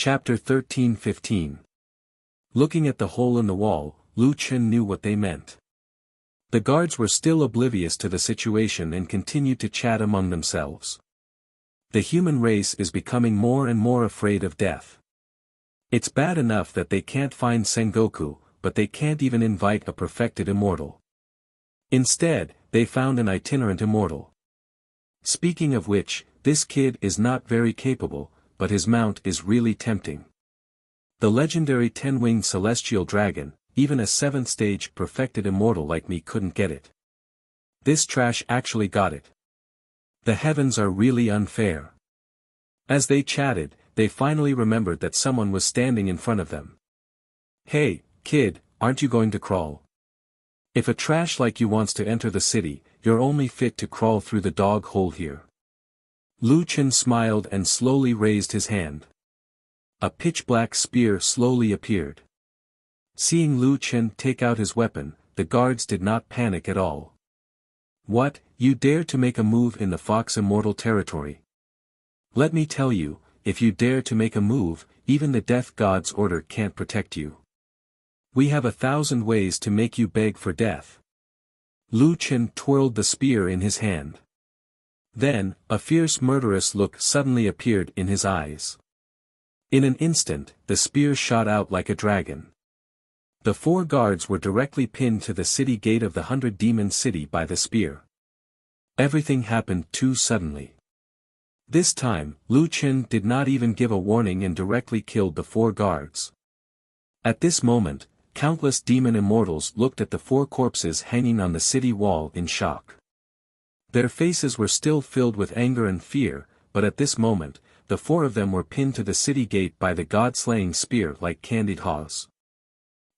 Chapter 13-15. Looking at the hole in the wall, Lu Chen knew what they meant. The guards were still oblivious to the situation and continued to chat among themselves. The human race is becoming more and more afraid of death. It's bad enough that they can't find Sengoku, but they can't even invite a perfected immortal. Instead, they found an itinerant immortal. Speaking of which, this kid is not very capable, but his mount is really tempting. The legendary 10-winged celestial dragon, even a 7th stage perfected immortal like me couldn't get it. This trash actually got it. The heavens are really unfair. As they chatted, they finally remembered that someone was standing in front of them. Hey, kid, aren't you going to crawl? If a trash like you wants to enter the city, you're only fit to crawl through the dog hole here. Lu Chen smiled and slowly raised his hand. A pitch-black spear slowly appeared. Seeing Lu Chen take out his weapon, the guards did not panic at all. What, you dare to make a move in the Fox Immortal territory? Let me tell you, if you dare to make a move, even the Death God's order can't protect you. We have 1,000 ways to make you beg for death. Lu Chen twirled the spear in his hand. Then, a fierce murderous look suddenly appeared in his eyes. In an instant, the spear shot out like a dragon. The 4 guards were directly pinned to the city gate of the 100-demon city by the spear. Everything happened too suddenly. This time, Lu Chen did not even give a warning and directly killed the 4 guards. At this moment, countless demon immortals looked at the 4 corpses hanging on the city wall in shock. Their faces were still filled with anger and fear, but at this moment, the 4 of them were pinned to the city gate by the god-slaying spear like candied haws.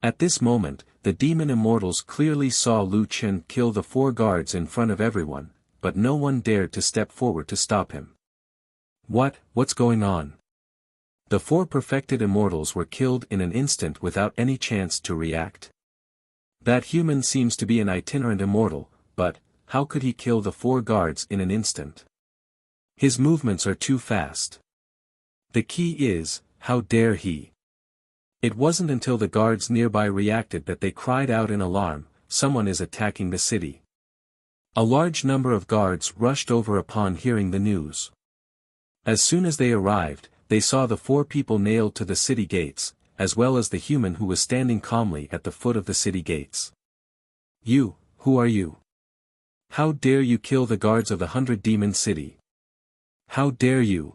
At this moment, the demon immortals clearly saw Lu Chen kill the 4 guards in front of everyone, but no one dared to step forward to stop him. What's going on? The 4 perfected immortals were killed in an instant without any chance to react. That human seems to be an itinerant immortal, but how could he kill the 4 guards in an instant? His movements are too fast. The key is, how dare he? It wasn't until the guards nearby reacted that they cried out in alarm, someone is attacking the city. A large number of guards rushed over upon hearing the news. As soon as they arrived, they saw the 4 people nailed to the city gates, as well as the human who was standing calmly at the foot of the city gates. You, who are you? How dare you kill the guards of the 100-demon city? How dare you?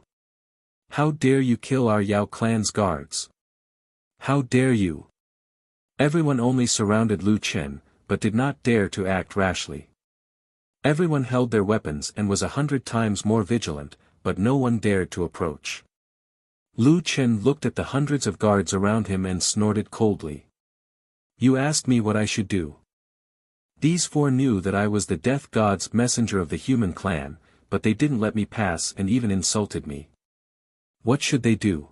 How dare you kill our Yao clan's guards? How dare you? Everyone only surrounded Lu Chen, but did not dare to act rashly. Everyone held their weapons and was 100 times more vigilant, but no one dared to approach. Lu Chen looked at the hundreds of guards around him and snorted coldly. You asked me what I should do. These 4 knew that I was the Death God's messenger of the human clan, but they didn't let me pass and even insulted me. What should they do?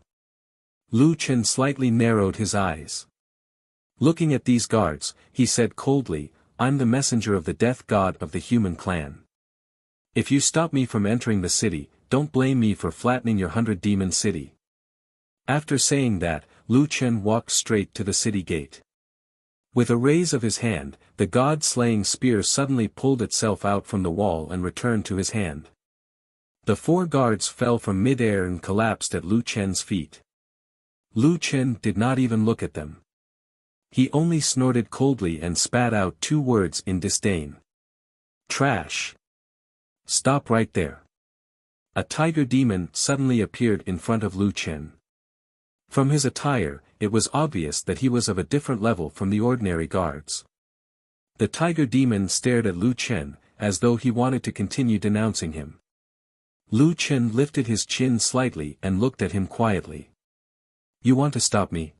Lu Chen slightly narrowed his eyes. Looking at these guards, he said coldly, I'm the messenger of the Death God of the human clan. If you stop me from entering the city, don't blame me for flattening your 100-demon city. After saying that, Lu Chen walked straight to the city gate. With a raise of his hand, the god-slaying spear suddenly pulled itself out from the wall and returned to his hand. The 4 guards fell from mid-air and collapsed at Lu Chen's feet. Lu Chen did not even look at them. He only snorted coldly and spat out 2 words in disdain. Trash. Stop right there. A tiger demon suddenly appeared in front of Lu Chen. From his attire, it was obvious that he was of a different level from the ordinary guards. The tiger demon stared at Lu Chen, as though he wanted to continue denouncing him. Lu Chen lifted his chin slightly and looked at him quietly. You want to stop me?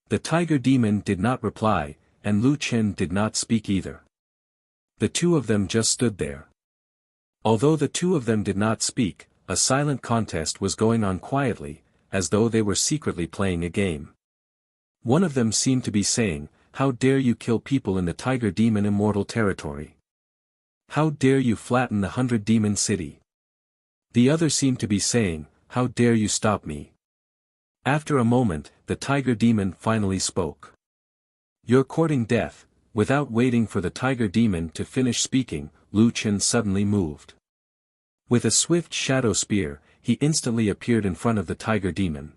The tiger demon did not reply, and Lu Chen did not speak either. The 2 of them just stood there. Although the 2 of them did not speak, a silent contest was going on quietly, as though they were secretly playing a game. One of them seemed to be saying, how dare you kill people in the Tiger Demon Immortal territory? How dare you flatten the 100-demon city? The other seemed to be saying, how dare you stop me? After a moment, the tiger demon finally spoke. "You're courting death." Without waiting for the tiger demon to finish speaking, Lu Chen suddenly moved. With a swift shadow spear, he instantly appeared in front of the tiger demon.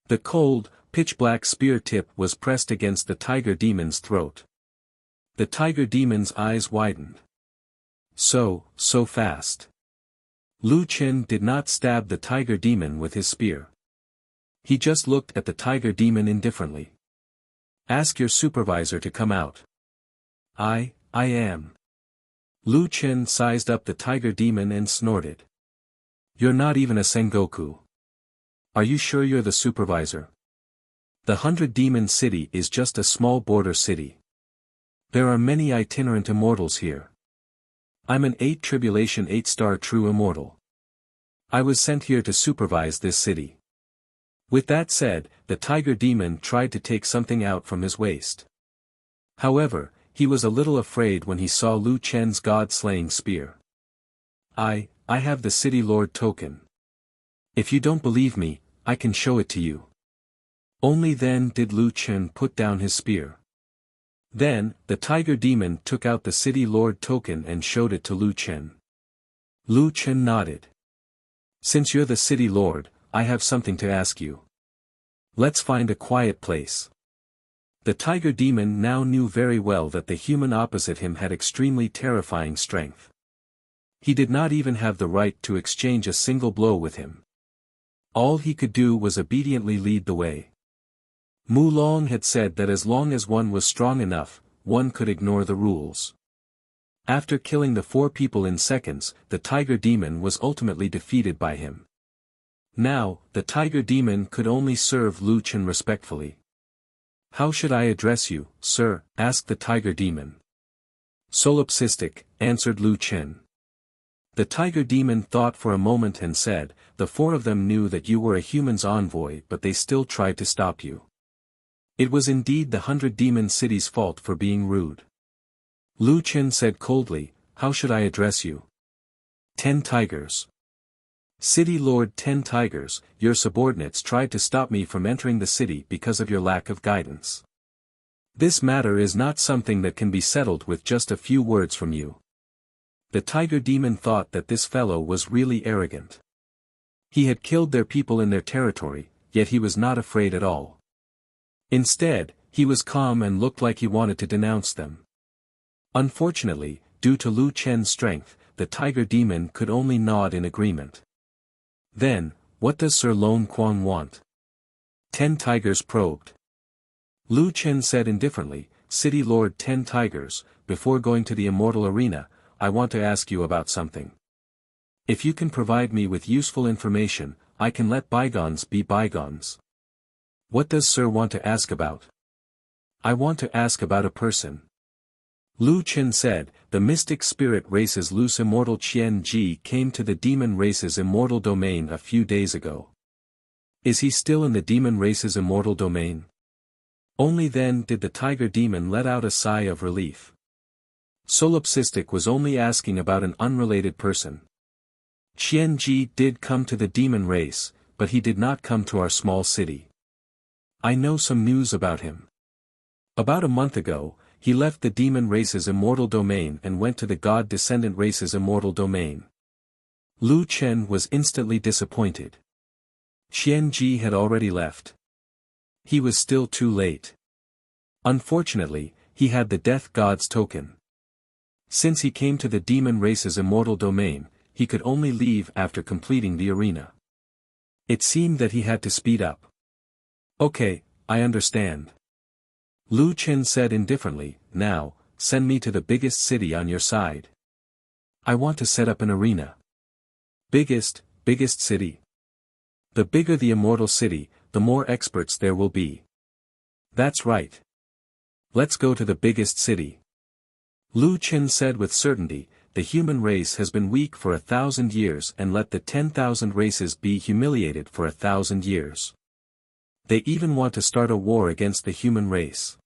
The cold, pitch-black spear tip was pressed against the tiger demon's throat. The tiger demon's eyes widened. So fast. Lu Chen did not stab the tiger demon with his spear. He just looked at the tiger demon indifferently. "Ask your supervisor to come out." I am." Lu Chen sized up the tiger demon and snorted. "You're not even a Sengoku. Are you sure you're the supervisor? The 100-demon city is just a small border city. There are many itinerant immortals here. I'm an 8 tribulation 8-star true immortal. I was sent here to supervise this city." With that said, the tiger demon tried to take something out from his waist. However, he was a little afraid when he saw Lu Chen's god-slaying spear. I have the City Lord token. If you don't believe me, I can show it to you." Only then did Lu Chen put down his spear. Then, the tiger demon took out the City Lord token and showed it to Lu Chen. Lu Chen nodded. "Since you're the City Lord, I have something to ask you. Let's find a quiet place." The tiger demon now knew very well that the human opposite him had extremely terrifying strength. He did not even have the right to exchange a single blow with him. All he could do was obediently lead the way. Mu Long had said that as long as one was strong enough, one could ignore the rules. After killing the 4 people in seconds, the tiger demon was ultimately defeated by him. Now, the tiger demon could only serve Lu Chen respectfully. "How should I address you, sir?" asked the tiger demon. "Solipsistic," answered Lu Chen. The tiger demon thought for a moment and said, "The 4 of them knew that you were a human's envoy, but they still tried to stop you. It was indeed the 100-demon city's fault for being rude." Lu Chen said coldly, "How should I address you?" 10 tigers. "City Lord 10 tigers, your subordinates tried to stop me from entering the city because of your lack of guidance. This matter is not something that can be settled with just a few words from you." The tiger demon thought that this fellow was really arrogant. He had killed their people in their territory, yet he was not afraid at all. Instead, he was calm and looked like he wanted to denounce them. Unfortunately, due to Lu Chen's strength, the tiger demon could only nod in agreement. "Then, what does Sir Lone Quan want?" 10 tigers probed. Lu Chen said indifferently, "City Lord 10 tigers, before going to the immortal arena, I want to ask you about something. If you can provide me with useful information, I can let bygones be bygones." "What does Sir want to ask about?" "I want to ask about a person." Lu Chen said, "The mystic spirit race's loose immortal Qian Ji came to the demon race's immortal domain a few days ago. Is he still in the demon race's immortal domain?" Only then did the tiger demon let out a sigh of relief. Solipsistic was only asking about an unrelated person. "Qian Ji did come to the demon race, but he did not come to our small city. I know some news about him. About a month ago, he left the demon race's immortal domain and went to the god-descendant race's immortal domain." Lu Chen was instantly disappointed. Qian Ji had already left. He was still too late. Unfortunately, he had the death god's token. Since he came to the demon race's immortal domain, he could only leave after completing the arena. It seemed that he had to speed up. "Okay, I understand." Lu Chen said indifferently, "Now, send me to the biggest city on your side. I want to set up an arena." Biggest city. The bigger the immortal city, the more experts there will be. That's right. Let's go to the biggest city. Lu Chen said with certainty, "The human race has been weak for 1,000 years and let the 10,000 races be humiliated for 1,000 years. They even want to start a war against the human race.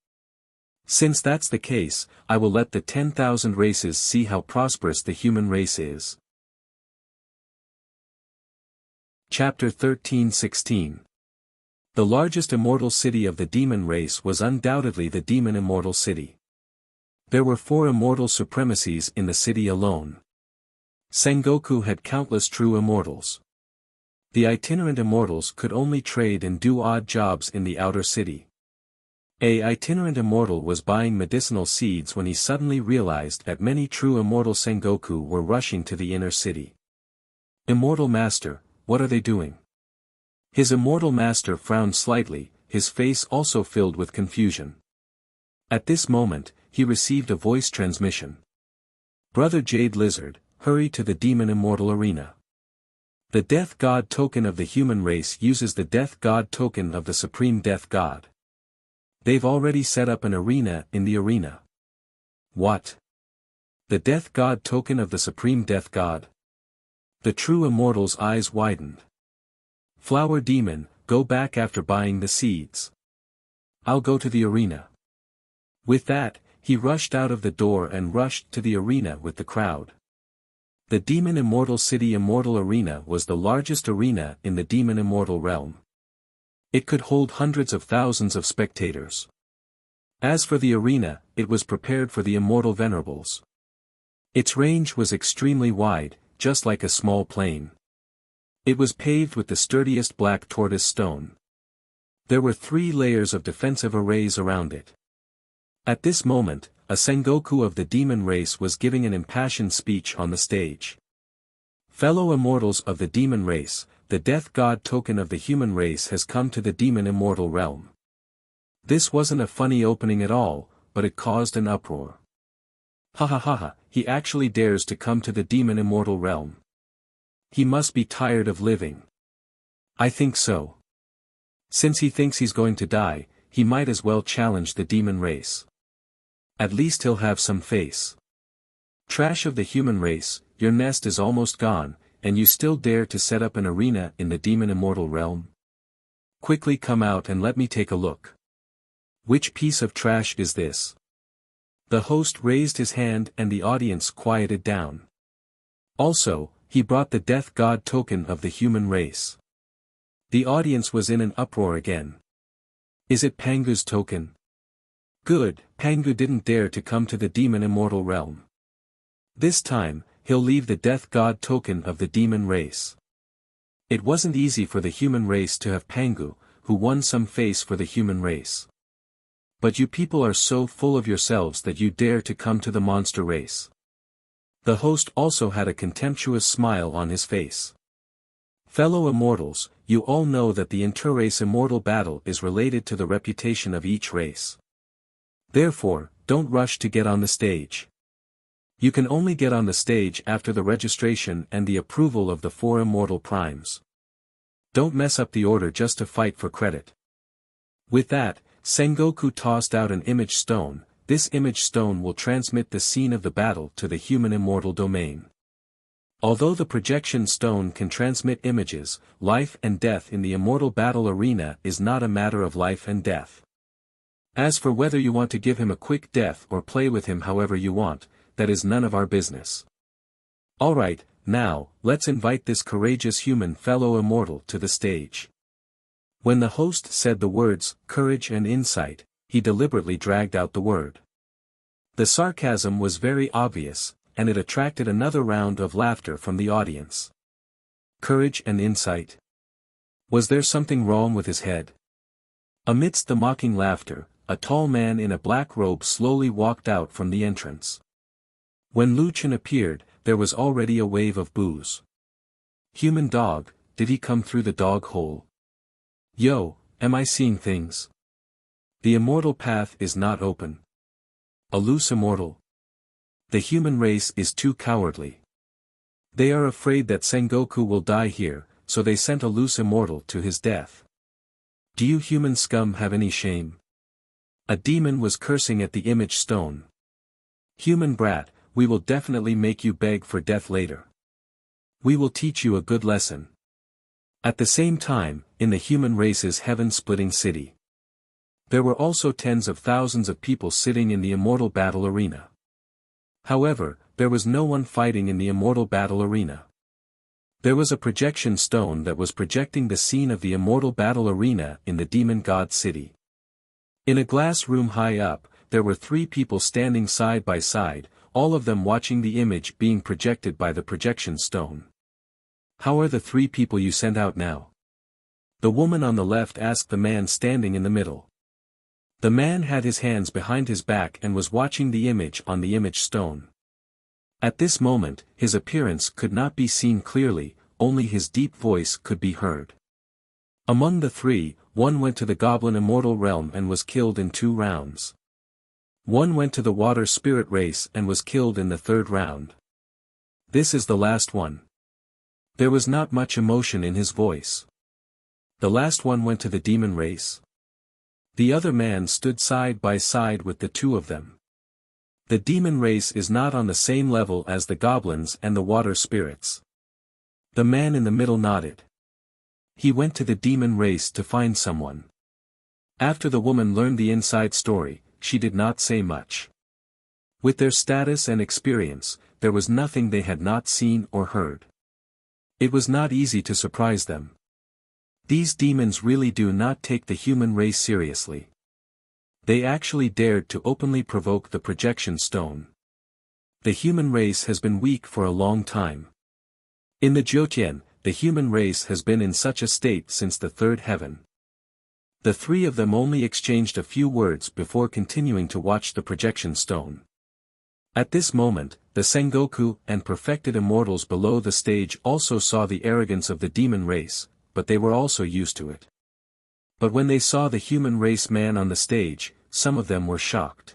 Since that's the case, I will let the 10,000 races see how prosperous the human race is." Chapter 13-16 The largest immortal city of the demon race was undoubtedly the demon immortal city. There were 4 immortal supremacies in the city alone. Sengoku had countless true immortals. The itinerant immortals could only trade and do odd jobs in the outer city. A itinerant immortal was buying medicinal seeds when he suddenly realized that many true immortal Sengoku were rushing to the inner city. Immortal Master, what are they doing? His immortal master frowned slightly, his face also filled with confusion. At this moment, he received a voice transmission. Brother Jade Lizard, hurry to the demon immortal arena. The Death God token of the human race uses the Death God token of the Supreme Death God. They've already set up an arena in the arena. What? The Death God token of the Supreme Death God? The true immortal's eyes widened. Flower Demon, go back after buying the seeds. I'll go to the arena. With that, he rushed out of the door and rushed to the arena with the crowd. The Demon Immortal City Immortal Arena was the largest arena in the Demon Immortal realm. It could hold hundreds of thousands of spectators. As for the arena, it was prepared for the Immortal Venerables. Its range was extremely wide, just like a small plain. It was paved with the sturdiest black tortoise stone. There were 3 layers of defensive arrays around it. At this moment, a Sengoku of the demon race was giving an impassioned speech on the stage. Fellow immortals of the demon race, the Death God token of the human race has come to the demon immortal realm. This wasn't a funny opening at all, but it caused an uproar. Ha ha ha ha, he actually dares to come to the demon immortal realm. He must be tired of living. I think so. Since he thinks he's going to die, he might as well challenge the demon race. At least he'll have some face. Trash of the human race, your nest is almost gone, and you still dare to set up an arena in the demon immortal realm? Quickly come out and let me take a look. Which piece of trash is this? The host raised his hand and the audience quieted down. Also, he brought the Death God token of the human race. The audience was in an uproar again. Is it Pangu's token? Good, Pangu didn't dare to come to the demon immortal realm. This time, he'll leave the Death God token of the demon race. It wasn't easy for the human race to have Pangu, who won some face for the human race. But you people are so full of yourselves that you dare to come to the monster race. The host also had a contemptuous smile on his face. Fellow immortals, you all know that the inter-race immortal battle is related to the reputation of each race. Therefore, don't rush to get on the stage. You can only get on the stage after the registration and the approval of the 4 immortal primes. Don't mess up the order just to fight for credit. With that, Sengoku tossed out an image stone. This image stone will transmit the scene of the battle to the human immortal domain. Although the projection stone can transmit images, life and death in the immortal battle arena is not a matter of life and death. As for whether you want to give him a quick death or play with him however you want, that is none of our business. Alright, now, let's invite this courageous human fellow immortal to the stage. When the host said the words, courage and insight, he deliberately dragged out the word. The sarcasm was very obvious, and it attracted another round of laughter from the audience. Courage and insight? Was there something wrong with his head? Amidst the mocking laughter, a tall man in a black robe slowly walked out from the entrance. When Lu Chen appeared, there was already a wave of boos. Human dog, did he come through the dog hole? Yo, am I seeing things? The immortal path is not open. A loose immortal. The human race is too cowardly. They are afraid that Sengoku will die here, so they sent a loose immortal to his death. Do you human scum have any shame? A demon was cursing at the image stone. Human brat, we will definitely make you beg for death later. We will teach you a good lesson. At the same time, in the human race's heaven-splitting city, there were also tens of thousands of people sitting in the immortal battle arena. However, there was no one fighting in the immortal battle arena. There was a projection stone that was projecting the scene of the immortal battle arena in the demon god city. In a glass room high up, there were 3 people standing side by side, all of them watching the image being projected by the projection stone. "How are the 3 people you sent out now?" the woman on the left asked the man standing in the middle. The man had his hands behind his back and was watching the image on the image stone. At this moment, his appearance could not be seen clearly, only his deep voice could be heard. Among the 3, one went to the goblin immortal realm and was killed in 2 rounds. One went to the water spirit race and was killed in the 3rd round. This is the last one. There was not much emotion in his voice. The last one went to the demon race. The other man stood side by side with the 2 of them. The demon race is not on the same level as the goblins and the water spirits. The man in the middle nodded. He went to the demon race to find someone. After the woman learned the inside story, she did not say much. With their status and experience, there was nothing they had not seen or heard. It was not easy to surprise them. These demons really do not take the human race seriously. They actually dared to openly provoke the projection stone. The human race has been weak for a long time. In the Jiutian, the human race has been in such a state since the 3rd heaven. The 3 of them only exchanged a few words before continuing to watch the projection stone. At this moment, the Sengoku and perfected immortals below the stage also saw the arrogance of the demon race, but they were also used to it. But when they saw the human race man on the stage, some of them were shocked.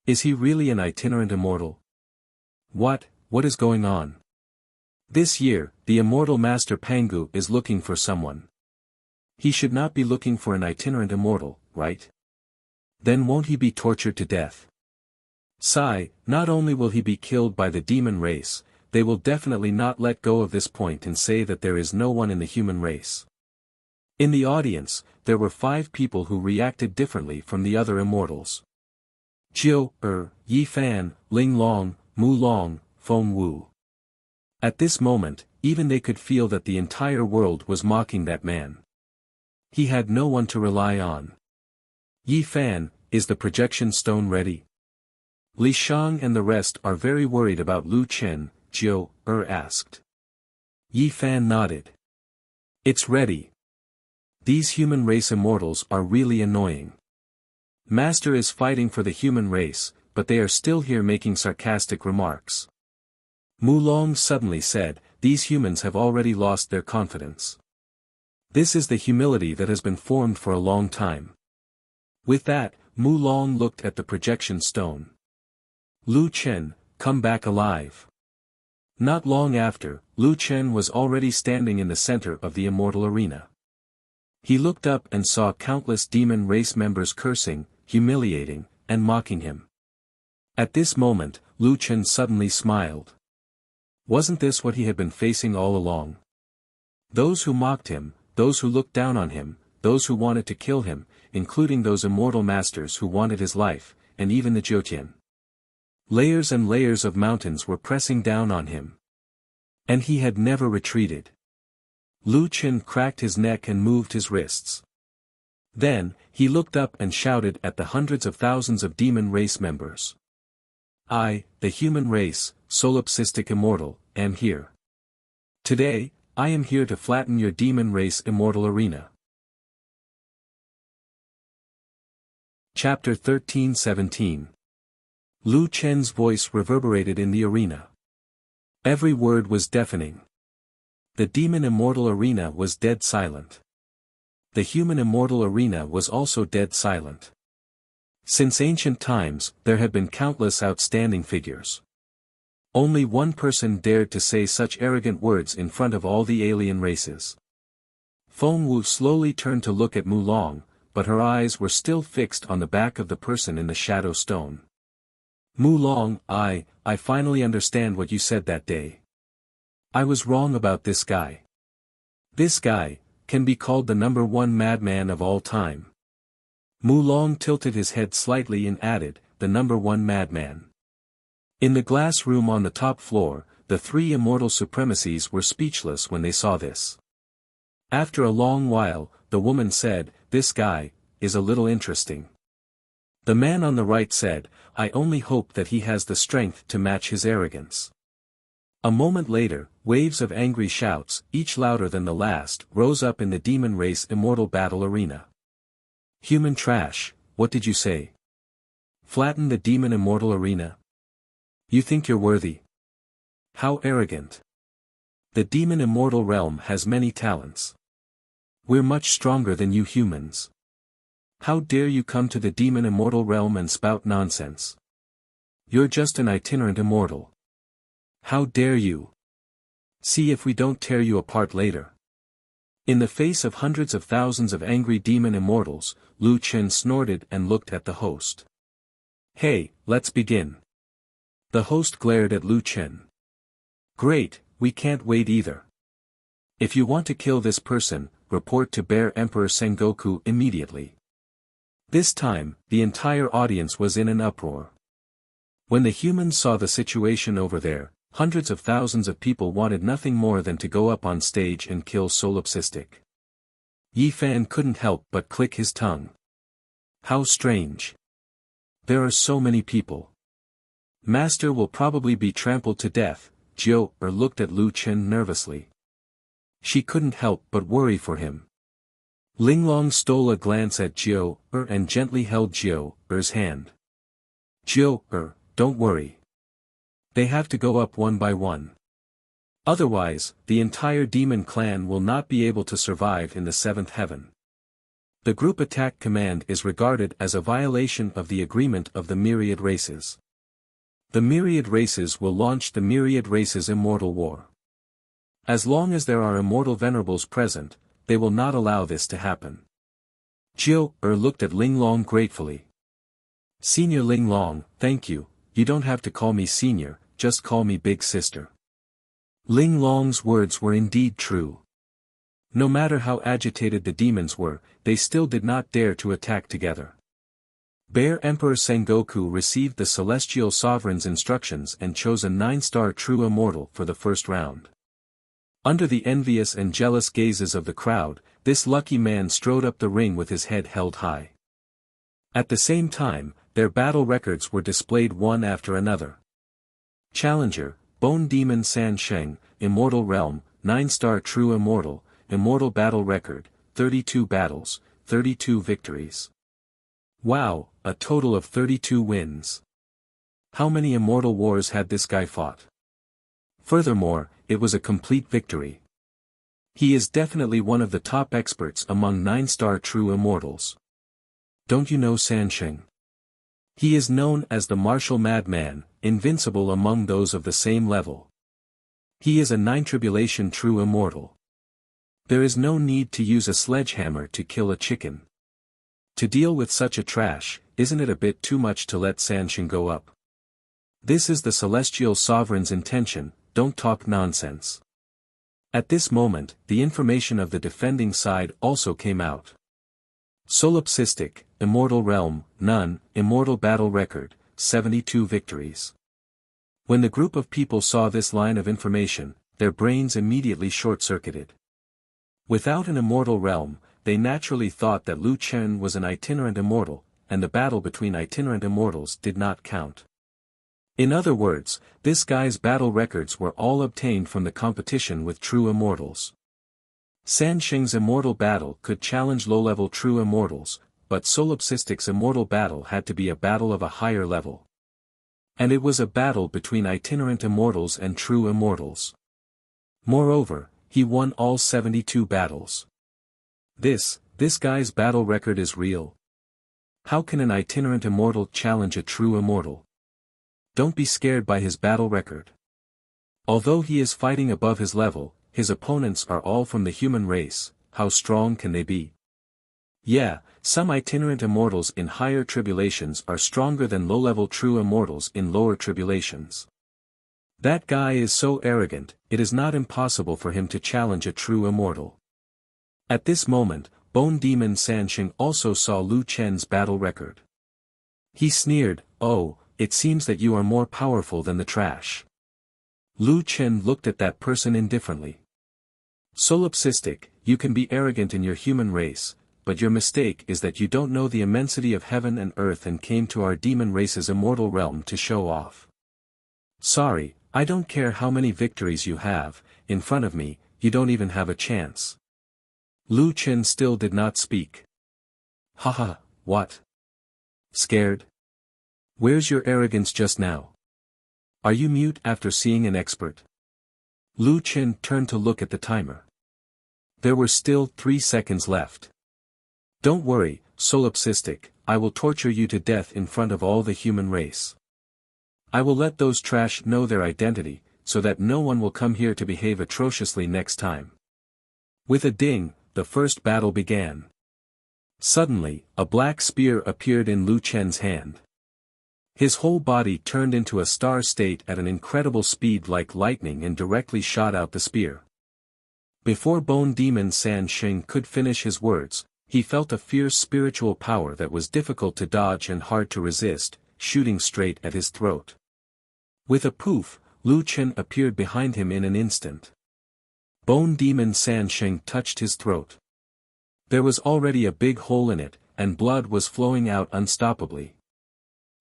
Is he really an itinerant immortal? What is going on? This year, the immortal master Pangu is looking for someone. He should not be looking for an itinerant immortal, right? Then won't he be tortured to death? Sigh, not only will he be killed by the demon race, they will definitely not let go of this point and say that there is no one in the human race. In the audience, there were 5 people who reacted differently from the other immortals. Jiu, Yi Fan, Ling Long, Mu Long, Feng Wu. At this moment, even they could feel that the entire world was mocking that man. He had no one to rely on. Yi Fan, is the projection stone ready? Li Shang and the rest are very worried about Lu Chen, Jiu, asked. Yi Fan nodded. It's ready. These human race immortals are really annoying. Master is fighting for the human race, but they are still here making sarcastic remarks. Mu Long suddenly said, these humans have already lost their confidence. This is the humility that has been formed for a long time. With that, Mu Long looked at the projection stone. Lu Chen, come back alive. Not long after, Lu Chen was already standing in the center of the immortal arena. He looked up and saw countless demon race members cursing, humiliating, and mocking him. At this moment, Lu Chen suddenly smiled. Wasn't this what he had been facing all along? Those who mocked him, those who looked down on him, those who wanted to kill him, including those immortal masters who wanted his life, and even the Jiutian. Layers and layers of mountains were pressing down on him. And he had never retreated. Lu Chen cracked his neck and moved his wrists. Then, he looked up and shouted at the hundreds of thousands of demon race members. I, the human race, solipsistic immortal, am here. Today, I am here to flatten your demon race immortal arena. Chapter 13-17. Lu Chen's voice reverberated in the arena. Every word was deafening. The demon immortal arena was dead silent. The human immortal arena was also dead silent. Since ancient times, there had been countless outstanding figures. Only one person dared to say such arrogant words in front of all the alien races. Feng Wu slowly turned to look at Mu Long, but her eyes were still fixed on the back of the person in the shadow stone. Mu Long, I finally understand what you said that day. I was wrong about this guy. This guy can be called the #1 madman of all time. Mu Long tilted his head slightly and added, the #1 madman. In the glass room on the top floor, the three immortal supremacies were speechless when they saw this. After a long while, the woman said, "This guy is a little interesting." The man on the right said, "I only hope that he has the strength to match his arrogance." A moment later, waves of angry shouts, each louder than the last, rose up in the demon race immortal battle arena. "Human trash, what did you say? Flatten the demon immortal arena? You think you're worthy? How arrogant. The demon immortal realm has many talents. We're much stronger than you humans. How dare you come to the demon immortal realm and spout nonsense? You're just an itinerant immortal. How dare you? See if we don't tear you apart later." In the face of hundreds of thousands of angry demon immortals, Lu Chen snorted and looked at the host. "Hey, let's begin." The host glared at Lu Chen. "Great, we can't wait either. If you want to kill this person, report to Bear Emperor Sengoku immediately." This time, the entire audience was in an uproar. When the humans saw the situation over there, hundreds of thousands of people wanted nothing more than to go up on stage and kill Solipsistic. Yi Fan couldn't help but click his tongue. How strange. There are so many people. Master will probably be trampled to death. Jiao looked at Lu Chen nervously. She couldn't help but worry for him. Linglong stole a glance at Jiao and gently held Jiao's hand. "Jiao, don't worry. They have to go up one by one. Otherwise, the entire demon clan will not be able to survive in the seventh heaven. The group attack command is regarded as a violation of the agreement of the myriad races. The myriad races will launch the myriad races immortal war. As long as there are immortal venerables present, they will not allow this to happen." Jiao looked at Linglong gratefully. "Senior Linglong, thank you. You don't have to call me senior, just call me big sister." Linglong's words were indeed true. No matter how agitated the demons were, they still did not dare to attack together. Bear Emperor Sengoku received the Celestial Sovereign's instructions and chose a 9-star true immortal for the first round. Under the envious and jealous gazes of the crowd, this lucky man strode up the ring with his head held high. At the same time, their battle records were displayed one after another. Challenger, Bone Demon San Sheng, Immortal Realm, 9-star True Immortal, Immortal Battle Record, 32 battles, 32 victories. Wow, a total of 32 wins. How many immortal wars had this guy fought? Furthermore, it was a complete victory. He is definitely one of the top experts among 9-star True Immortals. Don't you know San Sheng? He is known as the martial madman, invincible among those of the same level. He is a 9-tribulation True Immortal. There is no need to use a sledgehammer to kill a chicken. To deal with such a trash, isn't it a bit too much to let San Sheng go up? This is the Celestial Sovereign's intention, don't talk nonsense. At this moment, the information of the defending side also came out. Solipsistic, Immortal Realm, none, Immortal Battle Record, 72 victories. When the group of people saw this line of information, their brains immediately short-circuited. Without an immortal realm, they naturally thought that Lu Chen was an itinerant immortal, and the battle between itinerant immortals did not count. In other words, this guy's battle records were all obtained from the competition with true immortals. San Sheng's immortal battle could challenge low-level true immortals, but Solipsistic's immortal battle had to be a battle of a higher level. And it was a battle between itinerant immortals and true immortals. Moreover, he won all 72 battles. This guy's battle record is real. How can an itinerant immortal challenge a true immortal? Don't be scared by his battle record. Although he is fighting above his level, his opponents are all from the human race. How strong can they be? Yeah, some itinerant immortals in higher tribulations are stronger than low-level true immortals in lower tribulations. That guy is so arrogant, it is not impossible for him to challenge a true immortal. At this moment, Bone Demon San Sheng also saw Lu Chen's battle record. He sneered, "Oh, it seems that you are more powerful than the trash." Lu Chen looked at that person indifferently. Solipsistic, you can be arrogant in your human race, but your mistake is that you don't know the immensity of heaven and earth and came to our demon race's immortal realm to show off. Sorry, I don't care how many victories you have, in front of me, you don't even have a chance. Lu Chen still did not speak. Haha, what? Scared? Where's your arrogance just now? Are you mute after seeing an expert? Lu Chen turned to look at the timer. There were still 3 seconds left. Don't worry, Solipsistic, I will torture you to death in front of all the human race. I will let those trash know their identity, so that no one will come here to behave atrociously next time. With a ding, the first battle began. Suddenly, a black spear appeared in Lu Chen's hand. His whole body turned into a star state at an incredible speed like lightning and directly shot out the spear. Before Bone Demon San Sheng could finish his words, he felt a fierce spiritual power that was difficult to dodge and hard to resist, shooting straight at his throat. With a poof, Lu Chen appeared behind him in an instant. Bone Demon San Sheng touched his throat. There was already a big hole in it, and blood was flowing out unstoppably.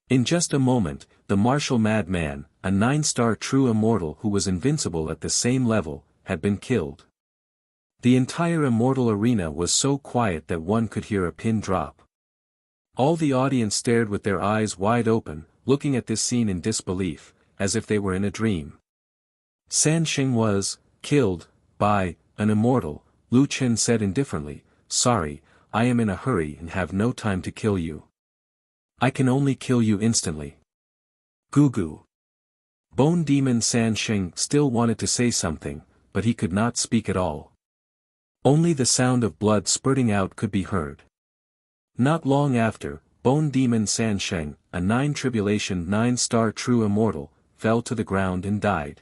In just a moment, the martial madman, a 9-star true immortal who was invincible at the same level, had been killed. The entire immortal arena was so quiet that one could hear a pin drop. All the audience stared with their eyes wide open, looking at this scene in disbelief, as if they were in a dream. San Sheng was killed by an immortal, Lu Chen said indifferently, sorry, I am in a hurry and have no time to kill you. I can only kill you instantly. Goo goo. Bone Demon San Sheng still wanted to say something, but he could not speak at all. Only the sound of blood spurting out could be heard. Not long after, Bone Demon San Sheng, a 9-tribulation 9-star true immortal, fell to the ground and died.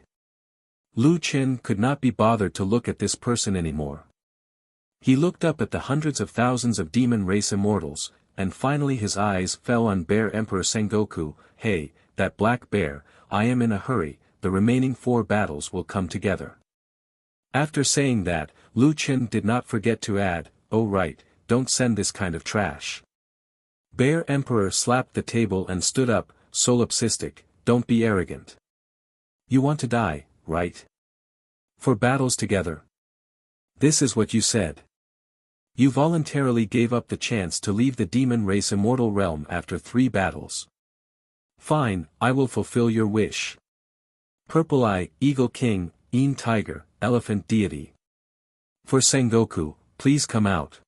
Lu Chen could not be bothered to look at this person anymore. He looked up at the hundreds of thousands of demon race immortals, and finally his eyes fell on Bear Emperor Sengoku. Hey, that black bear, I am in a hurry, the remaining 4 battles will come together. After saying that, Lu Chen did not forget to add, oh right, don't send this kind of trash. Bear Emperor slapped the table and stood up, Solipsistic, don't be arrogant. You want to die, right? For battles together. This is what you said. You voluntarily gave up the chance to leave the demon race immortal realm after 3 battles. Fine, I will fulfill your wish. Purple Eye, Eagle King, Een Tiger, Elephant Deity. For Sengoku, please come out.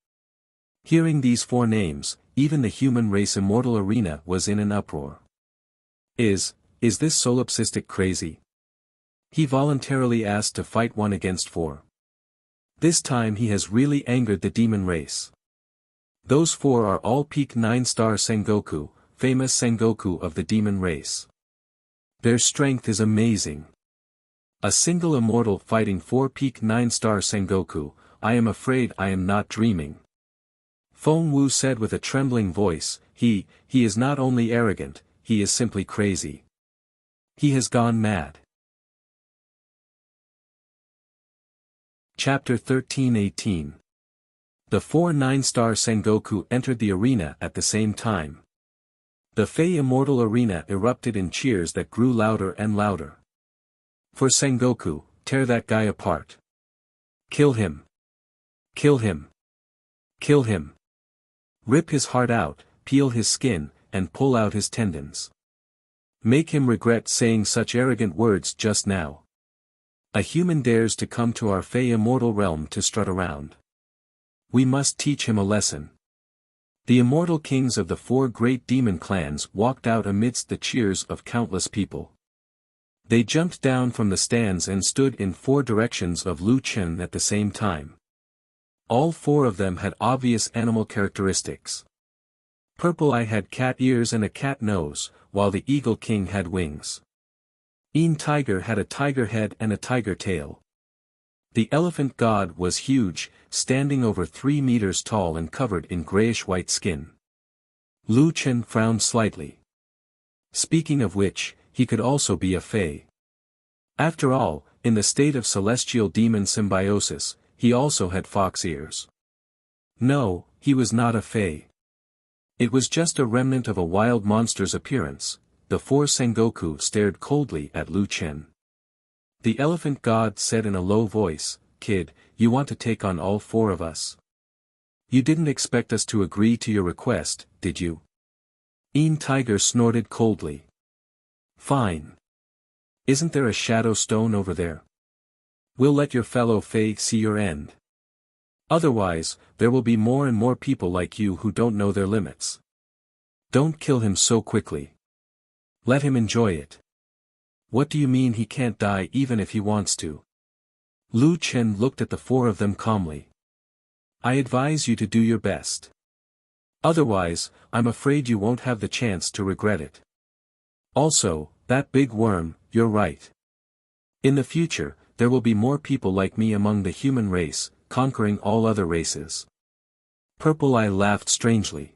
Hearing these 4 names, even the human race immortal arena was in an uproar. Is this Solipsistic crazy? He voluntarily asked to fight 1 against 4. This time he has really angered the demon race. Those 4 are all peak 9-star Sengoku, famous Sengoku of the demon race. Their strength is amazing. A single immortal fighting 4 peak 9-star Sengoku, I am afraid I am not dreaming. Feng Wu said with a trembling voice, he is not only arrogant, he is simply crazy. He has gone mad. Chapter 13-18. The 4 9-star Sengoku entered the arena at the same time. The Fey Immortal Arena erupted in cheers that grew louder and louder. For Sengoku, tear that guy apart. Kill him. Kill him. Kill him. Rip his heart out, peel his skin, and pull out his tendons. Make him regret saying such arrogant words just now. A human dares to come to our Fey Immortal realm to strut around. We must teach him a lesson. The immortal kings of the 4 great demon clans walked out amidst the cheers of countless people. They jumped down from the stands and stood in 4 directions of Lu Chen at the same time. All 4 of them had obvious animal characteristics. Purple Eye had cat ears and a cat nose, while the Eagle King had wings. Een Tiger had a tiger head and a tiger tail. The Elephant God was huge, standing over 3 meters tall and covered in grayish-white skin. Lu Chen frowned slightly. Speaking of which, he could also be a Fey. After all, in the state of celestial demon symbiosis, he also had fox ears. No, he was not a fae. It was just a remnant of a wild monster's appearance. The four Sengoku stared coldly at Lu Chen. The elephant god said in a low voice, "Kid, you want to take on all four of us? You didn't expect us to agree to your request, did you?" Tiger snorted coldly. "Fine. Isn't there a shadow stone over there? We'll let your fellow fae see your end. Otherwise, there will be more and more people like you who don't know their limits. Don't kill him so quickly. Let him enjoy it." "What do you mean he can't die even if he wants to?" Lu Chen looked at the four of them calmly. "I advise you to do your best. Otherwise, I'm afraid you won't have the chance to regret it. Also, that big worm, you're right. In the future, there will be more people like me among the human race, conquering all other races." Purple Eye laughed strangely.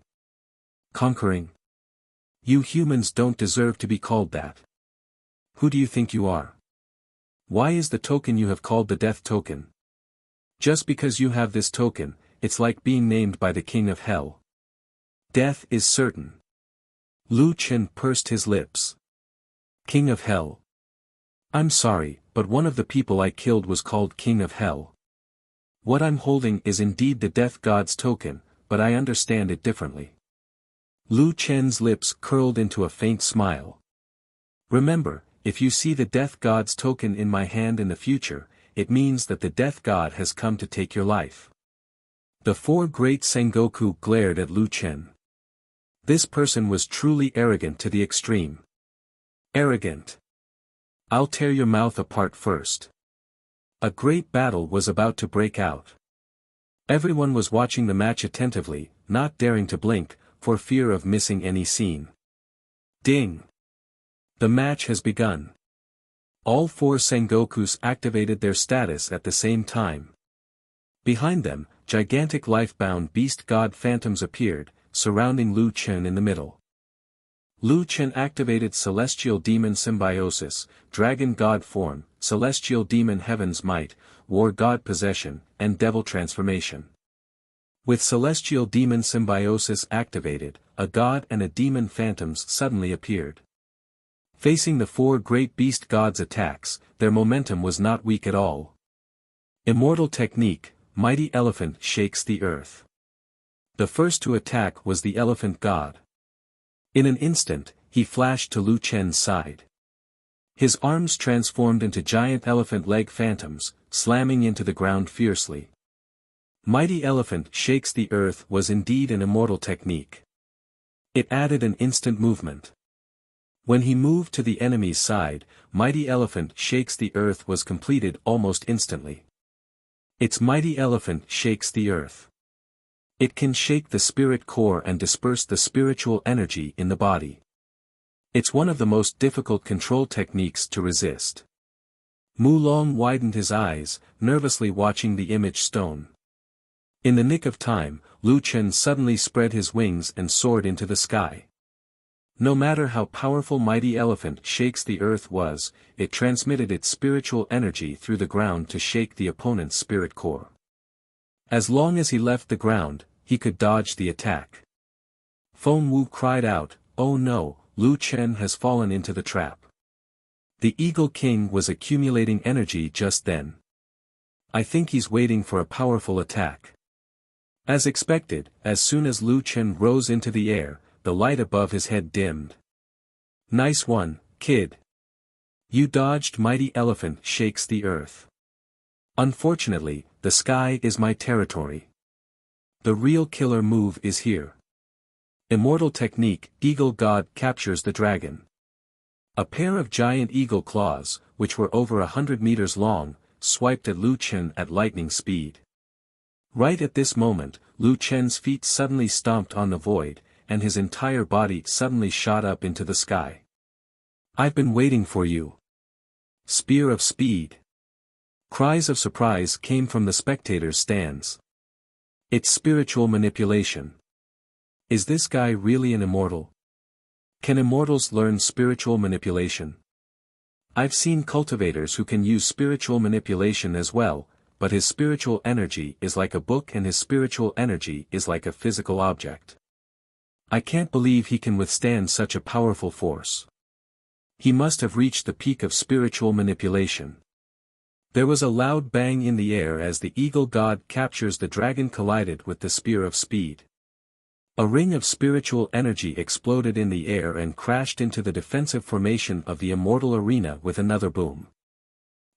"Conquering? You humans don't deserve to be called that. Who do you think you are? Why is the token you have called the death token? Just because you have this token, it's like being named by the king of hell. Death is certain." Lu Chen pursed his lips. "King of hell? I'm sorry, but one of the people I killed was called King of Hell. What I'm holding is indeed the death god's token, but I understand it differently." Lu Chen's lips curled into a faint smile. "Remember, if you see the death god's token in my hand in the future, it means that the death god has come to take your life." The four great Sengoku glared at Lu Chen. This person was truly arrogant to the extreme. Arrogant. "I'll tear your mouth apart first." A great battle was about to break out. Everyone was watching the match attentively, not daring to blink, for fear of missing any scene. Ding! The match has begun. All four Sengokus activated their status at the same time. Behind them, gigantic life-bound beast god phantoms appeared, surrounding Lu Chen in the middle. Lu Chen activated Celestial Demon Symbiosis, Dragon God Form, Celestial Demon Heaven's Might, War God Possession, and Devil Transformation. With Celestial Demon Symbiosis activated, a god and a demon phantoms suddenly appeared. Facing the four great beast gods' attacks, their momentum was not weak at all. Immortal Technique, Mighty Elephant Shakes the Earth. The first to attack was the Elephant God. In an instant, he flashed to Lu Chen's side. His arms transformed into giant elephant leg phantoms, slamming into the ground fiercely. Mighty Elephant Shakes the Earth was indeed an immortal technique. It added an instant movement. When he moved to the enemy's side, Mighty Elephant Shakes the Earth was completed almost instantly. It's Mighty Elephant Shakes the Earth. It can shake the spirit core and disperse the spiritual energy in the body. It's one of the most difficult control techniques to resist. Mulong widened his eyes, nervously watching the image stone. In the nick of time, Lu Chen suddenly spread his wings and soared into the sky. No matter how powerful Mighty Elephant Shakes the Earth was, it transmitted its spiritual energy through the ground to shake the opponent's spirit core. As long as he left the ground, he could dodge the attack. Feng Wu cried out, "Oh no, Lu Chen has fallen into the trap." The Eagle King was accumulating energy just then. "I think he's waiting for a powerful attack." As expected, as soon as Lu Chen rose into the air, the light above his head dimmed. "Nice one, kid. You dodged Mighty Elephant Shakes the Earth. Unfortunately, the sky is my territory. The real killer move is here. Immortal Technique, Eagle God Captures the Dragon." A pair of giant eagle claws, which were over 100 meters long, swiped at Lu Chen at lightning speed. Right at this moment, Lu Chen's feet suddenly stomped on the void, and his entire body suddenly shot up into the sky. "I've been waiting for you." Spear of Speed. Cries of surprise came from the spectators' stands. It's spiritual manipulation. Is this guy really an immortal? Can immortals learn spiritual manipulation? I've seen cultivators who can use spiritual manipulation as well, but his spiritual energy is like a book and his spiritual energy is like a physical object. I can't believe he can withstand such a powerful force. He must have reached the peak of spiritual manipulation. There was a loud bang in the air as the eagle god captures the dragon collided with the spear of speed. A ring of spiritual energy exploded in the air and crashed into the defensive formation of the immortal arena with another boom.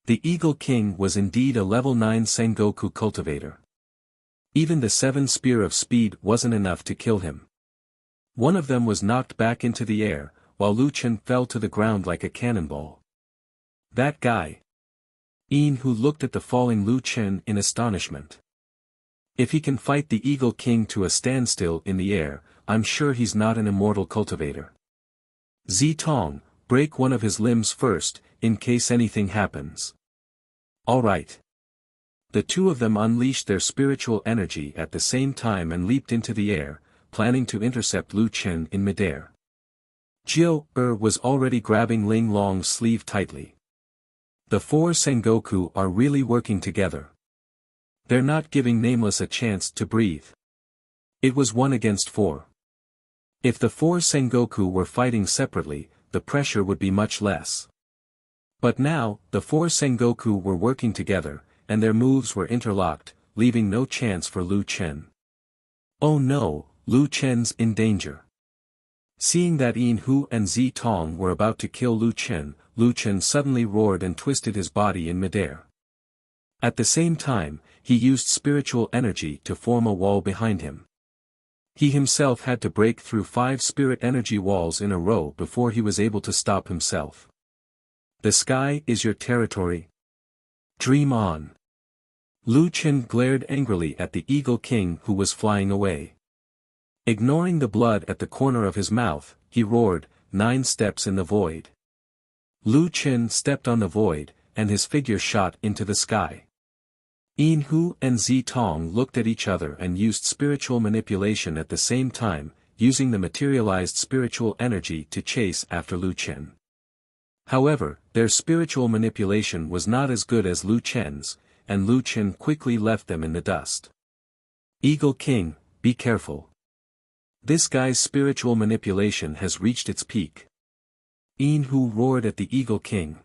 The Eagle King was indeed a level 9 Sengoku cultivator. Even the 7 spear of speed wasn't enough to kill him. One of them was knocked back into the air, while Lu Chen fell to the ground like a cannonball. That guy. Yin Hu looked at the falling Lu Chen in astonishment. If he can fight the Eagle King to a standstill in the air, I'm sure he's not an immortal cultivator. Zi Tong, break one of his limbs first, in case anything happens. Alright. The two of them unleashed their spiritual energy at the same time and leaped into the air, planning to intercept Lu Chen in midair. Jiu was already grabbing Ling Long's sleeve tightly. The 4 Sengoku are really working together. They're not giving Nameless a chance to breathe. It was 1 against 4. If the 4 Sengoku were fighting separately, the pressure would be much less. But now, the 4 Sengoku were working together, and their moves were interlocked, leaving no chance for Lu Chen. Oh no, Lu Chen's in danger. Seeing that Yin Hu and Zi Tong were about to kill Lu Chen suddenly roared and twisted his body in midair. At the same time, he used spiritual energy to form a wall behind him. He himself had to break through 5 spirit energy walls in a row before he was able to stop himself. The sky is your territory. Dream on. Lu Chen glared angrily at the Eagle King who was flying away. Ignoring the blood at the corner of his mouth, he roared, 9 steps in the void. Lu Chen stepped on the void, and his figure shot into the sky. Yin Hu and Zi Tong looked at each other and used spiritual manipulation at the same time, using the materialized spiritual energy to chase after Lu Chen. However, their spiritual manipulation was not as good as Lu Chen's, and Lu Chen quickly left them in the dust. Eagle King, be careful. This guy's spiritual manipulation has reached its peak. Yin Hu roared at the Eagle King.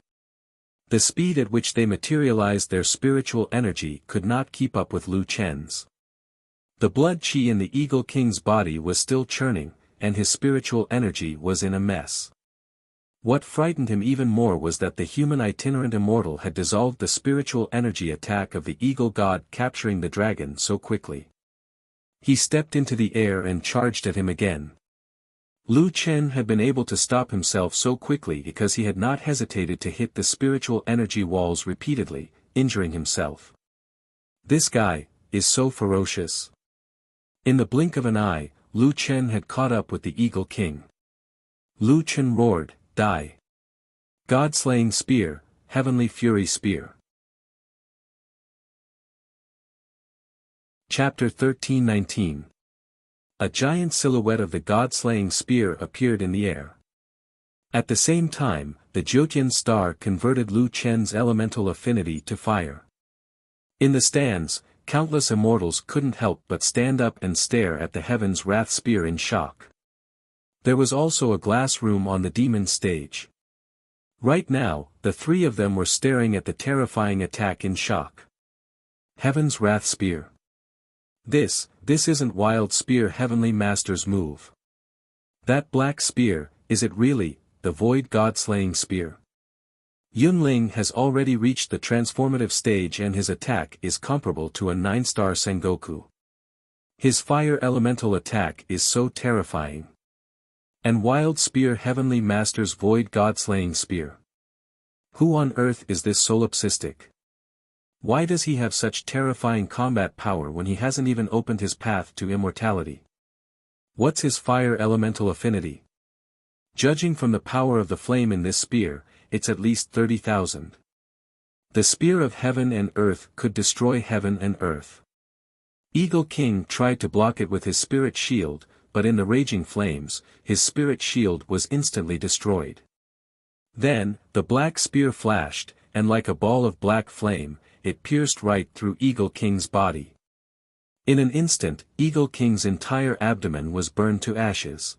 The speed at which they materialized their spiritual energy could not keep up with Lu Chen's. The blood chi in the Eagle King's body was still churning, and his spiritual energy was in a mess. What frightened him even more was that the human itinerant immortal had dissolved the spiritual energy attack of the Eagle God capturing the dragon so quickly. He stepped into the air and charged at him again. Lu Chen had been able to stop himself so quickly because he had not hesitated to hit the spiritual energy walls repeatedly, injuring himself. This guy is so ferocious. In the blink of an eye, Lu Chen had caught up with the Eagle King. Lu Chen roared, die. God-slaying spear, heavenly fury spear. Chapter 13:19. A giant silhouette of the god-slaying spear appeared in the air. At the same time, the Jyotian star converted Lu Chen's elemental affinity to fire. In the stands, countless immortals couldn't help but stand up and stare at the Heaven's Wrath spear in shock. There was also a glass room on the demon stage. Right now, the 3 of them were staring at the terrifying attack in shock. Heaven's Wrath spear. This isn't Wild Spear Heavenly Master's move. That black spear, is it really, the Void God-slaying spear? Yunling has already reached the transformative stage and his attack is comparable to a 9-star Sengoku. His fire elemental attack is so terrifying. And Wild Spear Heavenly Master's Void God-slaying spear. Who on earth is this solipsistic? Why does he have such terrifying combat power when he hasn't even opened his path to immortality? What's his fire elemental affinity? Judging from the power of the flame in this spear, it's at least 30,000. The spear of heaven and earth could destroy heaven and earth. Eagle King tried to block it with his spirit shield, but in the raging flames, his spirit shield was instantly destroyed. Then, the black spear flashed, and like a ball of black flame, it pierced right through Eagle King's body. In an instant, Eagle King's entire abdomen was burned to ashes.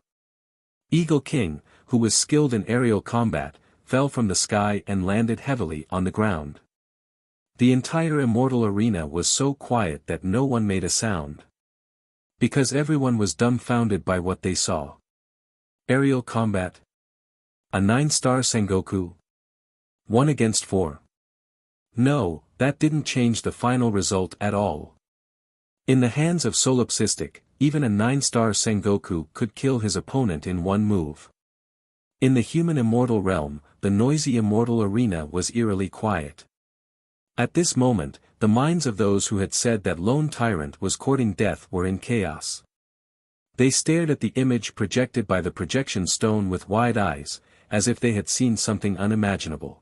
Eagle King, who was skilled in aerial combat, fell from the sky and landed heavily on the ground. The entire immortal arena was so quiet that no one made a sound. Because everyone was dumbfounded by what they saw. Aerial combat? A 9-star Sengoku? 1 against 4. No, that didn't change the final result at all. In the hands of Solipsistic, even a 9-star Sengoku could kill his opponent in one move. In the human immortal realm, the noisy immortal arena was eerily quiet. At this moment, the minds of those who had said that Lone Tyrant was courting death were in chaos. They stared at the image projected by the projection stone with wide eyes, as if they had seen something unimaginable.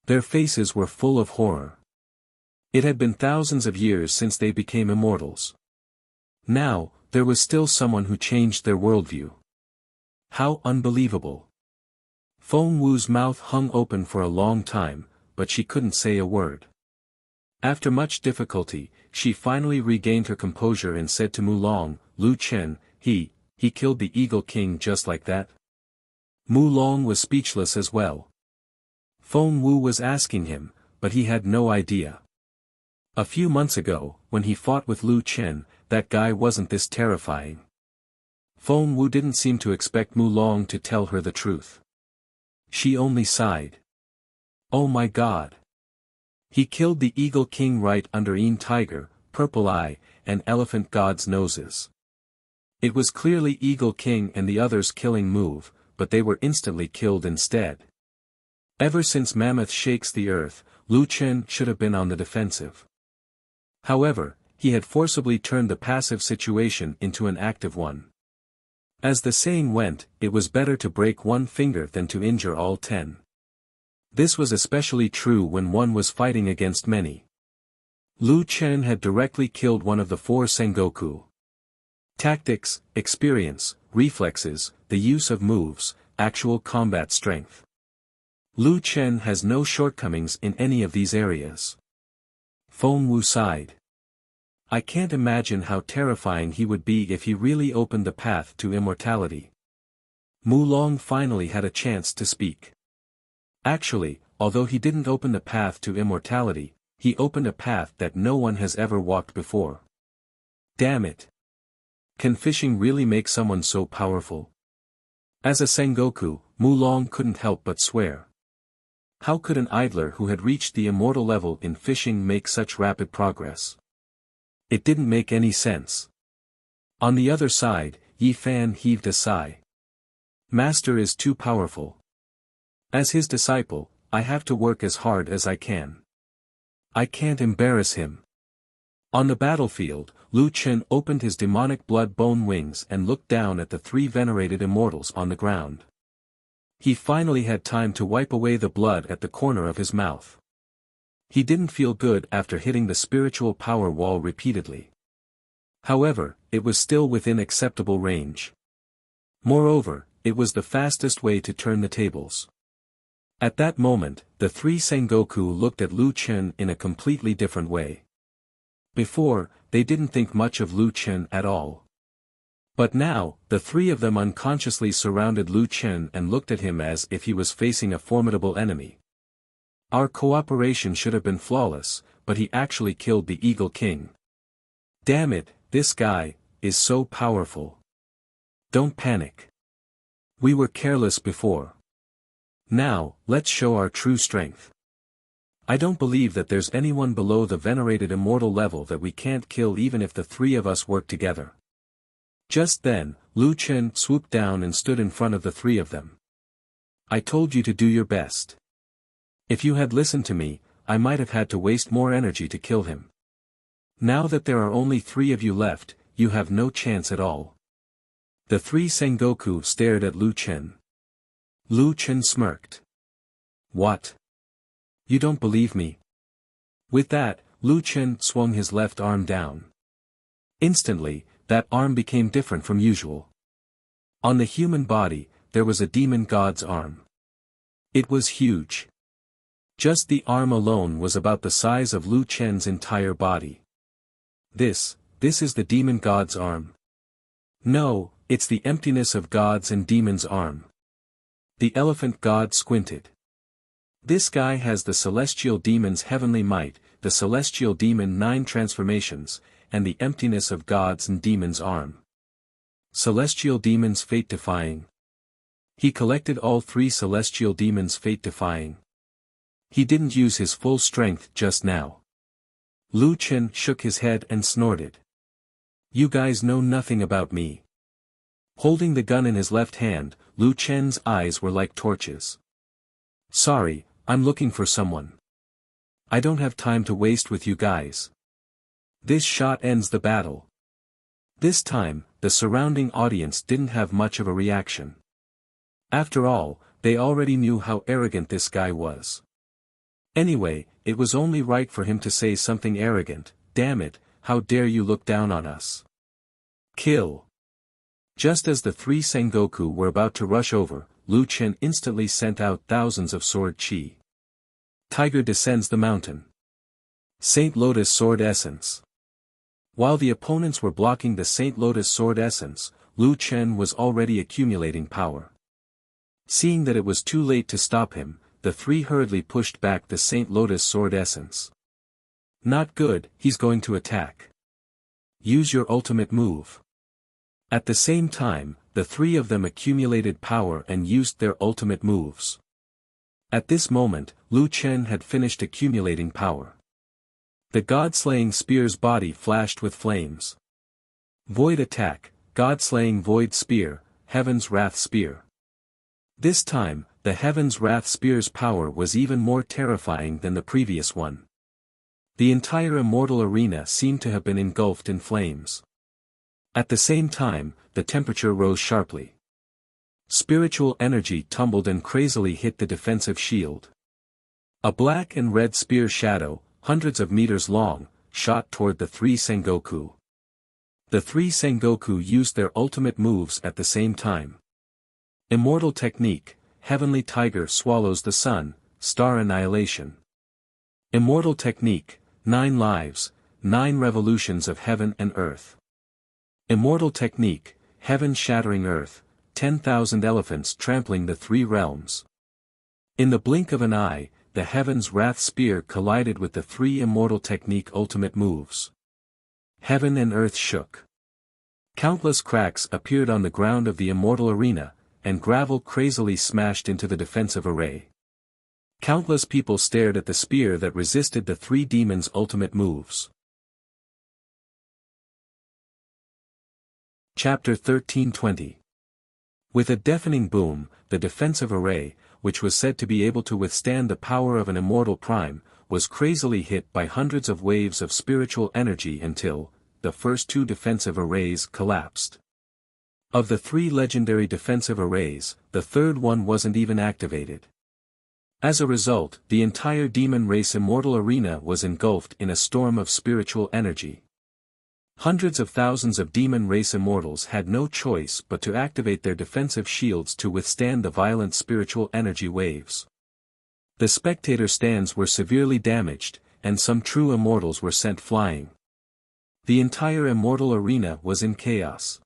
Their faces were full of horror. It had been thousands of years since they became immortals. Now, there was still someone who changed their worldview. How unbelievable. Feng Wu's mouth hung open for a long time, but she couldn't say a word. After much difficulty, she finally regained her composure and said to Mulong, "Lu Chen, he killed the Eagle King just like that?" Mulong was speechless as well. Feng Wu was asking him, but he had no idea. A few months ago, when he fought with Lu Chen, that guy wasn't this terrifying. Feng Wu didn't seem to expect Mulong to tell her the truth. She only sighed. Oh my god. He killed the Eagle King right under Een Tiger, Purple Eye, and Elephant God's noses. It was clearly Eagle King and the others' killing move, but they were instantly killed instead. Ever since Mammoth shakes the earth, Lu Chen should have been on the defensive. However, he had forcibly turned the passive situation into an active one. As the saying went, it was better to break one finger than to injure all 10. This was especially true when one was fighting against many. Lu Chen had directly killed one of the 4 Sengoku. Tactics, experience, reflexes, the use of moves, actual combat strength. Lu Chen has no shortcomings in any of these areas. Feng Wu sighed. I can't imagine how terrifying he would be if he really opened the path to immortality. Mulong finally had a chance to speak. Actually, although he didn't open the path to immortality, he opened a path that no one has ever walked before. Damn it. Can fishing really make someone so powerful? As a Sengoku, Mulong couldn't help but swear. How could an idler who had reached the immortal level in fishing make such rapid progress? It didn't make any sense. On the other side, Yi Fan heaved a sigh. Master is too powerful. As his disciple, I have to work as hard as I can. I can't embarrass him. On the battlefield, Lu Chen opened his demonic blood-bone wings and looked down at the 3 venerated immortals on the ground. He finally had time to wipe away the blood at the corner of his mouth. He didn't feel good after hitting the spiritual power wall repeatedly. However, it was still within acceptable range. Moreover, it was the fastest way to turn the tables. At that moment, the 3 Sengoku looked at Lu Chen in a completely different way. Before, they didn't think much of Lu Chen at all. But now, the 3 of them unconsciously surrounded Lu Chen and looked at him as if he was facing a formidable enemy. Our cooperation should have been flawless, but he actually killed the Eagle King. Damn it, this guy is so powerful. Don't panic. We were careless before. Now, let's show our true strength. I don't believe that there's anyone below the venerated immortal level that we can't kill even if the 3 of us work together. Just then, Lu Chen swooped down and stood in front of the 3 of them. I told you to do your best. If you had listened to me, I might have had to waste more energy to kill him. Now that there are only 3 of you left, you have no chance at all. The 3 Sengoku stared at Lu Chen. Lu Chen smirked. What? You don't believe me? With that, Lu Chen swung his left arm down. Instantly, that arm became different from usual. On the human body, there was a demon god's arm. It was huge. Just the arm alone was about the size of Lu Chen's entire body. This is the demon god's arm. No, it's the emptiness of God's and demon's arm. The elephant god squinted. This guy has the celestial demon's heavenly might, the celestial demon 9 transformations, and the emptiness of God's and demon's arm. Celestial demons fate-defying. He collected all 3 celestial demons fate-defying. He didn't use his full strength just now. Lu Chen shook his head and snorted. You guys know nothing about me. Holding the gun in his left hand, Lu Chen's eyes were like torches. Sorry, I'm looking for someone. I don't have time to waste with you guys. This shot ends the battle. This time, the surrounding audience didn't have much of a reaction. After all, they already knew how arrogant this guy was. Anyway, it was only right for him to say something arrogant. Damn it, how dare you look down on us. Kill. Just as the 3 Sengoku were about to rush over, Lu Chen instantly sent out thousands of sword chi. Tiger descends the mountain. Saint Lotus Sword Essence. While the opponents were blocking the Saint Lotus Sword Essence, Lu Chen was already accumulating power. Seeing that it was too late to stop him, the 3 hurriedly pushed back the Saint Lotus Sword Essence. Not good, he's going to attack. Use your ultimate move. At the same time, the 3 of them accumulated power and used their ultimate moves. At this moment, Lu Chen had finished accumulating power. The God-slaying spear's body flashed with flames. Void attack, God-slaying void spear, Heaven's Wrath Spear. This time, the Heaven's Wrath Spear's power was even more terrifying than the previous one. The entire immortal arena seemed to have been engulfed in flames. At the same time, the temperature rose sharply. Spiritual energy tumbled and crazily hit the defensive shield. A black and red spear shadow, hundreds of meters long, shot toward the 3 Sengoku. The 3 Sengoku used their ultimate moves at the same time. Immortal Technique, Heavenly Tiger swallows the sun, Star Annihilation. Immortal Technique, 9 lives, 9 revolutions of heaven and earth. Immortal Technique, Heaven Shattering Earth, 10,000 elephants trampling the 3 realms. In the blink of an eye, the Heaven's Wrath Spear collided with the 3 Immortal Technique ultimate moves. Heaven and earth shook. Countless cracks appeared on the ground of the immortal arena, and gravel crazily smashed into the defensive array. Countless people stared at the spear that resisted the 3 demons' ultimate moves. Chapter 1320. With a deafening boom, the defensive array, which was said to be able to withstand the power of an immortal prime, was crazily hit by hundreds of waves of spiritual energy until, the first 2 defensive arrays collapsed. Of the 3 legendary defensive arrays, the third one wasn't even activated. As a result, the entire demon race immortal arena was engulfed in a storm of spiritual energy. Hundreds of thousands of demon race immortals had no choice but to activate their defensive shields to withstand the violent spiritual energy waves. The spectator stands were severely damaged, and some true immortals were sent flying. The entire immortal arena was in chaos.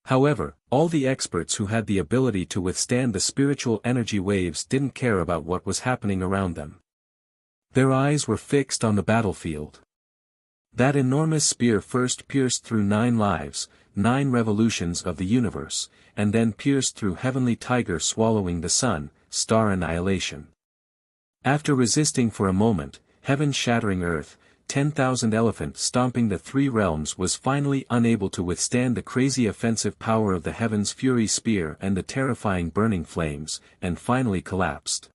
However, all the experts who had the ability to withstand the spiritual energy waves didn't care about what was happening around them. Their eyes were fixed on the battlefield. That enormous spear first pierced through 9 lives, 9 revolutions of the universe, and then pierced through Heavenly Tiger swallowing the sun, Star Annihilation. After resisting for a moment, Heaven Shattering Earth, 10,000 elephant stomping the 3 realms was finally unable to withstand the crazy offensive power of the Heaven's Fury Spear and the terrifying burning flames, and finally collapsed.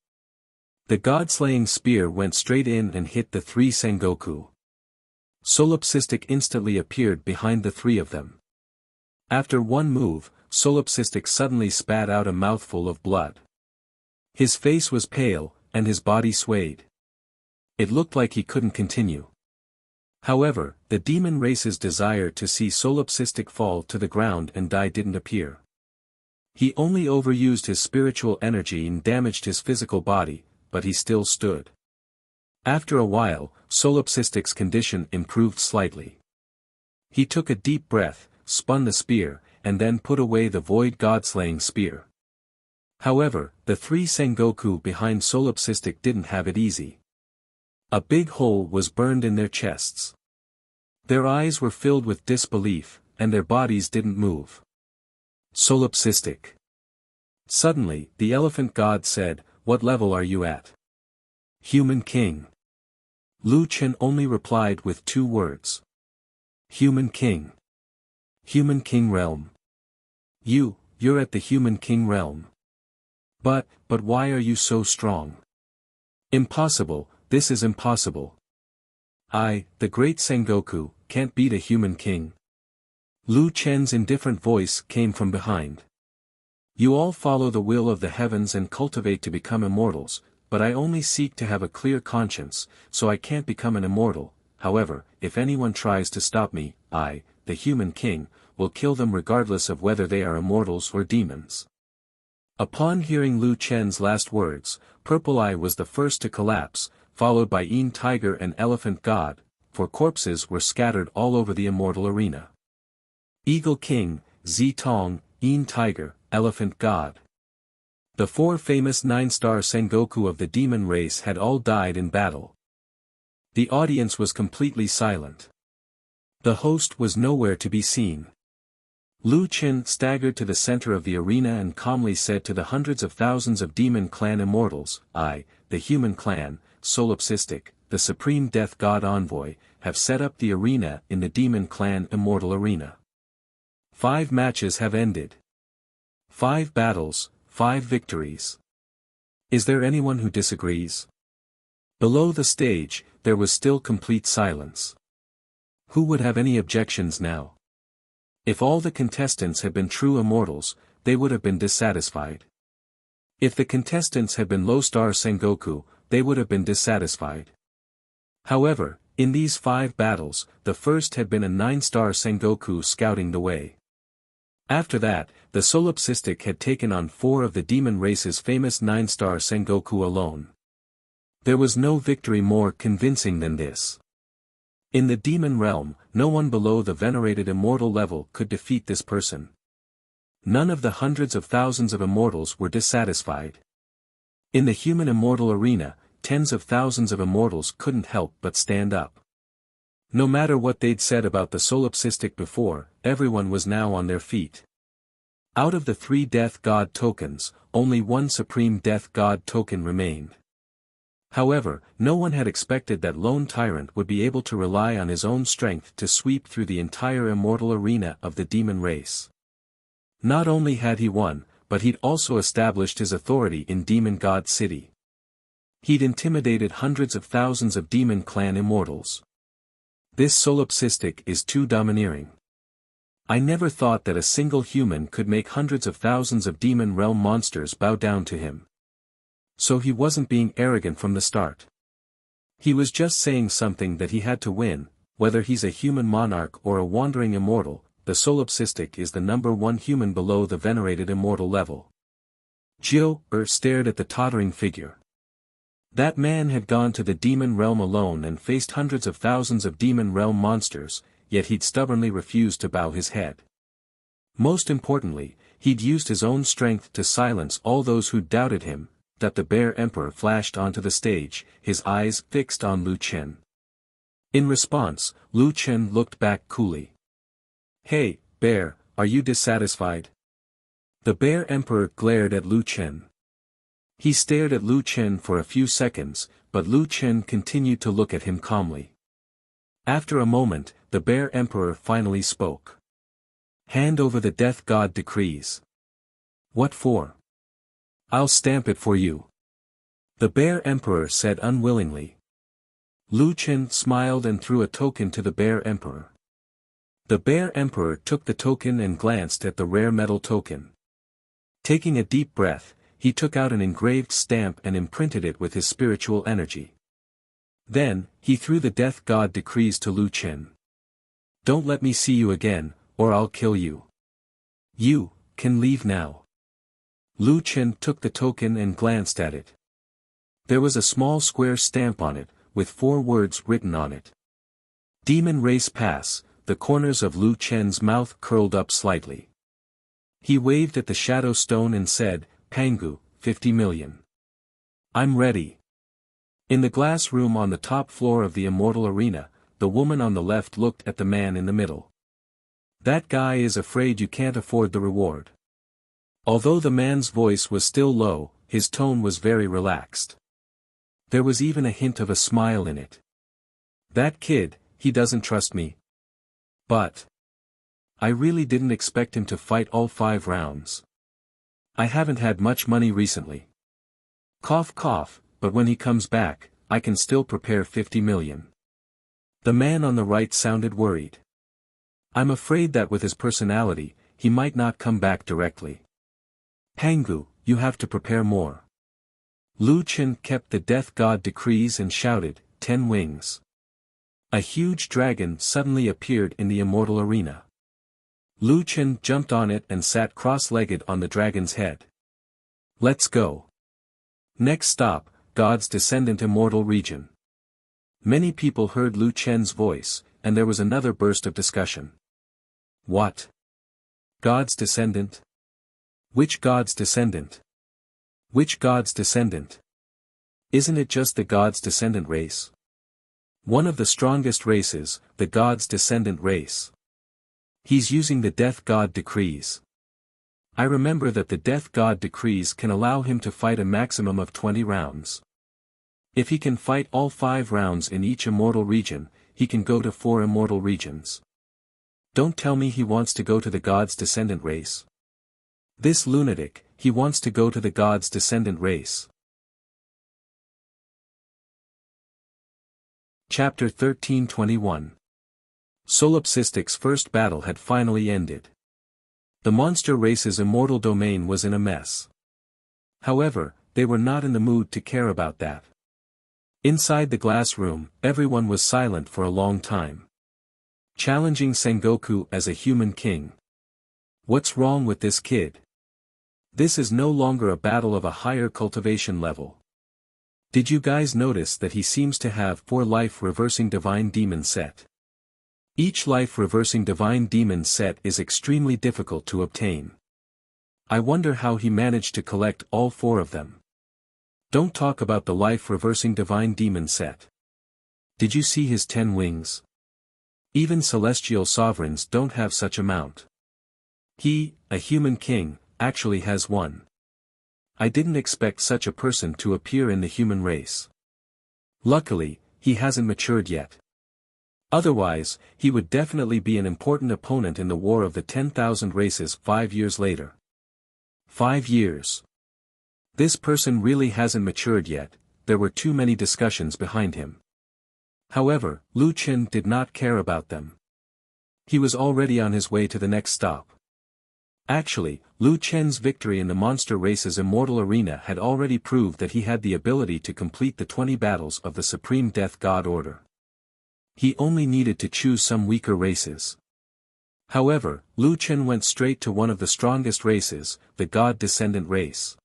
The God-slaying spear went straight in and hit the 3 Sengoku. Solipsistic instantly appeared behind the 3 of them. After one move, Solipsistic suddenly spat out a mouthful of blood. His face was pale, and his body swayed. It looked like he couldn't continue. However, the demon race's desire to see Solipsistic fall to the ground and die didn't appear. He only overused his spiritual energy and damaged his physical body, but he still stood. After a while, Solipsistic's condition improved slightly. He took a deep breath, spun the spear, and then put away the void god-slaying spear. However, the three Sengoku behind Solipsistic didn't have it easy. A big hole was burned in their chests. Their eyes were filled with disbelief, and their bodies didn't move. Solipsistic. Suddenly, the elephant god said, "What level are you at?" "Human king." Lu Chen only replied with 2 words. "Human king. Human king realm. You're at the human king realm. But why are you so strong?" "Impossible, this is impossible. I, the great Sengoku, can't beat a human king." Lu Chen's indifferent voice came from behind. "You all follow the will of the heavens and cultivate to become immortals, but I only seek to have a clear conscience, so I can't become an immortal. However, if anyone tries to stop me, I, the human king, will kill them regardless of whether they are immortals or demons." Upon hearing Lu Chen's last words, Purple Eye was the first to collapse, followed by Yin Tiger and Elephant God, for corpses were scattered all over the immortal arena. Eagle King, Zi Tong, Yin Tiger, Elephant God. The 4 famous 9-star Sengoku of the demon race had all died in battle. The audience was completely silent. The host was nowhere to be seen. Lu Chen staggered to the center of the arena and calmly said to the hundreds of thousands of demon clan immortals, "I, the human clan, Solipsistic, the supreme death god envoy, have set up the arena in the demon clan immortal arena. 5 matches have ended. 5 battles, 5 victories. Is there anyone who disagrees?" Below the stage, there was still complete silence. Who would have any objections now? If all the contestants had been true immortals, they would have been dissatisfied. If the contestants had been low-star Sengoku, they would have been dissatisfied. However, in these 5 battles, the first had been a 9-star Sengoku scouting the way. After that, the Solipsistic had taken on 4 of the demon race's famous 9-star Sengoku alone. There was no victory more convincing than this. In the demon realm, no one below the venerated immortal level could defeat this person. None of the hundreds of thousands of immortals were dissatisfied. In the human immortal arena, tens of thousands of immortals couldn't help but stand up. No matter what they'd said about the Solipsistic before, everyone was now on their feet. Out of the 3 death god tokens, only 1 supreme death god token remained. However, no one had expected that lone tyrant would be able to rely on his own strength to sweep through the entire immortal arena of the demon race. Not only had he won, but he'd also established his authority in Demon God City. He'd intimidated hundreds of thousands of demon clan immortals. This Solipsistic is too domineering. I never thought that a single human could make hundreds of thousands of demon realm monsters bow down to him. So he wasn't being arrogant from the start. He was just saying something that he had to win, whether he's a human monarch or a wandering immortal. The Solipsistic is the #1 human below the venerated immortal level. Jiu stared at the tottering figure. That man had gone to the demon realm alone and faced hundreds of thousands of demon realm monsters, yet he'd stubbornly refused to bow his head. Most importantly, he'd used his own strength to silence all those who doubted him. That the Bear Emperor flashed onto the stage, his eyes fixed on Lu Chen. In response, Lu Chen looked back coolly. "Hey, Bear, are you dissatisfied?" The Bear Emperor glared at Lu Chen. He stared at Lu Chen for a few seconds, but Lu Chen continued to look at him calmly. After a moment, the Bear Emperor finally spoke. "Hand over the Death God decrees." "What for?" "I'll stamp it for you," the Bear Emperor said unwillingly. Lu Chen smiled and threw a token to the Bear Emperor. The Bear Emperor took the token and glanced at the rare metal token. Taking a deep breath, he took out an engraved stamp and imprinted it with his spiritual energy. Then, he threw the Death God decrees to Lu Chen. "Don't let me see you again, or I'll kill you. You can leave now." Lu Chen took the token and glanced at it. There was a small square stamp on it, with 4 words written on it. Demon Race Pass. The corners of Lu Chen's mouth curled up slightly. He waved at the shadow stone and said, Pangu, 50 million. I'm ready. In the glass room on the top floor of the Immortal Arena, the woman on the left looked at the man in the middle. That guy is afraid you can't afford the reward. Although the man's voice was still low, his tone was very relaxed. There was even a hint of a smile in it. That kid, he doesn't trust me. But I really didn't expect him to fight all 5 rounds. I haven't had much money recently. Cough cough, but when he comes back, I can still prepare 50 million. The man on the right sounded worried. I'm afraid that with his personality, he might not come back directly. Pangu, you have to prepare more. Lu Chen kept the death god decrees and shouted, 10 wings. A huge dragon suddenly appeared in the Immortal Arena. Lu Chen jumped on it and sat cross-legged on the dragon's head. Let's go. Next stop, God's Descendant Immortal Region. Many people heard Lu Chen's voice, and there was another burst of discussion. What? God's Descendant? Which God's Descendant? Which God's Descendant? Isn't it just the God's Descendant race? One of the strongest races, the God's Descendant race. He's using the Death God decrees. I remember that the Death God decrees can allow him to fight a maximum of 20 rounds. If he can fight all 5 rounds in each immortal region, he can go to 4 immortal regions. Don't tell me he wants to go to the God's Descendant race. This lunatic, he wants to go to the God's Descendant race. Chapter 13:21. Solipsistic's first battle had finally ended. The monster race's immortal domain was in a mess. However, they were not in the mood to care about that. Inside the glass room, everyone was silent for a long time. Challenging Sengoku as a human king. What's wrong with this kid? This is no longer a battle of a higher cultivation level. Did you guys notice that he seems to have 4 life reversing divine demon set? Each life reversing divine demon set is extremely difficult to obtain. I wonder how he managed to collect all 4 of them. Don't talk about the life reversing divine demon set. Did you see his 10 wings? Even celestial sovereigns don't have such amount. He, a human king, actually has 1. I didn't expect such a person to appear in the human race. Luckily, he hasn't matured yet. Otherwise, he would definitely be an important opponent in the War of the 10,000 Races 5 years later. 5 years. This person really hasn't matured yet. There were too many discussions behind him. However, Lu Chen did not care about them. He was already on his way to the next stop. Actually, Lu Chen's victory in the monster race's immortal arena had already proved that he had the ability to complete the 20 battles of the Supreme Death God Order. He only needed to choose some weaker races. However, Lu Chen went straight to one of the strongest races, the God Descendant race.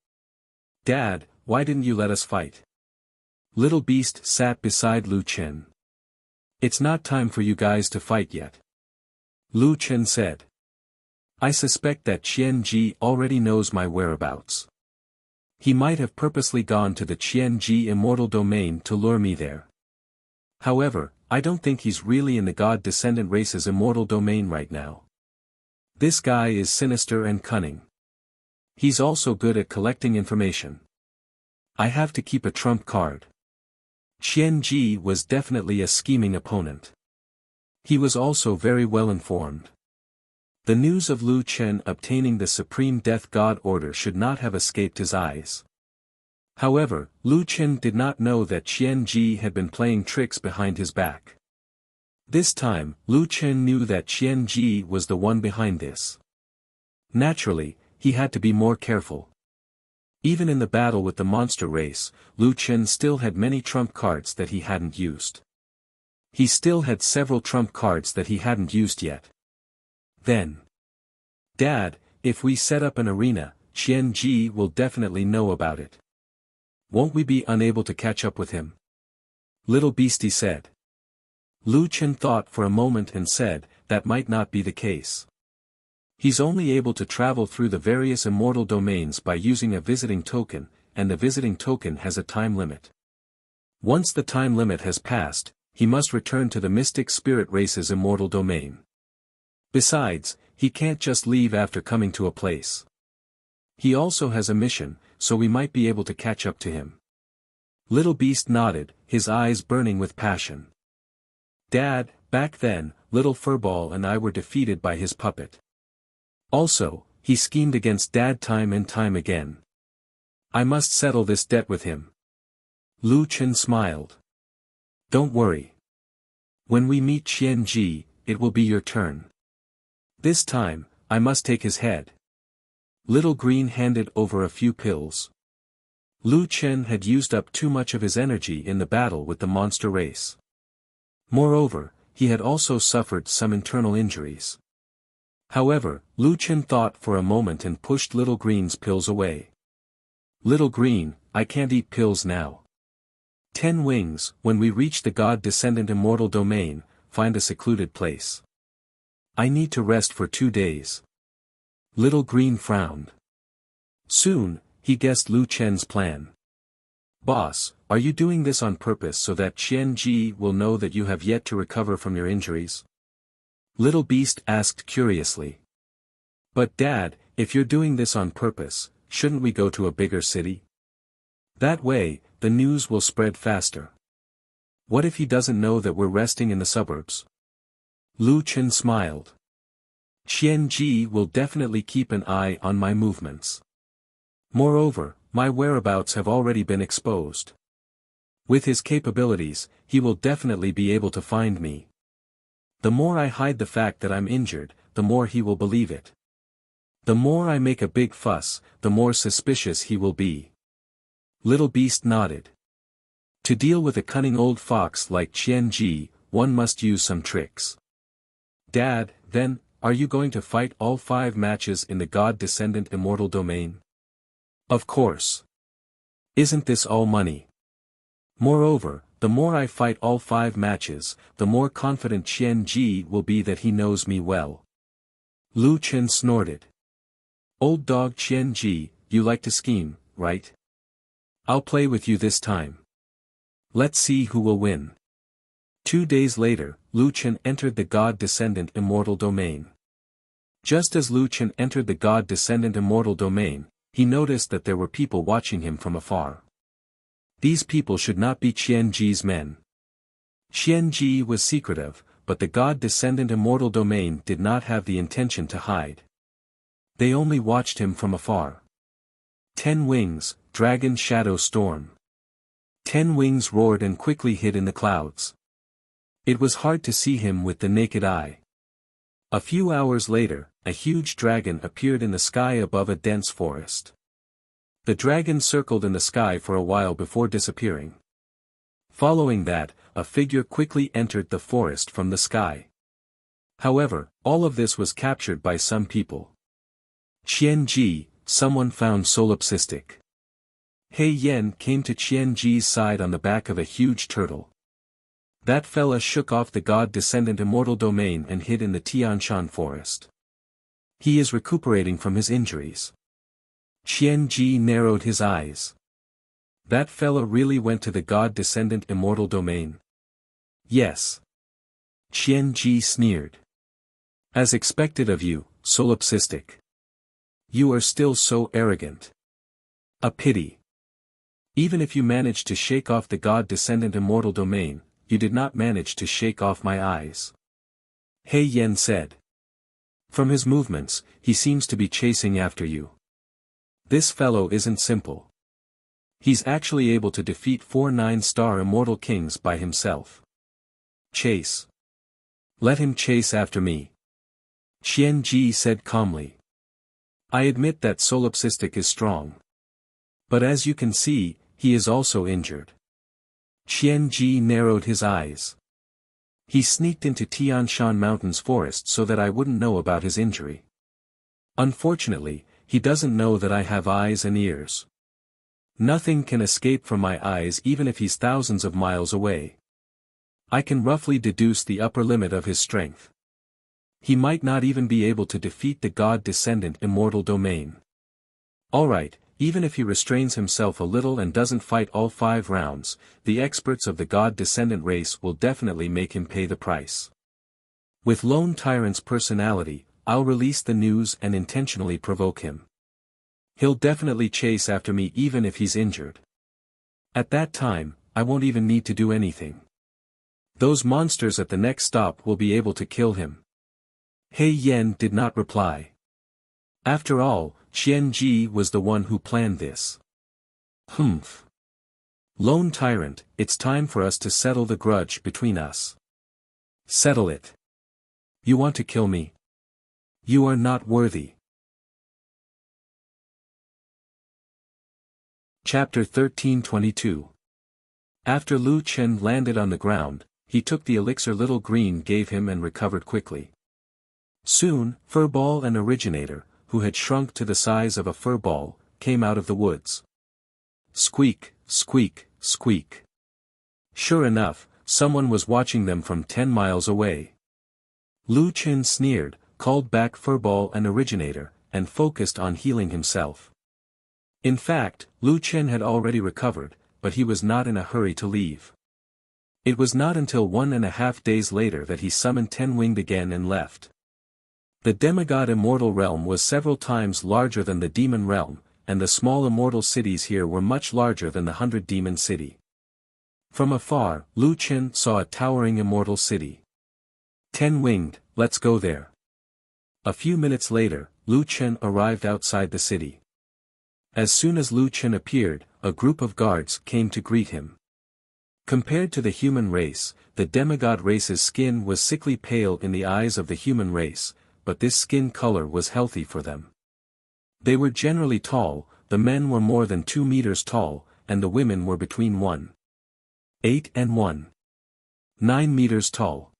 Dad, why didn't you let us fight? Little Beast sat beside Lu Chen. It's not time for you guys to fight yet. Lu Chen said. I suspect that Qian-Ji already knows my whereabouts. He might have purposely gone to the Qian-Ji immortal domain to lure me there. However, I don't think he's really in the God Descendant race's immortal domain right now. This guy is sinister and cunning. He's also good at collecting information. I have to keep a trump card. Qian-Ji was definitely a scheming opponent. He was also very well informed. The news of Lu Chen obtaining the Supreme Death God Order should not have escaped his eyes. However, Lu Chen did not know that Qian-Ji had been playing tricks behind his back. This time, Lu Chen knew that Qian-Ji was the one behind this. Naturally, he had to be more careful. Even in the battle with the monster race, Lu Chen still had many trump cards that he hadn't used. He still had several trump cards that he hadn't used yet. Then, Dad, if we set up an arena, Qian-ji will definitely know about it. Won't we be unable to catch up with him? Little Beastie said. Lu Chen thought for a moment and said, that might not be the case. He's only able to travel through the various immortal domains by using a visiting token, and the visiting token has a time limit. Once the time limit has passed, he must return to the mystic spirit race's immortal domain. Besides, he can't just leave after coming to a place. He also has a mission, so we might be able to catch up to him. Little Beast nodded, his eyes burning with passion. Dad, back then, Little Furball and I were defeated by his puppet. Also, he schemed against Dad time and time again. I must settle this debt with him. Lu Chen smiled. Don't worry. When we meet Qian-ji, it will be your turn. This time, I must take his head. Little Green handed over a few pills. Lu Chen had used up too much of his energy in the battle with the monster race. Moreover, he had also suffered some internal injuries. However, Lu Chen thought for a moment and pushed Little Green's pills away. Little Green, I can't eat pills now. 10 Wings, when we reach the God-descendant immortal domain, find a secluded place. I need to rest for 2 days. Little Green frowned. Soon, he guessed Lu Chen's plan. Boss, are you doing this on purpose so that Qian-ji will know that you have yet to recover from your injuries? Little Beast asked curiously. But Dad, if you're doing this on purpose, shouldn't we go to a bigger city? That way, the news will spread faster. What if he doesn't know that we're resting in the suburbs? Lu Chen smiled. Qian-ji will definitely keep an eye on my movements. Moreover, my whereabouts have already been exposed. With his capabilities, he will definitely be able to find me. The more I hide the fact that I'm injured, the more he will believe it. The more I make a big fuss, the more suspicious he will be. Little Beast nodded. To deal with a cunning old fox like Qian-ji, one must use some tricks. Dad, then, are you going to fight all 5 matches in the God-descendant immortal domain? Of course. Isn't this all money? Moreover, the more I fight all 5 matches, the more confident Qian-ji will be that he knows me well. Lu Chen snorted. Old dog Qian-ji, you like to scheme, right? I'll play with you this time. Let's see who will win. 2 days later, Lu Chen entered the God-descendant immortal domain. Just as Lu Chen entered the God-descendant immortal domain, he noticed that there were people watching him from afar. These people should not be Qian-ji's men. Qian-ji was secretive, but the God-descendant immortal domain did not have the intention to hide. They only watched him from afar. 10 Wings, Dragon Shadow Storm. 10 Wings roared and quickly hid in the clouds. It was hard to see him with the naked eye. A few hours later, a huge dragon appeared in the sky above a dense forest. The dragon circled in the sky for a while before disappearing. Following that, a figure quickly entered the forest from the sky. However, all of this was captured by some people. Qian-ji, someone found solipsistic. Hei Yen came to Qian-ji's side on the back of a huge turtle. That fella shook off the God-descendant immortal domain and hid in the Tianshan forest. He is recuperating from his injuries. Qian-ji narrowed his eyes. That fella really went to the God-descendant immortal domain? Yes. Qian-ji sneered. As expected of you, solipsistic. You are still so arrogant. A pity. Even if you managed to shake off the God-descendant immortal domain, you did not manage to shake off my eyes. Hei Yen said. From his movements, he seems to be chasing after you. This fellow isn't simple. He's actually able to defeat 4 9-star immortal kings by himself. Chase. Let him chase after me. Qian-ji said calmly. I admit that solipsistic is strong. But as you can see, he is also injured. Qian-ji narrowed his eyes. He sneaked into Tianshan Mountains forest so that I wouldn't know about his injury. Unfortunately, he doesn't know that I have eyes and ears. Nothing can escape from my eyes even if he's thousands of miles away. I can roughly deduce the upper limit of his strength. He might not even be able to defeat the god-descendant immortal domain. Alright, even if he restrains himself a little and doesn't fight all 5 rounds, the experts of the god-descendant race will definitely make him pay the price. With Lone Tyrant's personality, I'll release the news and intentionally provoke him. He'll definitely chase after me even if he's injured. At that time, I won't even need to do anything. Those monsters at the next stop will be able to kill him. He Yen did not reply. After all, Qian Ji was the one who planned this. Humph. Lone Tyrant, it's time for us to settle the grudge between us. Settle it. You want to kill me? You are not worthy. Chapter 1322. After Lu Chen landed on the ground, he took the elixir Little Green gave him and recovered quickly. Soon, Furball and Originator, who had shrunk to the size of a furball, came out of the woods. Squeak, squeak, squeak. Sure enough, someone was watching them from 10 miles away. Lu Chen sneered, called back Furball and Originator, and focused on healing himself. In fact, Lu Chen had already recovered, but he was not in a hurry to leave. It was not until 1.5 days later that he summoned Ten-Winged again and left. The demigod immortal realm was several times larger than the demon realm, and the small immortal cities here were much larger than the 100-demon city. From afar, Lu Chen saw a towering immortal city. Ten-Winged, let's go there. A few minutes later, Lu Chen arrived outside the city. As soon as Lu Chen appeared, a group of guards came to greet him. Compared to the human race, the demigod race's skin was sickly pale in the eyes of the human race, but this skin color was healthy for them. They were generally tall, the men were more than 2 meters tall, and the women were between 1.8 and 1.9 meters tall.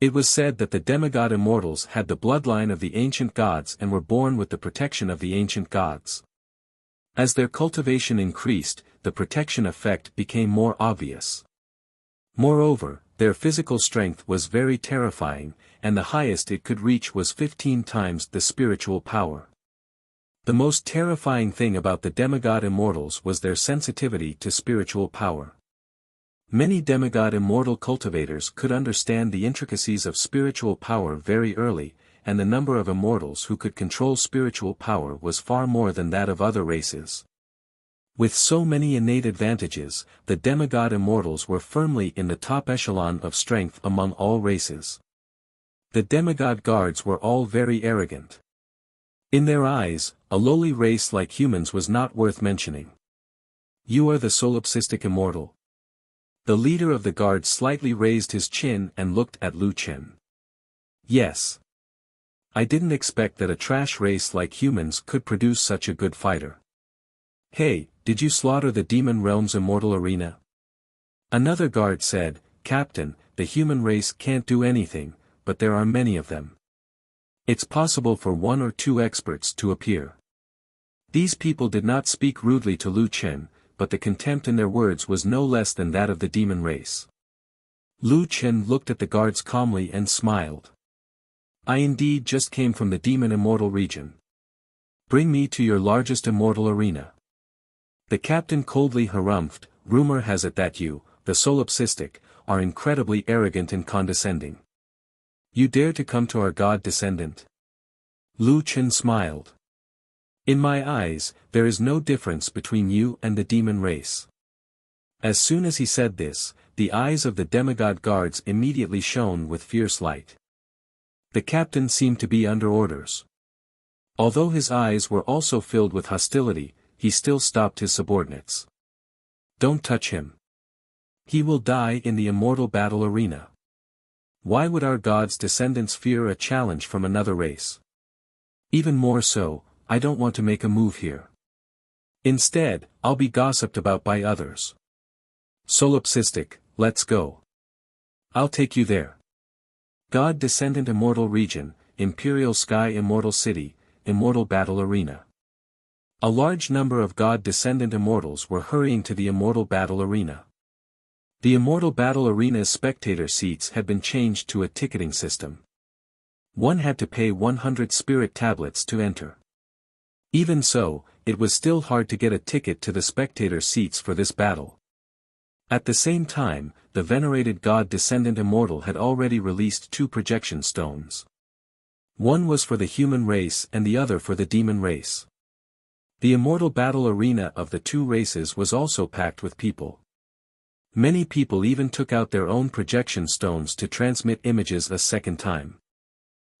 It was said that the demigod immortals had the bloodline of the ancient gods and were born with the protection of the ancient gods. As their cultivation increased, the protection effect became more obvious. Moreover, their physical strength was very terrifying, and the highest it could reach was 15 times the spiritual power. The most terrifying thing about the demigod immortals was their sensitivity to spiritual power. Many demigod immortal cultivators could understand the intricacies of spiritual power very early, and the number of immortals who could control spiritual power was far more than that of other races. With so many innate advantages, the demigod immortals were firmly in the top echelon of strength among all races. The demigod guards were all very arrogant. In their eyes, a lowly race like humans was not worth mentioning. You are the solipsistic immortal. The leader of the guard slightly raised his chin and looked at Lu Chen. Yes. I didn't expect that a trash race like humans could produce such a good fighter. Hey, did you slaughter the demon realm's immortal arena? Another guard said, Captain, the human race can't do anything, but there are many of them. It's possible for 1 or 2 experts to appear. These people did not speak rudely to Lu Chen, but the contempt in their words was no less than that of the demon race. Lu Chen looked at the guards calmly and smiled. I indeed just came from the demon immortal region. Bring me to your largest immortal arena. The captain coldly harumphed, rumor has it that you, the solipsistic, are incredibly arrogant and condescending. You dare to come to our god descendant? Lu Chen smiled. In my eyes, there is no difference between you and the demon race. As soon as he said this, the eyes of the demigod guards immediately shone with fierce light. The captain seemed to be under orders. Although his eyes were also filled with hostility, he still stopped his subordinates. Don't touch him. He will die in the immortal battle arena. Why would our god's descendants fear a challenge from another race? Even more so, I don't want to make a move here. Instead, I'll be gossiped about by others. Solipsistic, let's go. I'll take you there. God Descendant Immortal Region, Imperial Sky Immortal City, Immortal Battle Arena. A large number of God-descendant immortals were hurrying to the Immortal Battle Arena. The Immortal Battle Arena's spectator seats had been changed to a ticketing system. One had to pay 100 spirit tablets to enter. Even so, it was still hard to get a ticket to the spectator seats for this battle. At the same time, the venerated God-descendant immortal had already released 2 projection stones. One was for the human race and the other for the demon race. The Immortal Battle Arena of the 2 races was also packed with people. Many people even took out their own projection stones to transmit images a second time.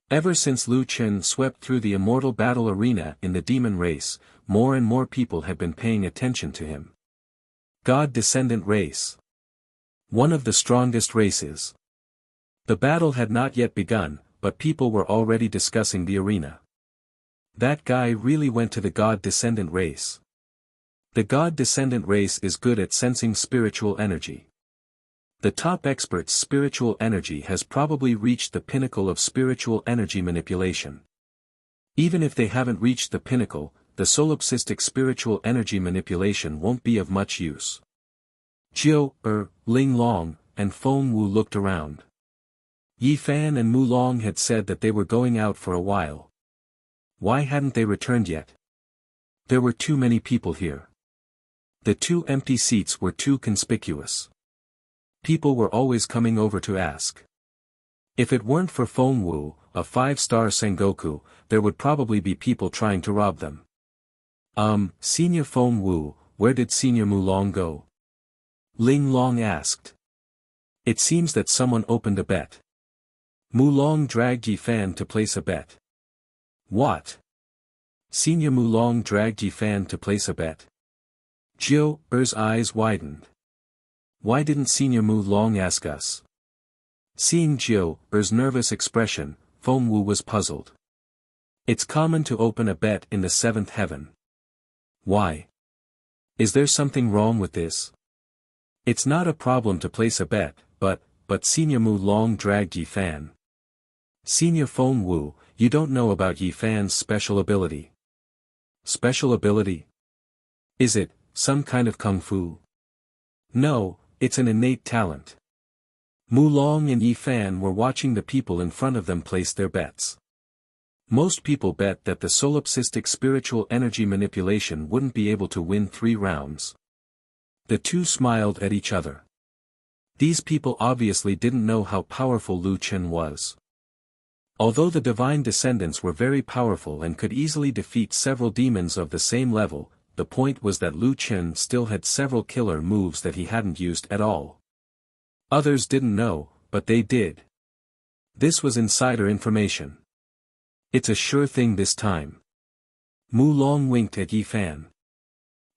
Ever since Lu Chen swept through the Immortal Battle Arena in the demon race, more and more people had been paying attention to him. God-descendant race. One of the strongest races. The battle had not yet begun, but people were already discussing the arena. That guy really went to the God-descendant race. The God-descendant race is good at sensing spiritual energy. The top expert's spiritual energy has probably reached the pinnacle of spiritual energy manipulation. Even if they haven't reached the pinnacle, the solipsistic spiritual energy manipulation won't be of much use. Jiu, Ling Long, and Feng Wu looked around. Yi Fan and Mu Long had said that they were going out for a while. Why hadn't they returned yet? There were too many people here. The 2 empty seats were too conspicuous. People were always coming over to ask. If it weren't for Feng Wu, a 5-star Sengoku, there would probably be people trying to rob them. Senior Feng Wu, where did Senior Mu Long go? Ling Long asked. It seems that someone opened a bet. Mu Long dragged Yi Fan to place a bet. What? Senior Mu Long dragged Yi Fan to place a bet. Jiu Er's eyes widened. Why didn't Senior Mu Long ask us? Seeing Jiu Er's nervous expression, Feng Wu was puzzled. It's common to open a bet in the 7th heaven. Why? Is there something wrong with this? It's not a problem to place a bet, but Senior Mu Long dragged Yi Fan. Senior Feng Wu, you don't know about Yi Fan's special ability. Special ability? Is it some kind of kung fu? No, it's an innate talent. Mu Long and Yi Fan were watching the people in front of them place their bets. Most people bet that the solipsistic spiritual energy manipulation wouldn't be able to win 3 rounds. The 2 smiled at each other. These people obviously didn't know how powerful Lu Chen was. Although the divine descendants were very powerful and could easily defeat several demons of the same level, the point was that Lu Chen still had several killer moves that he hadn't used at all. Others didn't know, but they did. This was insider information. It's a sure thing this time. Mu Long winked at Yi Fan.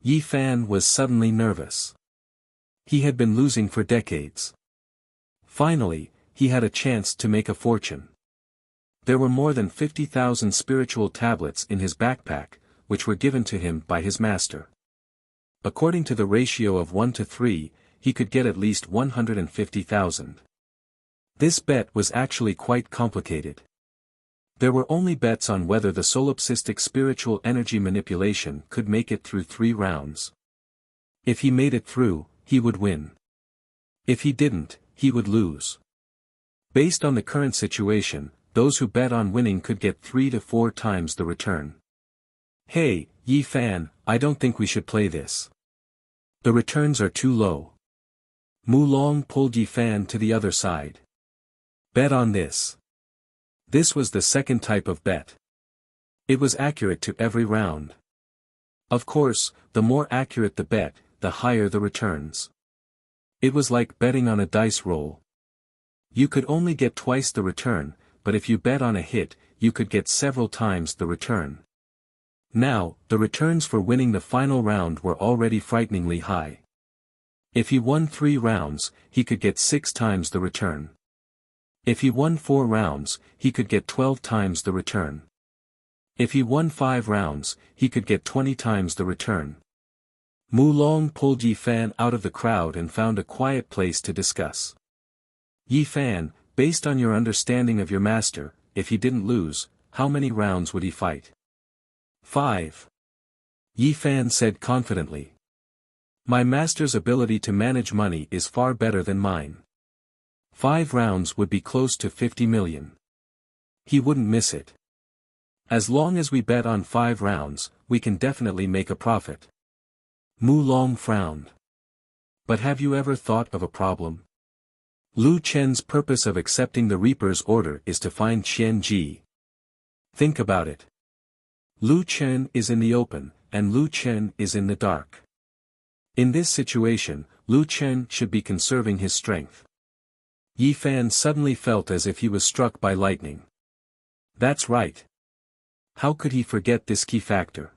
Yi Fan was suddenly nervous. He had been losing for decades. Finally, he had a chance to make a fortune. There were more than 50,000 spiritual tablets in his backpack, which were given to him by his master. According to the ratio of 1 to 3, he could get at least 150,000. This bet was actually quite complicated. There were only bets on whether the solipsistic spiritual energy manipulation could make it through 3 rounds. If he made it through, he would win. If he didn't, he would lose. Based on the current situation, those who bet on winning could get 3 to 4 times the return. Hey, Yi Fan, I don't think we should play this. The returns are too low. Mu Long pulled Yi Fan to the other side. Bet on this. This was the second type of bet. It was accurate to every round. Of course, the more accurate the bet, the higher the returns. It was like betting on a dice roll. You could only get twice the return, but if you bet on a hit, you could get several times the return. Now, the returns for winning the final round were already frighteningly high. If he won 3 rounds, he could get 6 times the return. If he won 4 rounds, he could get 12 times the return. If he won 5 rounds, he could get 20 times the return. Mu Long pulled Yi Fan out of the crowd and found a quiet place to discuss. Yi Fan, based on your understanding of your master, if he didn't lose, how many rounds would he fight? 5. Yi Fan said confidently. My master's ability to manage money is far better than mine. 5 rounds would be close to 50 million. He wouldn't miss it. As long as we bet on 5 rounds, we can definitely make a profit. Mu Long frowned. But have you ever thought of a problem? Lu Chen's purpose of accepting the Reaper's order is to find Qian Ji. Think about it. Lu Chen is in the open, and Lu Chen is in the dark. In this situation, Lu Chen should be conserving his strength. Yi Fan suddenly felt as if he was struck by lightning. That's right. How could he forget this key factor?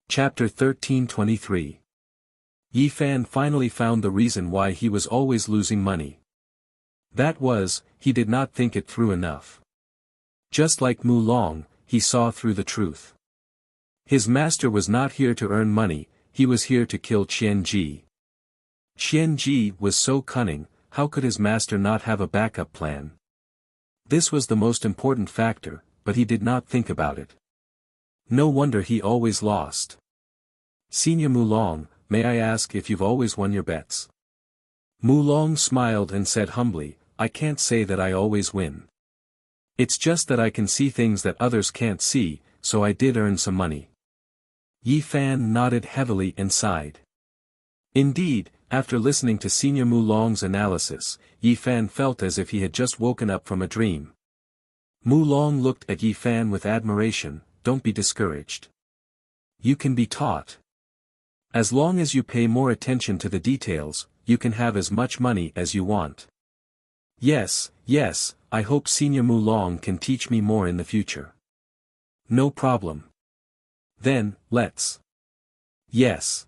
Chapter 13:23. Yi Fan finally found the reason why he was always losing money. That was, he did not think it through enough. Just like Mu Long, he saw through the truth. His master was not here to earn money, he was here to kill Qian Ji. Qian Ji was so cunning, how could his master not have a backup plan? This was the most important factor, but he did not think about it. No wonder he always lost. Senior Mu Long, may I ask if you've always won your bets? Mu Long smiled and said humbly, I can't say that I always win. It's just that I can see things that others can't see, so I did earn some money. Yi Fan nodded heavily and sighed. Indeed, after listening to Senior Mu Long's analysis, Yi Fan felt as if he had just woken up from a dream. Mu Long looked at Yi Fan with admiration. Don't be discouraged. You can be taught. As long as you pay more attention to the details, you can have as much money as you want. Yes, I hope Senior Mu Long can teach me more in the future. No problem. Then, let's. Yes.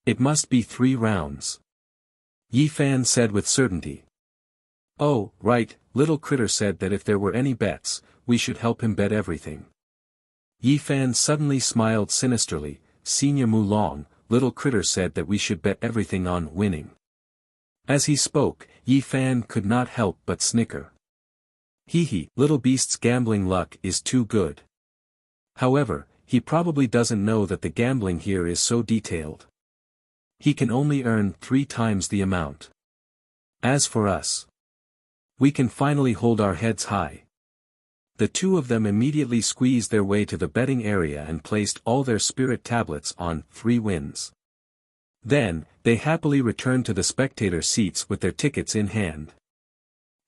It must be 3 rounds. Yi Fan said with certainty. Oh, right, Little Critter said that if there were any bets, we should help him bet everything. Yi Fan suddenly smiled sinisterly. Senior Mu Long, Little Critter said that we should bet everything on winning. As he spoke, Yi Fan could not help but snicker. Hee, little beast's gambling luck is too good. However, he probably doesn't know that the gambling here is so detailed. He can only earn 3 times the amount. As for us, we can finally hold our heads high. The two of them immediately squeezed their way to the betting area and placed all their spirit tablets on 3 wins. Then, they happily returned to the spectator seats with their tickets in hand.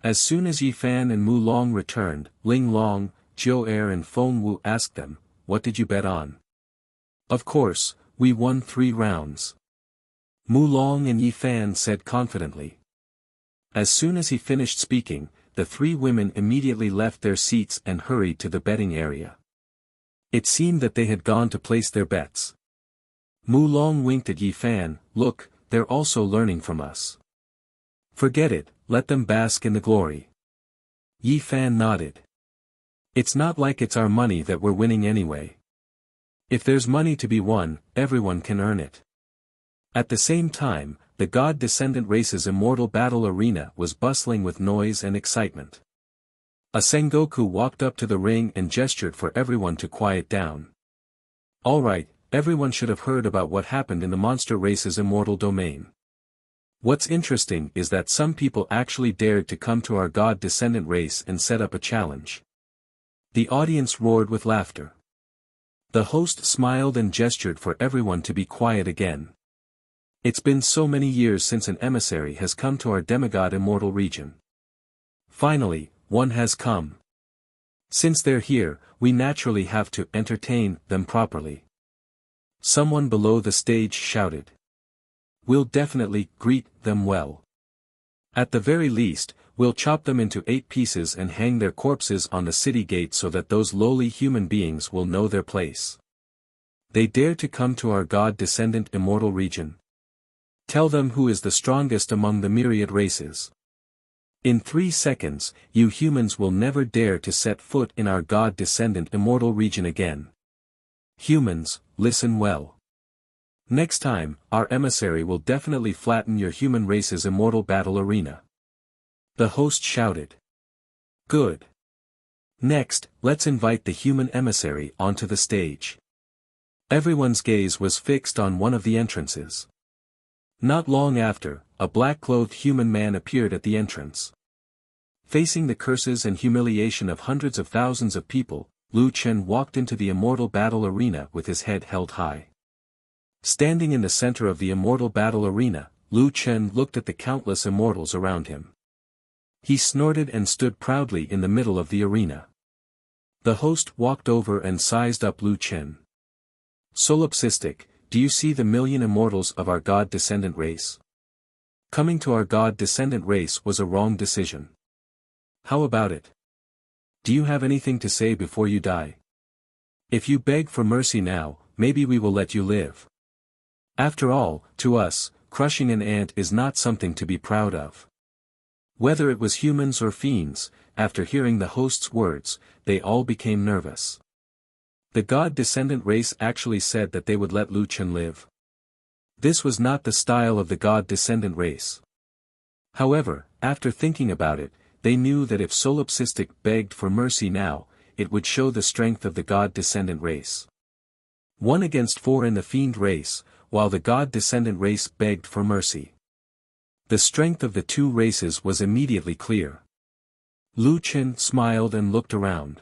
As soon as Yi Fan and Mu Long returned, Ling Long, Jiu Er and Feng Wu asked them, what did you bet on? Of course, we won 3 rounds. Mu Long and Yi Fan said confidently. As soon as he finished speaking, the 3 women immediately left their seats and hurried to the betting area. It seemed that they had gone to place their bets. Mu Long winked at Yi Fan. Look, they're also learning from us. Forget it, let them bask in the glory. Yi Fan nodded. It's not like it's our money that we're winning anyway. If there's money to be won, everyone can earn it. At the same time, the God-Descendant race's immortal battle arena was bustling with noise and excitement. A Sengoku walked up to the ring and gestured for everyone to quiet down. Alright, everyone should have heard about what happened in the monster race's immortal domain. What's interesting is that some people actually dared to come to our God-Descendant race and set up a challenge. The audience roared with laughter. The host smiled and gestured for everyone to be quiet again. It's been so many years since an emissary has come to our demigod immortal region. Finally, one has come. Since they're here, we naturally have to entertain them properly. Someone below the stage shouted. We'll definitely greet them well. At the very least, we'll chop them into 8 pieces and hang their corpses on the city gate so that those lowly human beings will know their place. They dare to come to our God-Descendant immortal region. Tell them who is the strongest among the myriad races. In 3 seconds, you humans will never dare to set foot in our God-Descendant immortal region again. Humans, listen well. Next time, our emissary will definitely flatten your human race's immortal battle arena. The host shouted. Good. Next, let's invite the human emissary onto the stage. Everyone's gaze was fixed on one of the entrances. Not long after, a black-clothed human man appeared at the entrance. Facing the curses and humiliation of hundreds of thousands of people, Lu Chen walked into the immortal battle arena with his head held high. Standing in the center of the immortal battle arena, Lu Chen looked at the countless immortals around him. He snorted and stood proudly in the middle of the arena. The host walked over and sized up Lu Chen. "Solipsistic, do you see the million immortals of our god-descendant race? Coming to our god-descendant race was a wrong decision. How about it? Do you have anything to say before you die? If you beg for mercy now, maybe we will let you live. After all, to us, crushing an ant is not something to be proud of." Whether it was humans or fiends, after hearing the host's words, they all became nervous. The god-descendant race actually said that they would let Lu Chen live. This was not the style of the god-descendant race. However, after thinking about it, they knew that if Solipsistic begged for mercy now, it would show the strength of the god-descendant race. 1 against 4 in the fiend race, while the god-descendant race begged for mercy. The strength of the two races was immediately clear. Lu Chen smiled and looked around.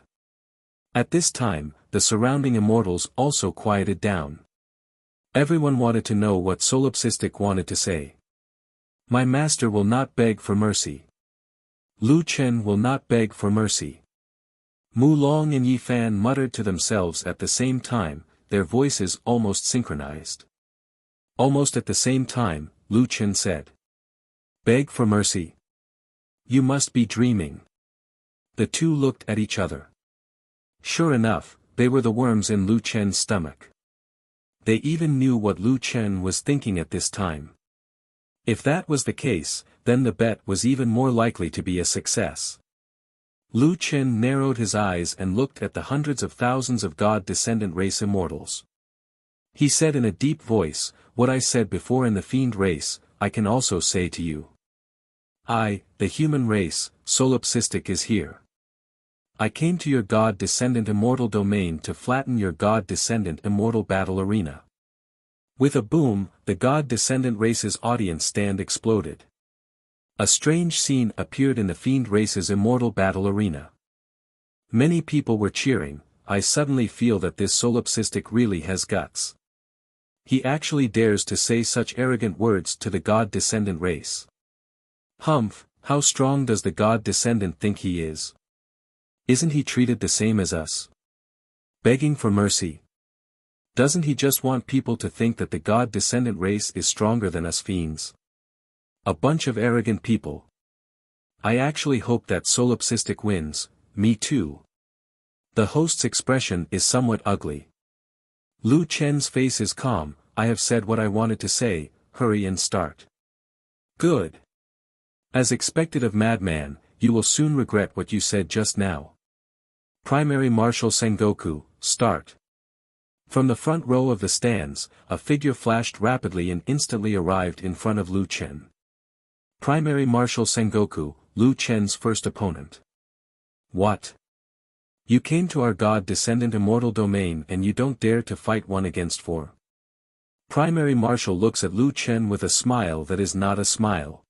At this time, the surrounding immortals also quieted down. Everyone wanted to know what Solipsistic wanted to say. "My master will not beg for mercy. Lu Chen will not beg for mercy." Mu Long and Yi Fan muttered to themselves at the same time, their voices almost synchronized. Almost at the same time, Lu Chen said, "Beg for mercy? You must be dreaming." The two looked at each other. Sure enough, they were the worms in Lu Chen's stomach. They even knew what Lu Chen was thinking at this time. If that was the case, then the bet was even more likely to be a success. Lu Chen narrowed his eyes and looked at the hundreds of thousands of god-descendant race immortals. He said in a deep voice, "What I said before in the fiend race, I can also say to you. I, the human race, Solipsistic is here. I came to your god-descendant immortal domain to flatten your god-descendant immortal battle arena." With a boom, the god-descendant race's audience stand exploded. A strange scene appeared in the fiend race's immortal battle arena. Many people were cheering. "I suddenly feel that this Solipsistic really has guts. He actually dares to say such arrogant words to the god-descendant race. Humph, how strong does the god-descendant think he is? Isn't he treated the same as us? Begging for mercy? Doesn't he just want people to think that the god-descendant race is stronger than us fiends? A bunch of arrogant people. I actually hope that Solipsistic wins." "Me too." The host's expression is somewhat ugly. Lu Chen's face is calm. "I have said what I wanted to say, hurry and start." "Good. As expected of madman, you will soon regret what you said just now. Primary Marshal Sengoku, start." From the front row of the stands, a figure flashed rapidly and instantly arrived in front of Lu Chen. Primary Marshal Sengoku, Lu Chen's first opponent. "What? You came to our god-descendant immortal domain and you don't dare to fight 1 against 4. Primary Marshal looks at Lu Chen with a smile that is not a smile.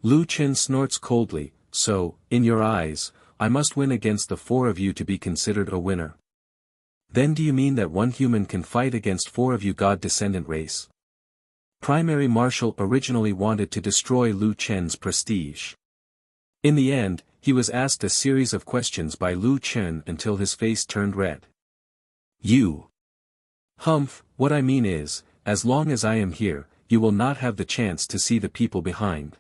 Lu Chen snorts coldly, "So, in your eyes, I must win against the 4 of you to be considered a winner? Then do you mean that 1 human can fight against 4 of you god-descendant race?" Primary Marshal originally wanted to destroy Lu Chen's prestige. In the end, he was asked a series of questions by Lu Chen until his face turned red. "You. Humph, what I mean is, as long as I am here, you will not have the chance to see the people behind.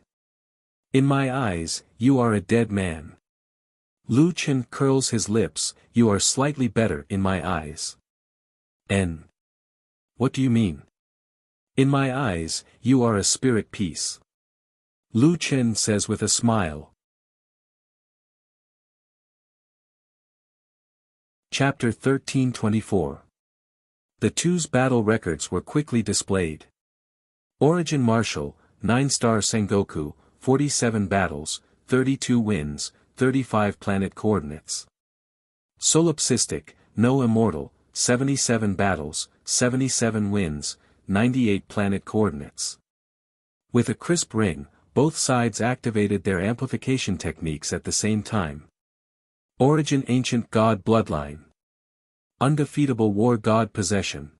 In my eyes, you are a dead man." Lu Chen curls his lips. "You are slightly better in my eyes." What do you mean? "In my eyes, you are a spirit piece," Lu Chen says with a smile. Chapter 1324. The two's battle records were quickly displayed. Origin Marshal, 9-star Sengoku, 47 battles, 32 wins, 35 planet coordinates. Solipsistic, no immortal, 77 battles, 77 wins, 98 planet coordinates. With a crisp ring, both sides activated their amplification techniques at the same time. Origin ancient god bloodline. Undefeatable war god possession.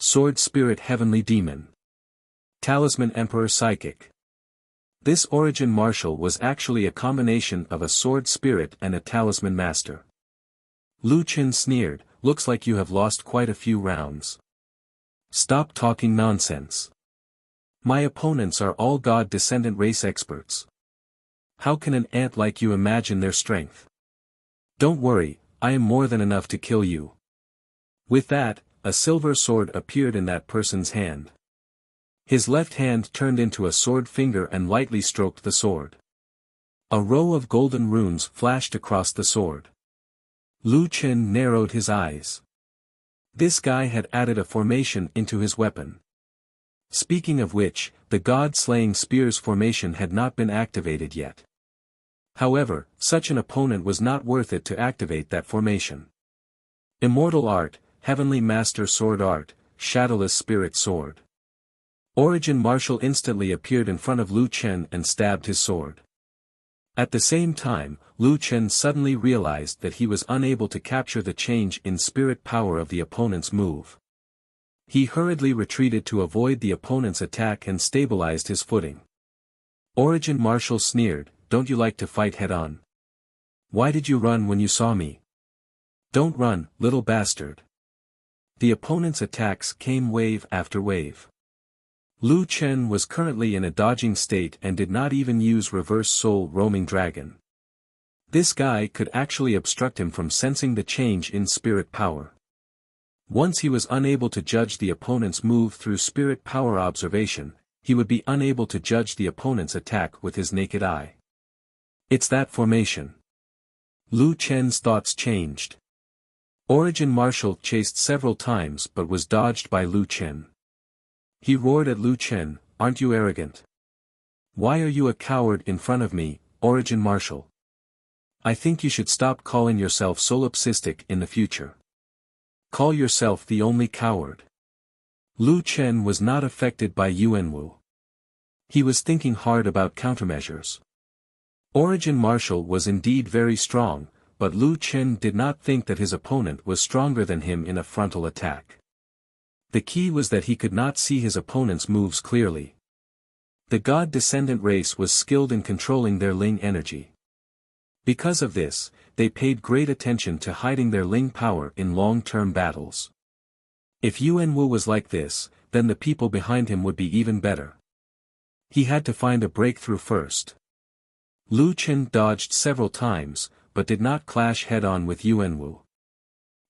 Sword spirit heavenly demon. Talisman emperor psychic. This origin martial was actually a combination of a sword spirit and a talisman master. Lu Qin sneered, looks like you have lost quite a few rounds. Stop talking nonsense. My opponents are all god descendant race experts. How can an ant like you imagine their strength? Don't worry, I am more than enough to kill you. With that, a silver sword appeared in that person's hand. His left hand turned into a sword finger and lightly stroked the sword. A row of golden runes flashed across the sword. Lu Qin narrowed his eyes. This guy had added a formation into his weapon. Speaking of which, the god-slaying spear's formation had not been activated yet. However, such an opponent was not worth it to activate that formation. Immortal art, heavenly master sword art, shadowless spirit sword. Origin martial instantly appeared in front of Lu Qin and stabbed his sword. At the same time, Lu Qin suddenly realized that he was unable to capture the change in spirit power of the opponent's move. He hurriedly retreated to avoid the opponent's attack and stabilized his footing. Origin martial sneered, don't you like to fight head-on? Why did you run when you saw me? Don't run, little bastard. The opponent's attacks came wave after wave. Lu Qin was currently in a dodging state and did not even use reverse soul roaming dragon. This guy could actually obstruct him from sensing the change in spirit power. Once he was unable to judge the opponent's move through spirit power observation, he would be unable to judge the opponent's attack with his naked eye. It's that formation. Lu Qin's thoughts changed. Origin martial chased several times but was dodged by Lu Qin. He roared at Lu Qin, aren't you arrogant? Why are you a coward in front of me, Origin martial? I think you should stop calling yourself solipsistic in the future. Call yourself the only coward. Lu Qin was not affected by Yuanwu. He was thinking hard about countermeasures. Origin martial was indeed very strong, but Lu Qin did not think that his opponent was stronger than him in a frontal attack. The key was that he could not see his opponent's moves clearly. The god descendant race was skilled in controlling their Ling energy. Because of this, they paid great attention to hiding their Ling power in long-term battles. If Yuanwu was like this, then the people behind him would be even better. He had to find a breakthrough first. Lu Qin dodged several times, but did not clash head-on with Yuanwu.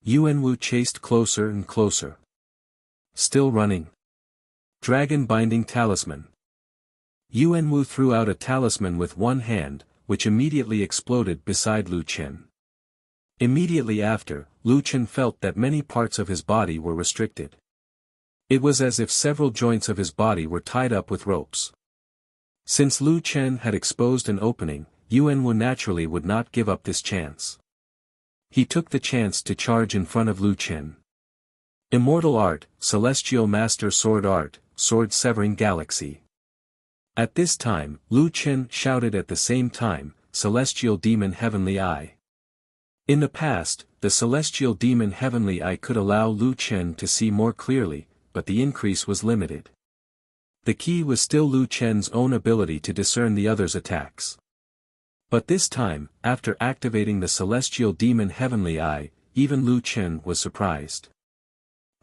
Yuanwu chased closer and closer. Still running. Dragon binding talisman. Yuanwu threw out a talisman with one hand, which immediately exploded beside Lu Qin. Immediately after, Lu Qin felt that many parts of his body were restricted. It was as if several joints of his body were tied up with ropes. Since Lu Qin had exposed an opening, Yuanwu naturally would not give up this chance. He took the chance to charge in front of Lu Qin. Immortal art, celestial master sword art, sword severing galaxy. At this time, Lu Qin shouted at the same time, celestial demon heavenly eye. In the past, the celestial demon heavenly eye could allow Lu Qin to see more clearly, but the increase was limited. The key was still Lu Qin's own ability to discern the other's attacks. But this time, after activating the celestial demon heavenly eye, even Lu Qin was surprised.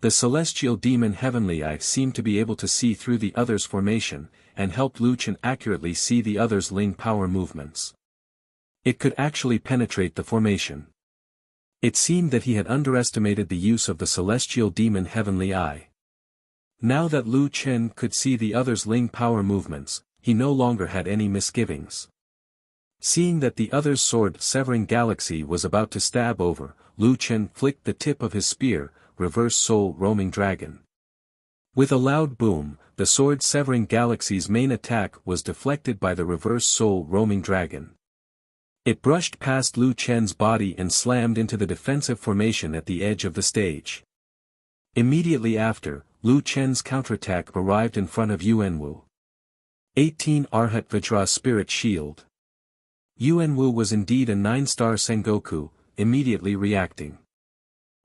The celestial demon heavenly eye seemed to be able to see through the other's formation, and helped Lu Qin accurately see the other's Ling power movements. It could actually penetrate the formation. It seemed that he had underestimated the use of the celestial demon heavenly eye. Now that Lu Qin could see the other's Ling power movements, he no longer had any misgivings. Seeing that the other's sword-severing galaxy was about to stab over, Lu Qin flicked the tip of his spear, reverse soul roaming dragon. With a loud boom, the sword-severing galaxy's main attack was deflected by the reverse soul roaming dragon. It brushed past Lu Chen's body and slammed into the defensive formation at the edge of the stage. Immediately after, Lu Chen's counterattack arrived in front of Yuanwu. 18 Arhat Vajra Spirit Shield. Yuanwu was indeed a 9-star Sengoku, immediately reacting.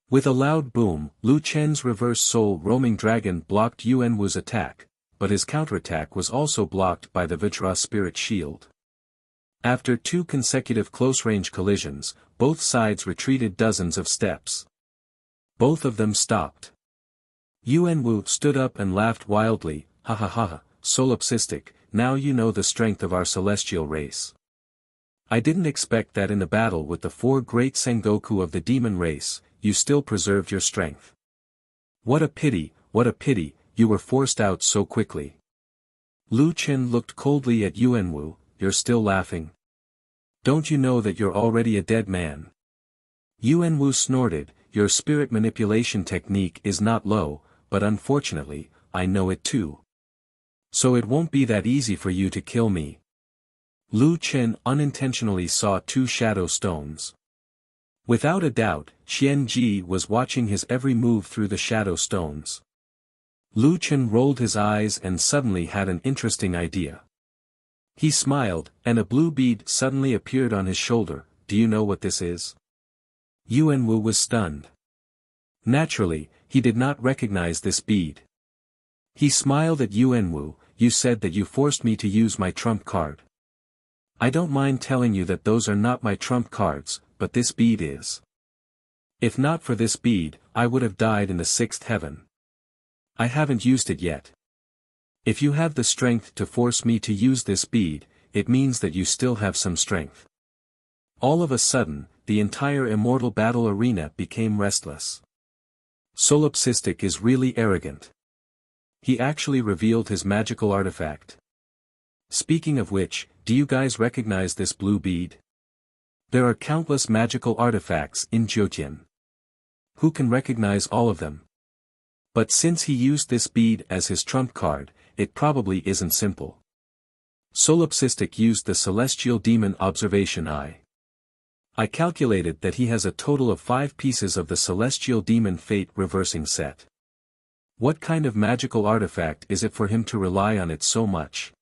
With a loud boom, Lu Chen's reverse soul roaming dragon blocked Yuanwu's attack, but his counterattack was also blocked by the Vajra Spirit Shield. After 2 consecutive close-range collisions, both sides retreated dozens of steps. Both of them stopped. Yuanwu stood up and laughed wildly, ha ha ha, solipsistic, now you know the strength of our celestial race. I didn't expect that in the battle with the 4 great Sengoku of the demon race, you still preserved your strength. What a pity, you were forced out so quickly. Lu Chen looked coldly at Yuanwu, you're still laughing? Don't you know that you're already a dead man? Yuanwu snorted, your spirit manipulation technique is not low, but unfortunately, I know it too. So it won't be that easy for you to kill me. Lu Chen unintentionally saw 2 shadow stones. Without a doubt, Qian Ji was watching his every move through the shadow stones. Lu Chen rolled his eyes and suddenly had an interesting idea. He smiled, and a blue bead suddenly appeared on his shoulder. Do you know what this is? Yuanwu was stunned. Naturally, he did not recognize this bead. He smiled at Yuanwu, you said that you forced me to use my trump card. I don't mind telling you that those are not my trump cards, but this bead is. If not for this bead, I would have died in the 6th heaven. I haven't used it yet. If you have the strength to force me to use this bead, it means that you still have some strength. All of a sudden, the entire immortal battle arena became restless. Solipsistic is really arrogant. He actually revealed his magical artifact. Speaking of which, do you guys recognize this blue bead? There are countless magical artifacts in Jiutian. Who can recognize all of them? But since he used this bead as his trump card, it probably isn't simple. Solipsistic used the celestial demon observation eye. I calculated that he has a total of 5 pieces of the celestial demon fate reversing set. What kind of magical artifact is it for him to rely on it so much?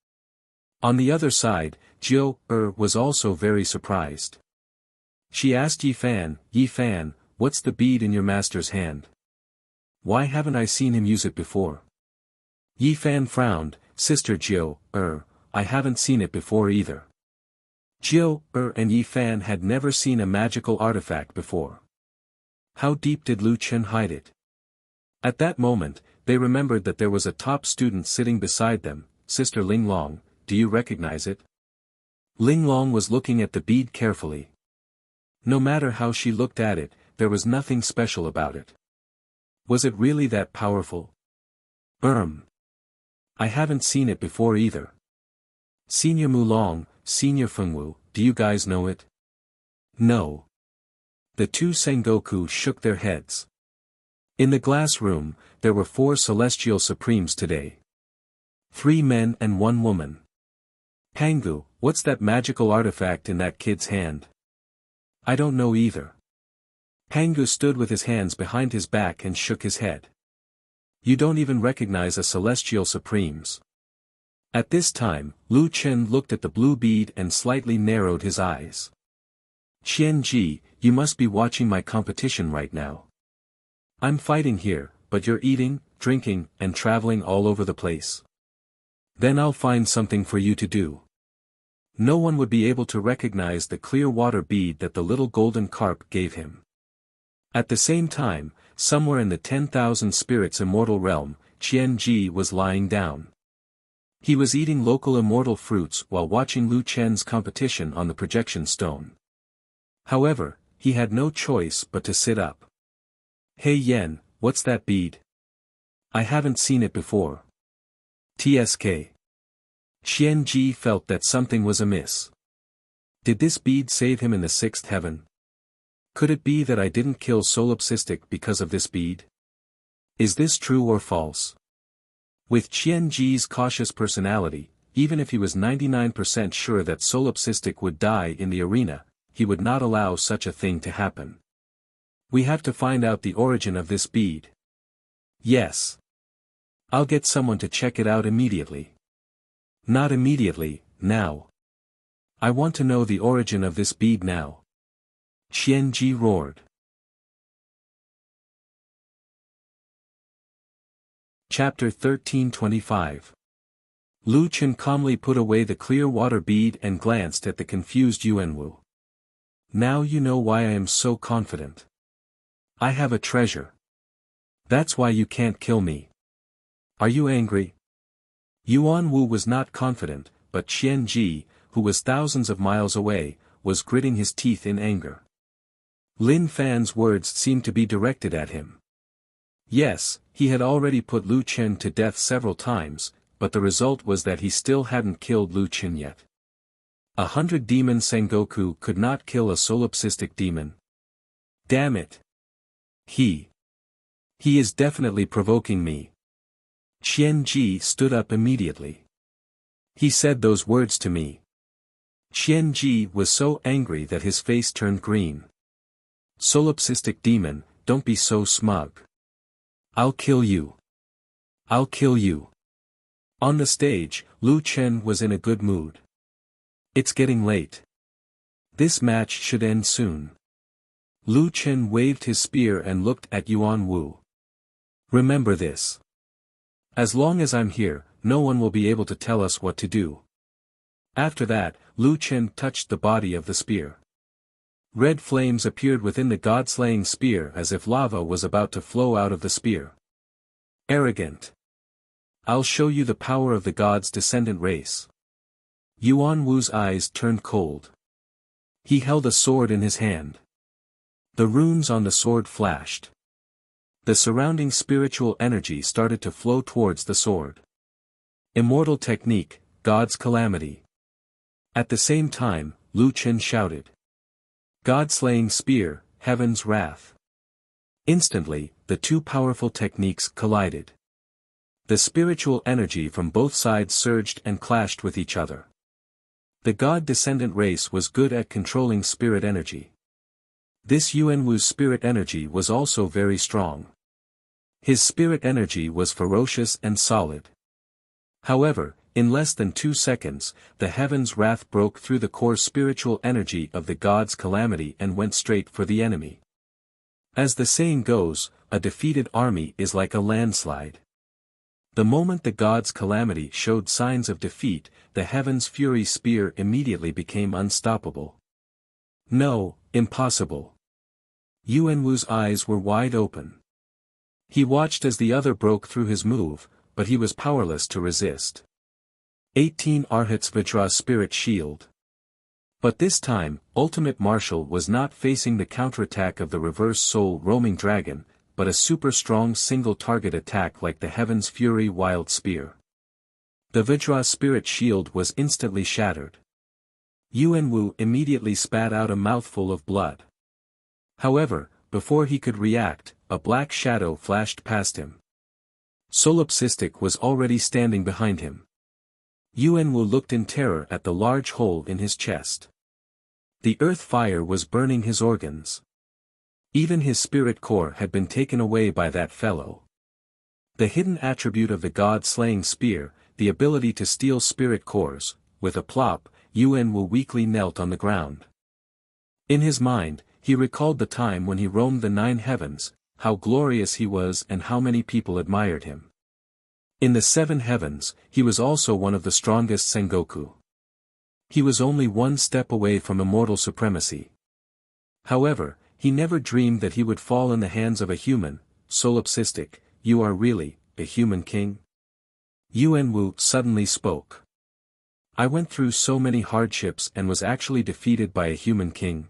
On the other side, Jiu was also very surprised. She asked Yi Fan, what's the bead in your master's hand? Why haven't I seen him use it before? Yi Fan frowned, Sister Jiu, I haven't seen it before either. Jiu and Yi Fan had never seen a magical artifact before. How deep did Lu Chen hide it? At that moment, they remembered that there was a top student sitting beside them. Sister Ling Long, do you recognize it? Ling Long was looking at the bead carefully. No matter how she looked at it, there was nothing special about it. Was it really that powerful? I haven't seen it before either. Senior Mulong, Senior Fengwu, do you guys know it? No. The 2 Sengoku shook their heads. In the glass room, there were 4 celestial supremes today. 3 men and 1 woman. Pangu, what's that magical artifact in that kid's hand? I don't know either. Pangu stood with his hands behind his back and shook his head. You don't even recognize a celestial supremes. At this time, Lu Chen looked at the blue bead and slightly narrowed his eyes. Qian Ji, you must be watching my competition right now. I'm fighting here, but you're eating, drinking, and traveling all over the place. Then I'll find something for you to do. No one would be able to recognize the clear water bead that the little golden carp gave him. At the same time, somewhere in the 10,000 spirits immortal realm, Qian Ji was lying down. He was eating local immortal fruits while watching Lu Chen's competition on the projection stone. However, he had no choice but to sit up. Hey Yen, what's that bead? I haven't seen it before. TSK. Qian Ji felt that something was amiss. Did this bead save him in the 6th heaven? Could it be that I didn't kill Solipsistic because of this bead? Is this true or false? With Qian Ji's cautious personality, even if he was 99% sure that Solipsistic would die in the arena, he would not allow such a thing to happen. We have to find out the origin of this bead. Yes. I'll get someone to check it out immediately. Not immediately, now. I want to know the origin of this bead now. Qianji roared. Chapter 1325. Lu Chen calmly put away the clear water bead and glanced at the confused Yuanwu. Now you know why I am so confident. I have a treasure. That's why you can't kill me. Are you angry? Yuanwu was not confident, but Qianji, who was thousands of miles away, was gritting his teeth in anger. Lin Fan's words seemed to be directed at him. Yes, he had already put Lu Chen to death several times, but the result was that he still hadn't killed Lu Chen yet. 100 demon Sengoku could not kill a solipsistic demon. Damn it. He is definitely provoking me. Qianji stood up immediately. He said those words to me. Qianji was so angry that his face turned green. Solipsistic demon, don't be so smug. I'll kill you. I'll kill you. On the stage, Lu Chen was in a good mood. It's getting late. This match should end soon. Lu Chen waved his spear and looked at Yuan Wu. Remember this. As long as I'm here, no one will be able to tell us what to do. After that, Lu Chen touched the body of the spear. Red flames appeared within the god-slaying spear as if lava was about to flow out of the spear. Arrogant. I'll show you the power of the god's descendant race. Yuan Wu's eyes turned cold. He held a sword in his hand. The runes on the sword flashed. The surrounding spiritual energy started to flow towards the sword. Immortal technique, God's calamity. At the same time, Lu Chen shouted. God-slaying spear, heaven's wrath. Instantly, the two powerful techniques collided. The spiritual energy from both sides surged and clashed with each other. The god-descendant race was good at controlling spirit energy. This Yuanwu's spirit energy was also very strong. His spirit energy was ferocious and solid. However, in less than 2 seconds, the heaven's wrath broke through the core spiritual energy of the god's calamity and went straight for the enemy. As the saying goes, a defeated army is like a landslide. The moment the god's calamity showed signs of defeat, the heaven's fury spear immediately became unstoppable. No, impossible. Yuanwu's eyes were wide open. He watched as the other broke through his move, but he was powerless to resist. 18 Arhat's Vajra Spirit Shield. But this time, Ultimate Martial was not facing the counterattack of the Reverse Soul Roaming Dragon, but a super strong single target attack like the Heaven's Fury Wild Spear. The Vajra Spirit Shield was instantly shattered. Yuanwu immediately spat out a mouthful of blood. However, before he could react, a black shadow flashed past him. Solipsistic was already standing behind him. Yuanwu looked in terror at the large hole in his chest. The earth fire was burning his organs. Even his spirit core had been taken away by that fellow. The hidden attribute of the god-slaying spear, the ability to steal spirit cores, with a plop, Yuanwu weakly knelt on the ground. In his mind, he recalled the time when he roamed the 9 heavens, how glorious he was and how many people admired him. In the 7 heavens, he was also one of the strongest Sengoku. He was only 1 step away from immortal supremacy. However, he never dreamed that he would fall in the hands of a human. Solipsistic, you are really a human king? Yuanwu suddenly spoke. I went through so many hardships and was actually defeated by a human king.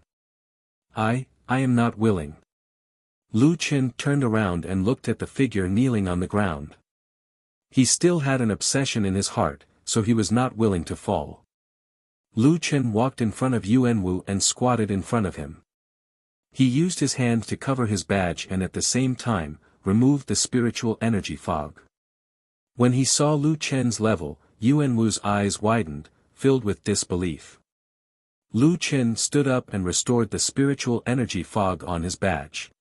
I am not willing. Lu Chen turned around and looked at the figure kneeling on the ground. He still had an obsession in his heart, so he was not willing to fall. Lu Chen walked in front of Yuanwu and squatted in front of him. He used his hand to cover his badge and at the same time, removed the spiritual energy fog. When he saw Lu Chen's level, Yuanwu's eyes widened, filled with disbelief. Lu Qin stood up and restored the spiritual energy fog on his badge.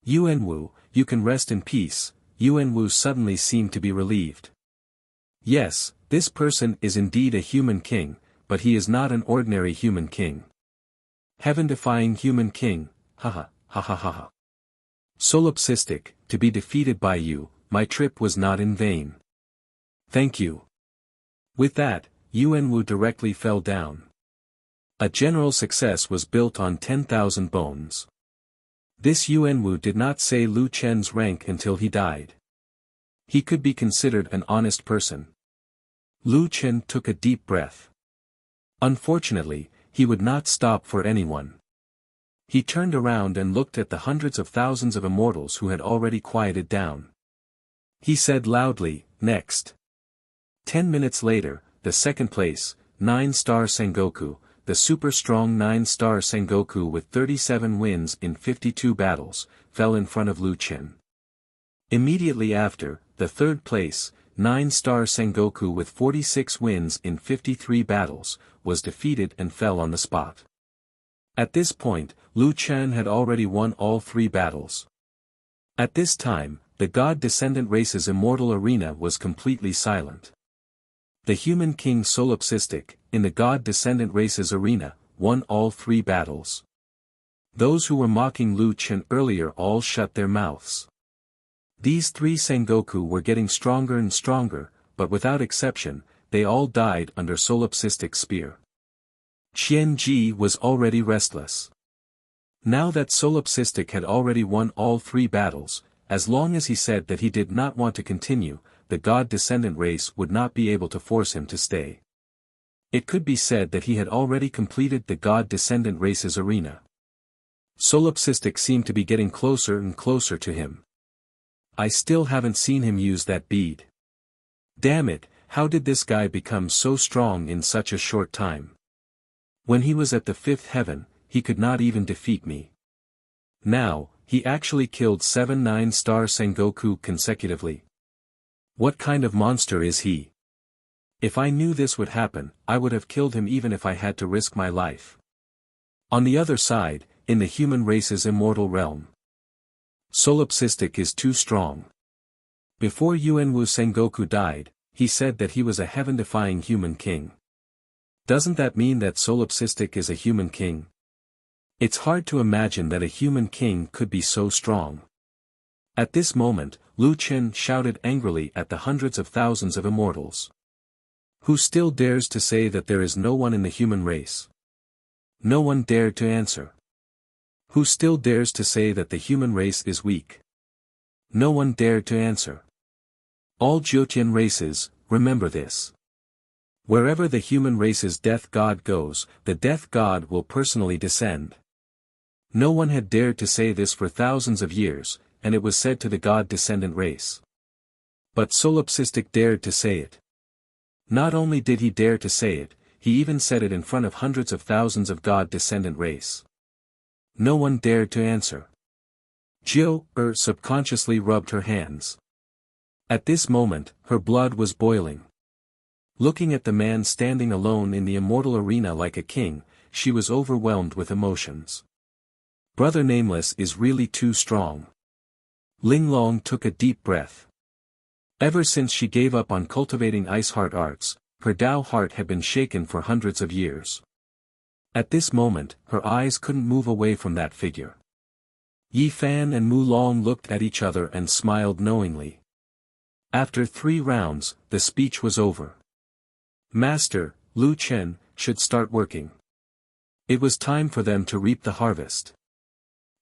Yuanwu, you can rest in peace. Yuanwu suddenly seemed to be relieved. Yes, this person is indeed a human king, but he is not an ordinary human king. Heaven-defying human king, haha, ha ha ha ha. Solipsistic, to be defeated by you, my trip was not in vain. Thank you. With that, Yuanwu directly fell down. A general success was built on 10,000 bones. This Yuanwu did not say Lu Chen's rank until he died. He could be considered an honest person. Lu Chen took a deep breath. Unfortunately, he would not stop for anyone. He turned around and looked at the hundreds of thousands of immortals who had already quieted down. He said loudly, "Next." 10 minutes later, the second place, 9-star Sengoku, the super-strong 9-star Sengoku with 37 wins in 52 battles, fell in front of Lu Chen. Immediately after, the third place, 9-star Sengoku with 46 wins in 53 battles, was defeated and fell on the spot. At this point, Lu Chen had already won all 3 battles. At this time, the God-descendant race's immortal arena was completely silent. The human king Solipsistic, in the God-descendant race's arena, won all 3 battles. Those who were mocking Lu Chen earlier all shut their mouths. These 3 Sengoku were getting stronger and stronger, but without exception, they all died under Solipsistic's spear. Qian Ji was already restless. Now that Solipsistic had already won all 3 battles, as long as he said that he did not want to continue, the God-descendant race would not be able to force him to stay. It could be said that he had already completed the God-descendant race's arena. Solipsistic seemed to be getting closer and closer to him. I still haven't seen him use that bead. Damn it, how did this guy become so strong in such a short time? When he was at the 5th heaven, he could not even defeat me. Now, he actually killed 7 9-star Sengoku consecutively. What kind of monster is he? If I knew this would happen, I would have killed him even if I had to risk my life. On the other side, in the human race's immortal realm, Solipsistic is too strong. Before Yuanwu Sengoku died, he said that he was a heaven-defying human king. Doesn't that mean that Solipsistic is a human king? It's hard to imagine that a human king could be so strong. At this moment, Lu Chen shouted angrily at the hundreds of thousands of immortals. Who still dares to say that there is no one in the human race? No one dared to answer. Who still dares to say that the human race is weak? No one dared to answer. All Jyotian races, remember this. Wherever the human race's death god goes, the death god will personally descend. No one had dared to say this for thousands of years, and it was said to the god-descendant race. But Solipsistic dared to say it. Not only did he dare to say it, he even said it in front of hundreds of thousands of god-descendant race. No one dared to answer. Jiu subconsciously rubbed her hands. At this moment, her blood was boiling. Looking at the man standing alone in the immortal arena like a king, she was overwhelmed with emotions. Brother Nameless is really too strong. Linglong took a deep breath. Ever since she gave up on cultivating ice heart arts, her Tao heart had been shaken for hundreds of years. At this moment, her eyes couldn't move away from that figure. Yi Fan and Mu Long looked at each other and smiled knowingly. After 3 rounds, the speech was over. Master, Lu Chen, should start working. It was time for them to reap the harvest.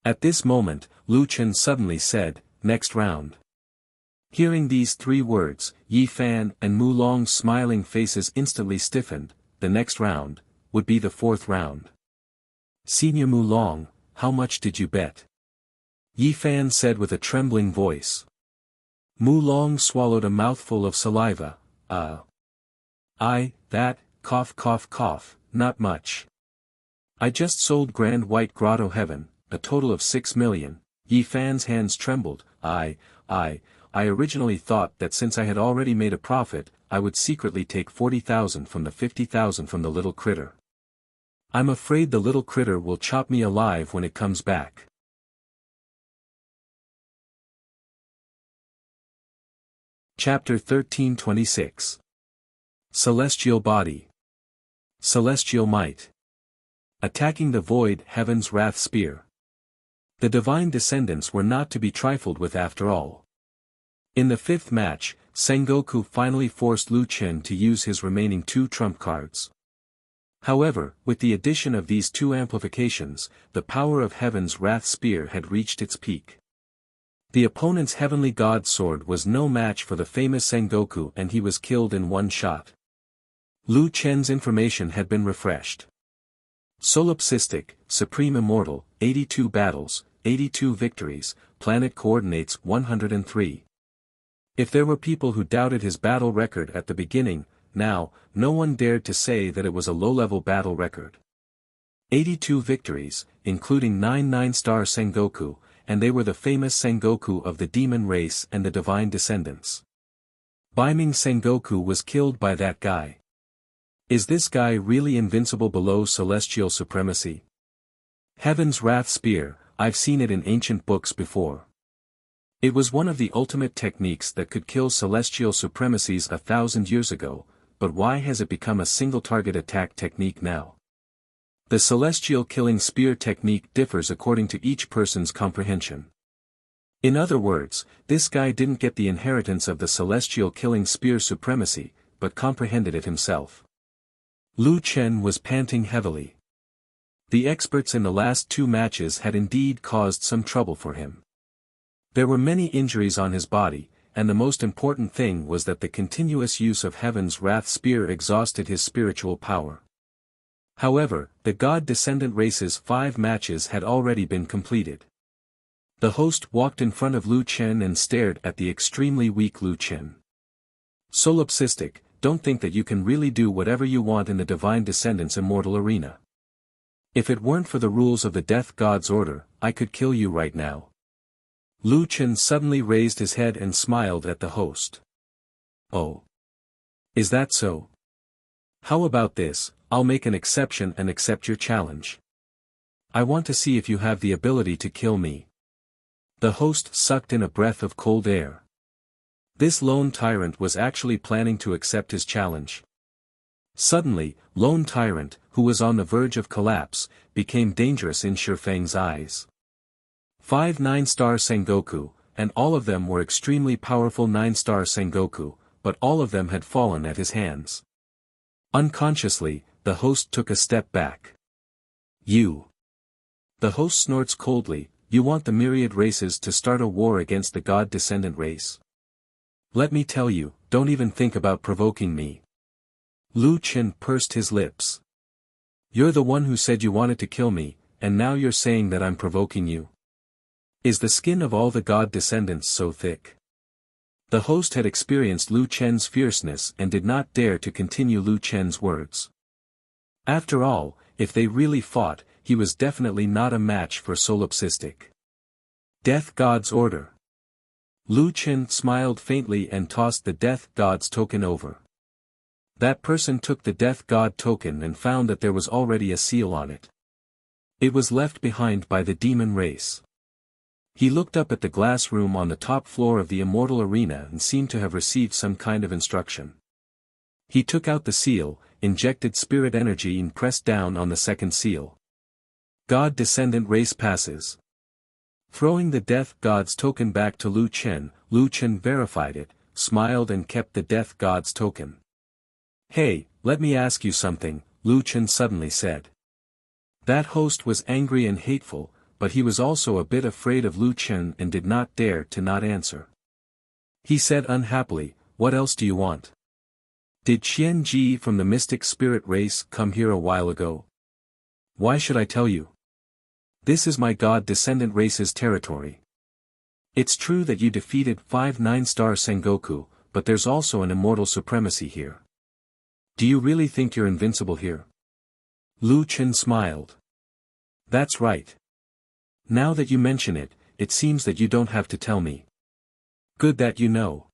At this moment, Lu Chen suddenly said, "Next round." Hearing these 3 words, Yi Fan and Mu Long's smiling faces instantly stiffened. The next round would be the 4th round. Senior Mu Long, how much did you bet? Yi Fan said with a trembling voice. Mu Long swallowed a mouthful of saliva. Cough cough cough, not much. I just sold Grand White Grotto Heaven, a total of 6 million. Yi Fan's hands trembled. I originally thought that since I had already made a profit, I would secretly take 40,000 from the 50,000 from the little critter. I'm afraid the little critter will chop me alive when it comes back. Chapter 13:26. Celestial Body. Celestial Might. Attacking the void, Heaven's Wrath Spear. The divine descendants were not to be trifled with after all. In the fifth match, Sengoku finally forced Lu Chen to use his remaining 2 trump cards. However, with the addition of these 2 amplifications, the power of Heaven's Wrath Spear had reached its peak. The opponent's heavenly god sword was no match for the famous Sengoku, and he was killed in 1 shot. Lu Chen's information had been refreshed. Solipsistic, Supreme Immortal, 82 battles, 82 victories, planet coordinates 103. If there were people who doubted his battle record at the beginning, now, no one dared to say that it was a low-level battle record. 82 victories, including 9 9-star Sengoku, and they were the famous Sengoku of the demon race and the divine descendants. Baiming Sengoku was killed by that guy. Is this guy really invincible below celestial supremacy? Heaven's Wrath Spear, I've seen it in ancient books before. It was one of the ultimate techniques that could kill celestial supremacies 1,000 years ago, but why has it become a single-target attack technique now? The celestial killing spear technique differs according to each person's comprehension. In other words, this guy didn't get the inheritance of the celestial killing spear supremacy, but comprehended it himself. Lu Chen was panting heavily. The experts in the last 2 matches had indeed caused some trouble for him. There were many injuries on his body, and the most important thing was that the continuous use of Heaven's Wrath Spear exhausted his spiritual power. However, the god-descendant race's 5 matches had already been completed. The host walked in front of Lu Chen and stared at the extremely weak Lu Chen. Solipsistic, don't think that you can really do whatever you want in the Divine Descendants Immortal Arena. If it weren't for the rules of the Death God's order, I could kill you right now. Lu Chen suddenly raised his head and smiled at the host. Oh. Is that so? How about this, I'll make an exception and accept your challenge. I want to see if you have the ability to kill me. The host sucked in a breath of cold air. This lone tyrant was actually planning to accept his challenge. Suddenly, lone tyrant, who was on the verge of collapse, became dangerous in Shifeng's eyes. 5 9-star Sengoku, and all of them were extremely powerful 9-star Sengoku, but all of them had fallen at his hands. Unconsciously, the host took a step back. You. The host snorts coldly, you want the myriad races to start a war against the god-descendant race? Let me tell you, don't even think about provoking me. Lu Chen pursed his lips. You're the one who said you wanted to kill me, and now you're saying that I'm provoking you. Is the skin of all the god-descendants so thick? The host had experienced Lu Chen's fierceness and did not dare to continue Lu Chen's words. After all, if they really fought, he was definitely not a match for Solipsistic. Death God's order. Lu Chen smiled faintly and tossed the Death God's token over. That person took the Death God token and found that there was already a seal on it. It was left behind by the demon race. He looked up at the glass room on the top floor of the immortal arena and seemed to have received some kind of instruction. He took out the seal, injected spirit energy and pressed down on the second seal. God Descendant Race passes. Throwing the Death God's token back to Lu Chen verified it, smiled and kept the Death God's token. Hey, let me ask you something, Lu Chen suddenly said. That host was angry and hateful, but he was also a bit afraid of Lu Chen and did not dare to not answer. He said unhappily, what else do you want? Did Qian Ji from the Mystic Spirit race come here a while ago? Why should I tell you? This is my God Descendant race's territory. It's true that you defeated 5 9-star Sengoku, but there's also an immortal supremacy here. Do you really think you're invincible here? Lu Chen smiled. That's right. Now that you mention it, it seems that you don't have to tell me. Good that you know.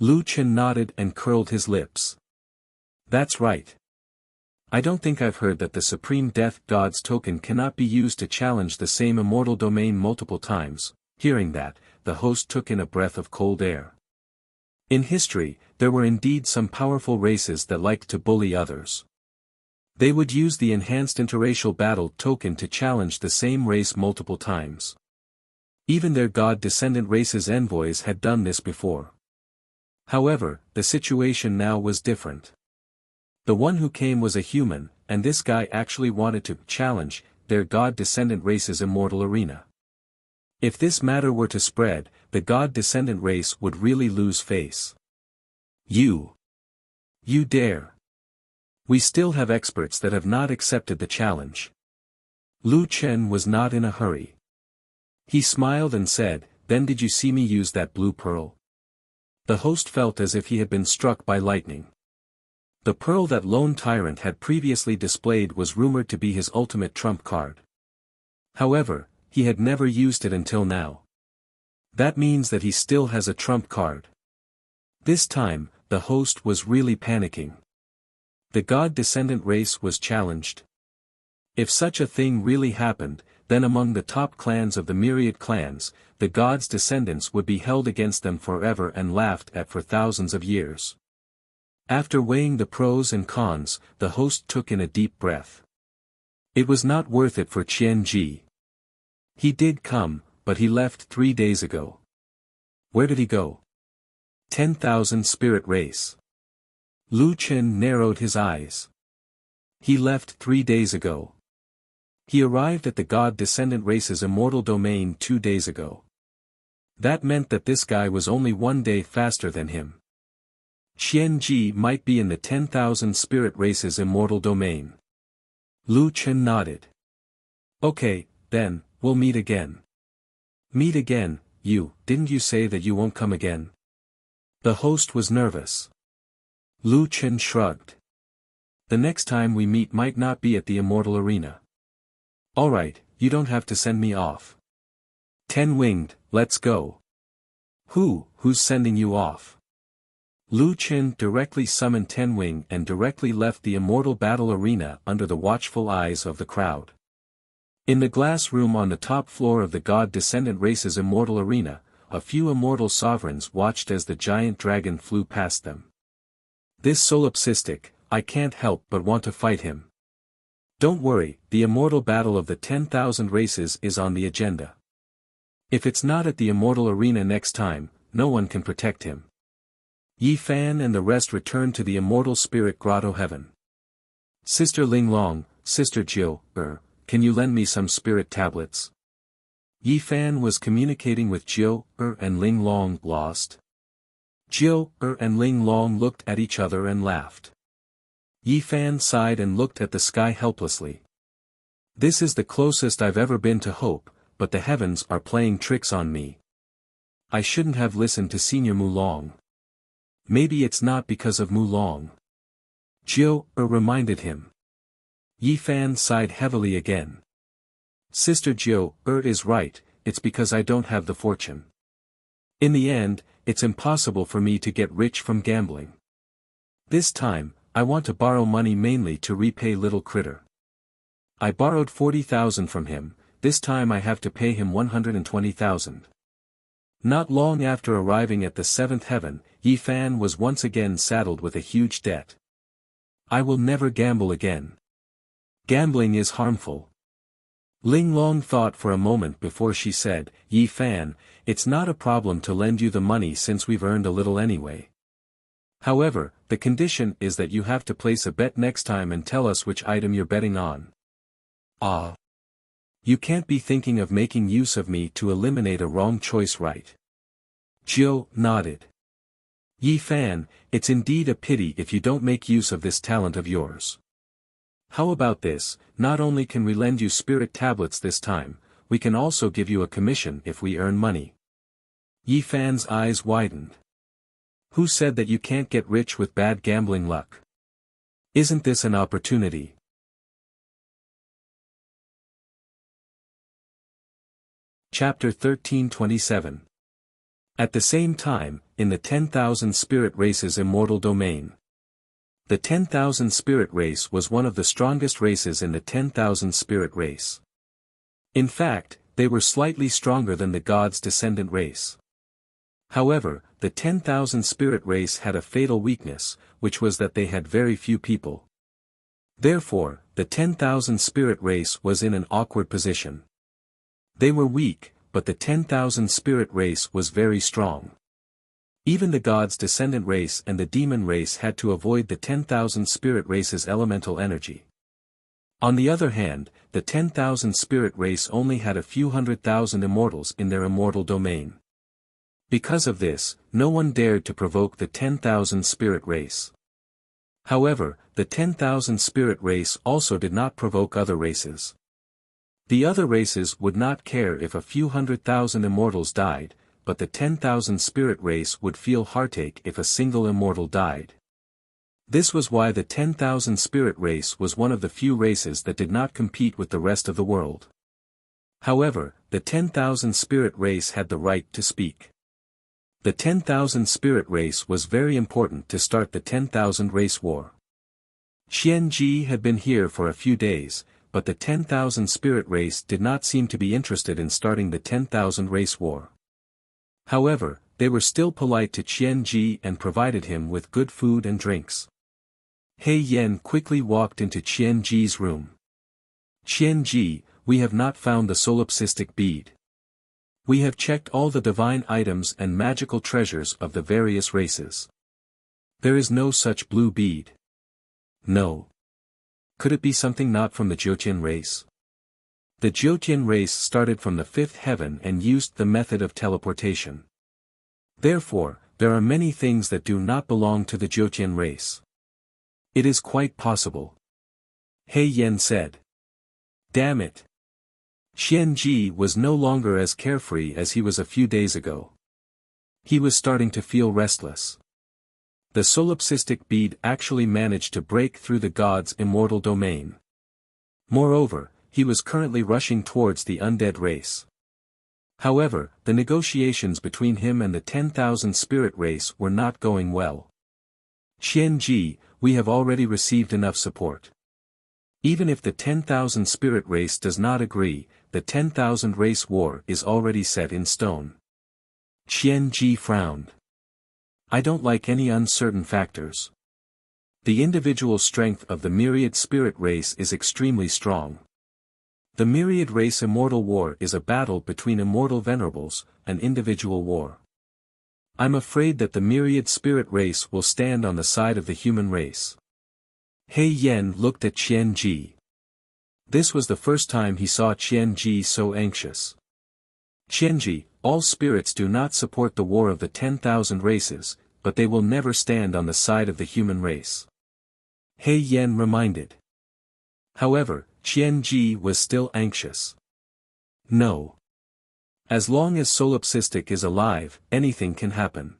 Lu Chen nodded and curled his lips. That's right. I don't think I've heard that the Supreme Death God's token cannot be used to challenge the same immortal domain multiple times. Hearing that, the host took in a breath of cold air. In history, there were indeed some powerful races that liked to bully others. They would use the enhanced interracial battle token to challenge the same race multiple times. Even their god-descendant race's envoys had done this before. However, the situation now was different. The one who came was a human, and this guy actually wanted to challenge their god-descendant race's immortal arena. If this matter were to spread, the god-descendant race would really lose face. You dare. We still have experts that have not accepted the challenge. Lu Chen was not in a hurry. He smiled and said, "Then did you see me use that blue pearl?" The host felt as if he had been struck by lightning. The pearl that Lone Tyrant had previously displayed was rumored to be his ultimate trump card. However, he had never used it until now. That means that he still has a trump card. This time, the host was really panicking. The god-descendant race was challenged. If such a thing really happened, then among the top clans of the myriad clans, the gods' descendants would be held against them forever and laughed at for thousands of years. After weighing the pros and cons, the host took in a deep breath. It was not worth it for Qian Ji. He did come, but he left 3 days ago. Where did he go? 10,000 spirit race. Lu Chen narrowed his eyes. He left 3 days ago. He arrived at the god-descendant race's immortal domain 2 days ago. That meant that this guy was only 1 day faster than him. Qian Ji might be in the 10,000 spirit race's immortal domain. Lu Chen nodded. Okay, then, we'll meet again. Meet again, didn't you say that you won't come again? The host was nervous. Lu Chen shrugged. The next time we meet might not be at the immortal arena. Alright, you don't have to send me off. 10-winged, let's go. Who's sending you off? Lu Chen directly summoned 10-wing and directly left the immortal battle arena under the watchful eyes of the crowd. In the glass room on the top floor of the god-descendant race's immortal arena, a few immortal sovereigns watched as the giant dragon flew past them. This solipsistic, I can't help but want to fight him. Don't worry, the immortal battle of the 10,000 races is on the agenda. If it's not at the immortal arena next time, no one can protect him. Yi Fan and the rest returned to the immortal spirit grotto heaven. Sister Ling Long, Sister Jiu, can you lend me some spirit tablets? Yi Fan was communicating with Jiu, and Ling Long, lost. Jiu, and Ling Long looked at each other and laughed. Yi Fan sighed and looked at the sky helplessly. This is the closest I've ever been to hope, but the heavens are playing tricks on me. I shouldn't have listened to Senior Mulong. Maybe it's not because of Mulong. Jiu, reminded him. Yi Fan sighed heavily again. Sister Jiu, is right, it's because I don't have the fortune. In the end, it's impossible for me to get rich from gambling. This time, I want to borrow money mainly to repay Little Critter. I borrowed 40,000 from him, this time I have to pay him 120,000. Not long after arriving at the 7th heaven, Yi Fan was once again saddled with a huge debt. I will never gamble again. Gambling is harmful. Ling Long thought for a moment before she said, Yi Fan, it's not a problem to lend you the money since we've earned a little anyway. However, the condition is that you have to place a bet next time and tell us which item you're betting on. Ah. You can't be thinking of making use of me to eliminate a wrong choice, right? Jiu nodded. Yi Fan, it's indeed a pity if you don't make use of this talent of yours. How about this, not only can we lend you spirit tablets this time, we can also give you a commission if we earn money. Yi Fan's eyes widened. Who said that you can't get rich with bad gambling luck? Isn't this an opportunity? Chapter 1327. At the same time, in the 10,000 spirit race's immortal domain. The 10,000 spirit race was one of the strongest races in the 10,000 spirit race. In fact, they were slightly stronger than the god's descendant race. However, the 10,000 spirit race had a fatal weakness, which was that they had very few people. Therefore, the 10,000 spirit race was in an awkward position. They were weak, but the 10,000 spirit race was very strong. Even the god's descendant race and the demon race had to avoid the 10,000 spirit race's elemental energy. On the other hand, the 10,000 spirit race only had a few 100,000 immortals in their immortal domain. Because of this, no one dared to provoke the 10,000 spirit race. However, the 10,000 spirit race also did not provoke other races. The other races would not care if a few 100,000 immortals died, but the 10,000 spirit race would feel heartache if a single immortal died. This was why the 10,000 spirit race was one of the few races that did not compete with the rest of the world. However, the 10,000 spirit race had the right to speak. The 10,000 spirit race was very important to start the 10,000 race war. Qianji had been here for a few days, but the 10,000 spirit race did not seem to be interested in starting the 10,000 race war. However, they were still polite to Qianji and provided him with good food and drinks. He Yan quickly walked into Qianji's room. Qianji, we have not found the solipsistic bead. We have checked all the divine items and magical treasures of the various races. There is no such blue bead. No. Could it be something not from the Jiutian race? The Jiutian race started from the fifth heaven and used the method of teleportation. Therefore, there are many things that do not belong to the Jiutian race. It is quite possible. He Yan said. Damn it. Qianji was no longer as carefree as he was a few days ago. He was starting to feel restless. The solipsistic bead actually managed to break through the god's immortal domain. Moreover, he was currently rushing towards the undead race. However, the negotiations between him and the 10,000 spirit race were not going well. Qianji, we have already received enough support. Even if the 10,000 spirit race does not agree, the 10,000 race war is already set in stone. Qianji frowned. I don't like any uncertain factors. The individual strength of the myriad spirit race is extremely strong. The myriad race immortal war is a battle between immortal venerables, an individual war. I'm afraid that the myriad spirit race will stand on the side of the human race. He Yan looked at Qianji. This was the first time he saw Qianji so anxious. Qianji, all spirits do not support the war of the 10,000 races, but they will never stand on the side of the human race. He Yan reminded. However, Qianji was still anxious. No. As long as solipsistic is alive, anything can happen.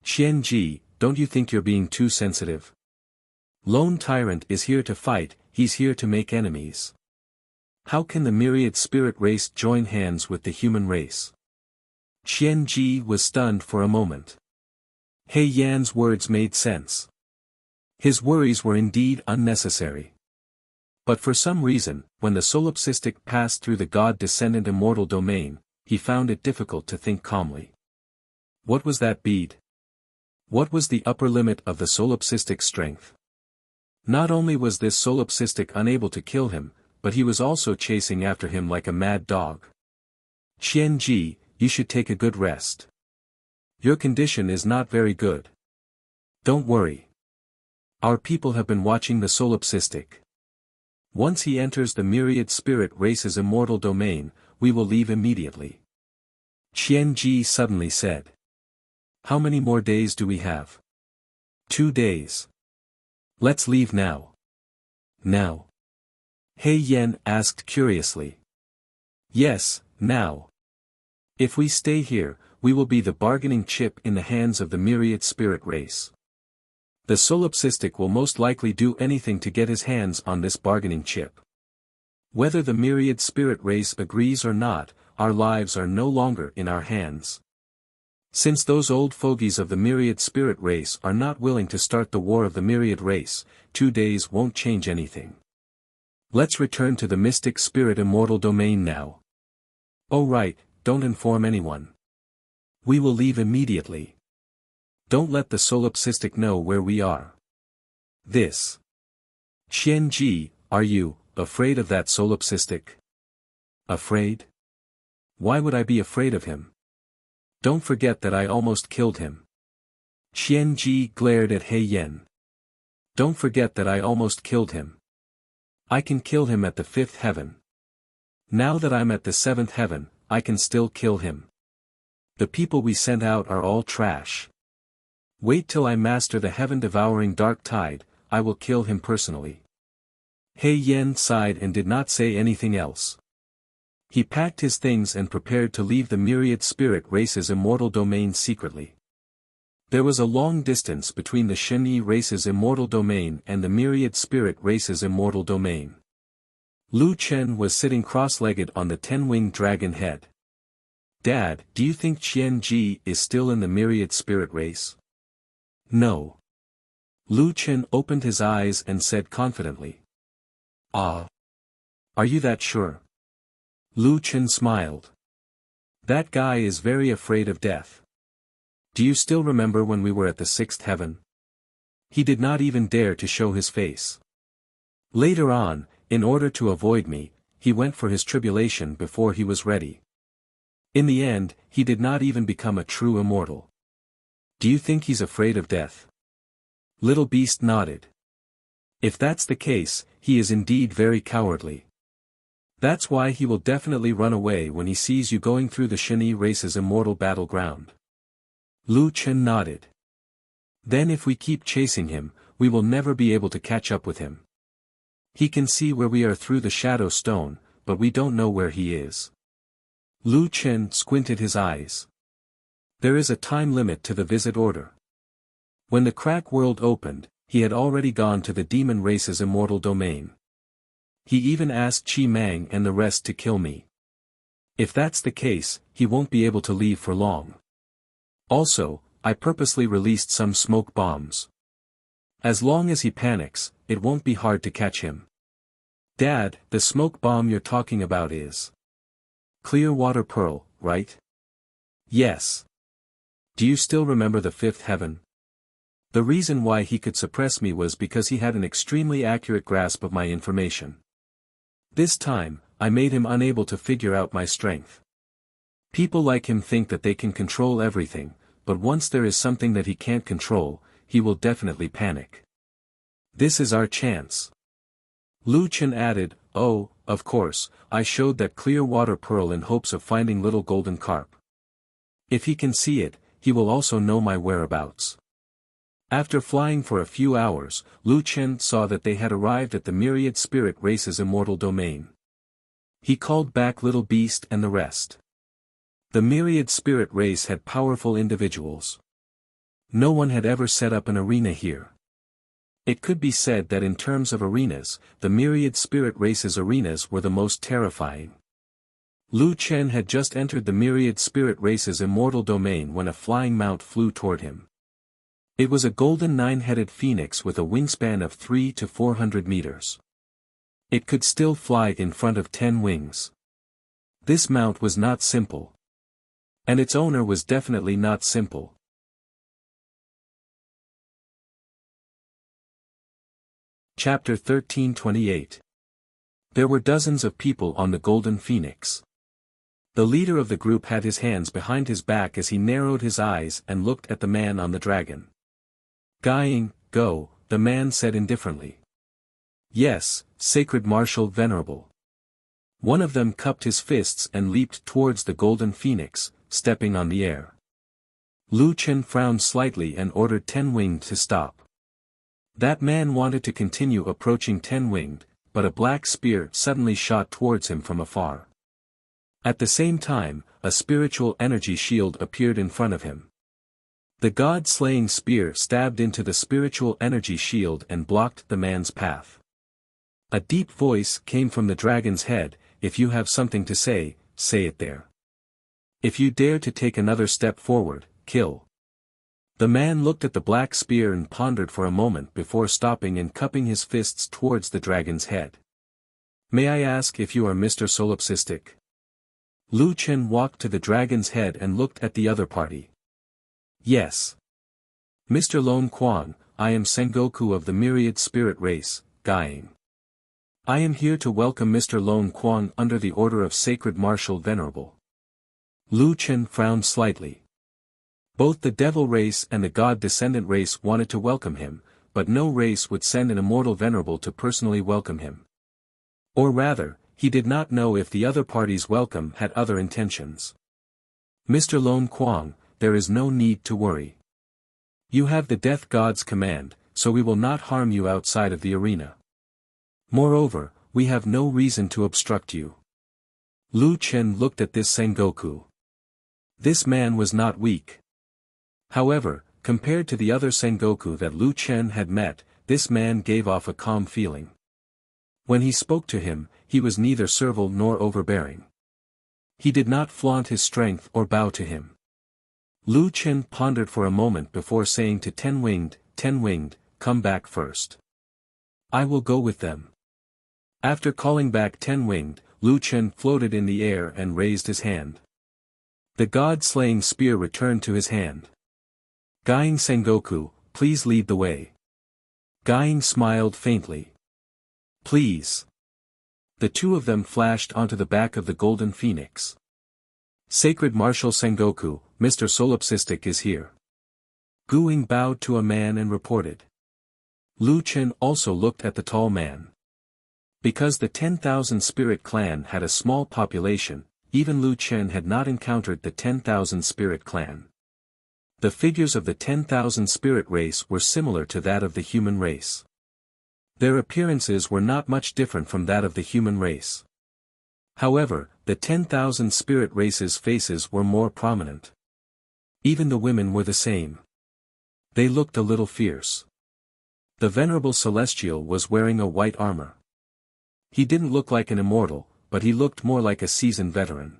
Qianji, don't you think you're being too sensitive? Lone Tyrant is here to fight, he's here to make enemies. How can the myriad spirit race join hands with the human race? Qianji was stunned for a moment. He Yan's words made sense. His worries were indeed unnecessary. But for some reason, when the solipsistic passed through the god-descendant immortal domain, he found it difficult to think calmly. What was that bead? What was the upper limit of the solipsistic strength? Not only was this solipsistic unable to kill him, but he was also chasing after him like a mad dog. Qianji, you should take a good rest. Your condition is not very good. Don't worry. Our people have been watching the solipsistic. Once he enters the myriad spirit race's immortal domain, we will leave immediately. Qianji suddenly said. How many more days do we have? 2 days. Let's leave now. Now? He Yan asked curiously. Yes, now. If we stay here, we will be the bargaining chip in the hands of the myriad spirit race. The solipsistic will most likely do anything to get his hands on this bargaining chip. Whether the myriad spirit race agrees or not, our lives are no longer in our hands. Since those old fogies of the myriad spirit race are not willing to start the war of the myriad race, 2 days won't change anything. Let's return to the mystic spirit immortal domain now. Oh right, don't inform anyone. We will leave immediately. Don't let the solipsistic know where we are. This. Qianji, are you afraid of that solipsistic? Afraid? Why would I be afraid of him? Don't forget that I almost killed him. Qianji glared at He Yen. Don't forget that I almost killed him. I can kill him at the 5th heaven. Now that I'm at the 7th heaven, I can still kill him. The people we sent out are all trash. Wait till I master the heaven-devouring dark tide, I will kill him personally. He Yen sighed and did not say anything else. He packed his things and prepared to leave the myriad spirit race's immortal domain secretly. There was a long distance between the Shenyi race's immortal domain and the myriad spirit race's immortal domain. Lu Chen was sitting cross-legged on the 10-winged dragon head. Dad, do you think Qianji is still in the myriad spirit race? No. Lu Chen opened his eyes and said confidently. Ah. Are you that sure? Lu Chen smiled. That guy is very afraid of death. Do you still remember when we were at the 6th heaven? He did not even dare to show his face. Later on, in order to avoid me, he went for his tribulation before he was ready. In the end, he did not even become a true immortal. Do you think he's afraid of death? Little Beast nodded. If that's the case, he is indeed very cowardly. That's why he will definitely run away when he sees you going through the Shenyi race's immortal battleground. Lu Chen nodded. Then if we keep chasing him, we will never be able to catch up with him. He can see where we are through the shadow stone, but we don't know where he is. Lu Chen squinted his eyes. There is a time limit to the visit order. When the crack world opened, he had already gone to the demon race's immortal domain. He even asked Qi Mang and the rest to kill me. If that's the case, he won't be able to leave for long. Also, I purposely released some smoke bombs. As long as he panics, it won't be hard to catch him. Dad, the smoke bomb you're talking about is clear water pearl, right? Yes. Do you still remember the 5th heaven? The reason why he could suppress me was because he had an extremely accurate grasp of my information. This time, I made him unable to figure out my strength. People like him think that they can control everything, but once there is something that he can't control, he will definitely panic. This is our chance. Lu Chen added, oh, of course, I showed that clear water pearl in hopes of finding little golden carp. If he can see it, he will also know my whereabouts. After flying for a few hours, Lu Chen saw that they had arrived at the myriad spirit race's immortal domain. He called back Little Beast and the rest. The myriad spirit race had powerful individuals. No one had ever set up an arena here. It could be said that in terms of arenas, the myriad spirit race's arenas were the most terrifying. Lu Chen had just entered the myriad spirit race's immortal domain when a flying mount flew toward him. It was a golden 9-headed phoenix with a wingspan of 300 to 400 meters. It could still fly in front of 10 wings. This mount was not simple. And its owner was definitely not simple. Chapter 1328. There were dozens of people on the golden phoenix. The leader of the group had his hands behind his back as he narrowed his eyes and looked at the man on the dragon. Guying, go, the man said indifferently. Yes, sacred marshal venerable. One of them cupped his fists and leaped towards the golden phoenix, stepping on the air. Lu Chen frowned slightly and ordered 10-winged to stop. That man wanted to continue approaching 10-winged, but a black spear suddenly shot towards him from afar. At the same time, a spiritual energy shield appeared in front of him. The god-slaying spear stabbed into the spiritual energy shield and blocked the man's path. A deep voice came from the dragon's head, if you have something to say, say it there. If you dare to take another step forward, kill. The man looked at the black spear and pondered for a moment before stopping and cupping his fists towards the dragon's head. May I ask if you are Mr. Solipsistic? Lu Chen walked to the dragon's head and looked at the other party. Yes. Mr. Lone Quan, I am Sengoku of the Myriad Spirit Race, Guiying. I am here to welcome Mr. Lone Quan under the Order of Sacred Martial Venerable. Lu Chen frowned slightly. Both the Devil Race and the God Descendant Race wanted to welcome him, but no race would send an immortal venerable to personally welcome him. Or rather, he did not know if the other party's welcome had other intentions. Mr. Lone Quan, there is no need to worry. You have the Death God's command, so we will not harm you outside of the arena. Moreover, we have no reason to obstruct you. Lu Chen looked at this Sengoku. This man was not weak. However, compared to the other Sengoku that Lu Chen had met, this man gave off a calm feeling. When he spoke to him, he was neither servile nor overbearing. He did not flaunt his strength or bow to him. Lu Chen pondered for a moment before saying to Ten-Winged, come back first. I will go with them. After calling back Ten-Winged, Lu Chen floated in the air and raised his hand. The god-slaying spear returned to his hand. Guiying Sengoku, please lead the way. Guiying smiled faintly. Please. The two of them flashed onto the back of the golden phoenix. Sacred Martial Sengoku, Mr. Solipsistic is here. Guiying bowed to a man and reported. Lu Chen also looked at the tall man. Because the 10,000 Spirit Clan had a small population, even Lu Chen had not encountered the 10,000 Spirit Clan. The figures of the 10,000 Spirit Race were similar to that of the human race. Their appearances were not much different from that of the human race. However, the 10,000 Spirit Race's faces were more prominent. Even the women were the same. They looked a little fierce. The Venerable Celestial was wearing a white armor. He didn't look like an immortal, but he looked more like a seasoned veteran.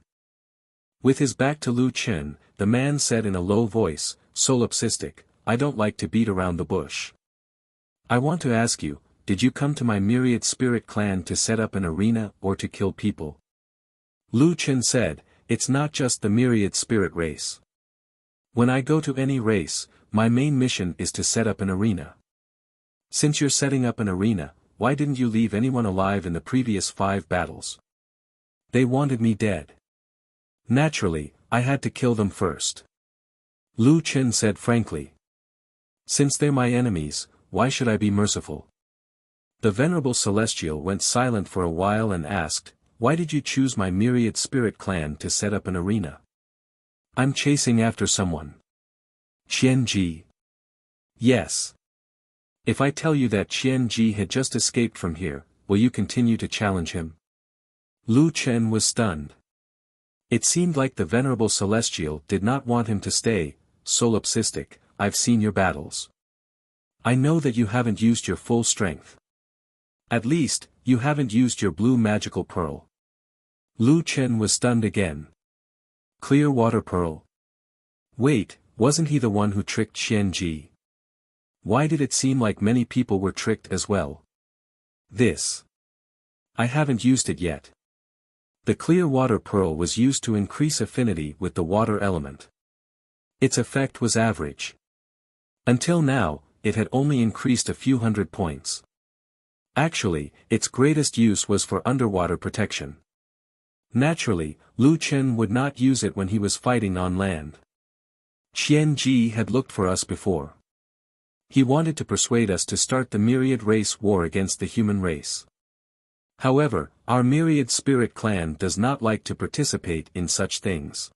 With his back to Lu Chen, the man said in a low voice, Solipsistic, I don't like to beat around the bush. I want to ask you, did you come to my Myriad Spirit Clan to set up an arena or to kill people? Lu Chen said, it's not just the Myriad Spirit Race. When I go to any race, my main mission is to set up an arena. Since you're setting up an arena, why didn't you leave anyone alive in the previous 5 battles? They wanted me dead. Naturally, I had to kill them first. Lu Chen said frankly. Since they're my enemies, why should I be merciful? The Venerable Celestial went silent for a while and asked, why did you choose my Myriad Spirit Clan to set up an arena? I'm chasing after someone. Qian-Ji. Yes. If I tell you that Qian-Ji had just escaped from here, will you continue to challenge him? Lu Chen was stunned. It seemed like the Venerable Celestial did not want him to stay. Solipsistic, I've seen your battles. I know that you haven't used your full strength. At least, you haven't used your blue magical pearl. Lu Chen was stunned again. Clear water pearl. Wait, wasn't he the one who tricked Qian-Ji? Why did it seem like many people were tricked as well? I haven't used it yet. The clear water pearl was used to increase affinity with the water element. Its effect was average. Until now, it had only increased a few hundred points. Actually, its greatest use was for underwater protection. Naturally, Lu Chen would not use it when he was fighting on land. Qian-Ji had looked for us before. He wanted to persuade us to start the Myriad Race war against the human race. However, our Myriad Spirit Clan does not like to participate in such things.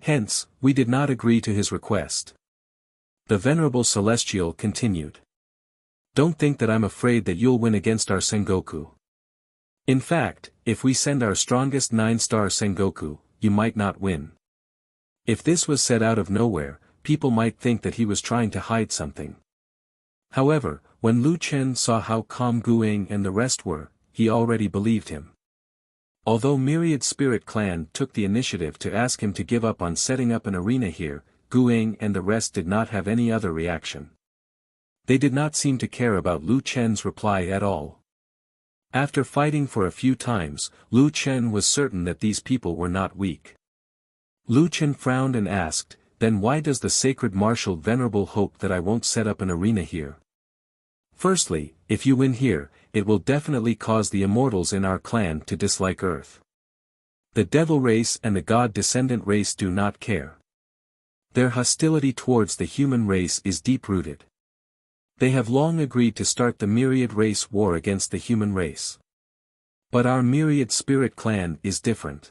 Hence, we did not agree to his request. The Venerable Celestial continued. Don't think that I'm afraid that you'll win against our Sengoku. In fact, if we send our strongest 9-star Sengoku, you might not win. If this was said out of nowhere, people might think that he was trying to hide something. However, when Lu Chen saw how calm Guiying and the rest were, he already believed him. Although Myriad Spirit Clan took the initiative to ask him to give up on setting up an arena here, Guang and the rest did not have any other reaction. They did not seem to care about Lu Chen's reply at all. After fighting for a few times, Lu Chen was certain that these people were not weak. Lu Chen frowned and asked, "Then why does the sacred martial venerable hope that I won't set up an arena here? Firstly, if you win here, it will definitely cause the immortals in our clan to dislike Earth. The devil race and the god descendant race do not care. Their hostility towards the human race is deep-rooted. They have long agreed to start the myriad race war against the human race. But our myriad spirit clan is different.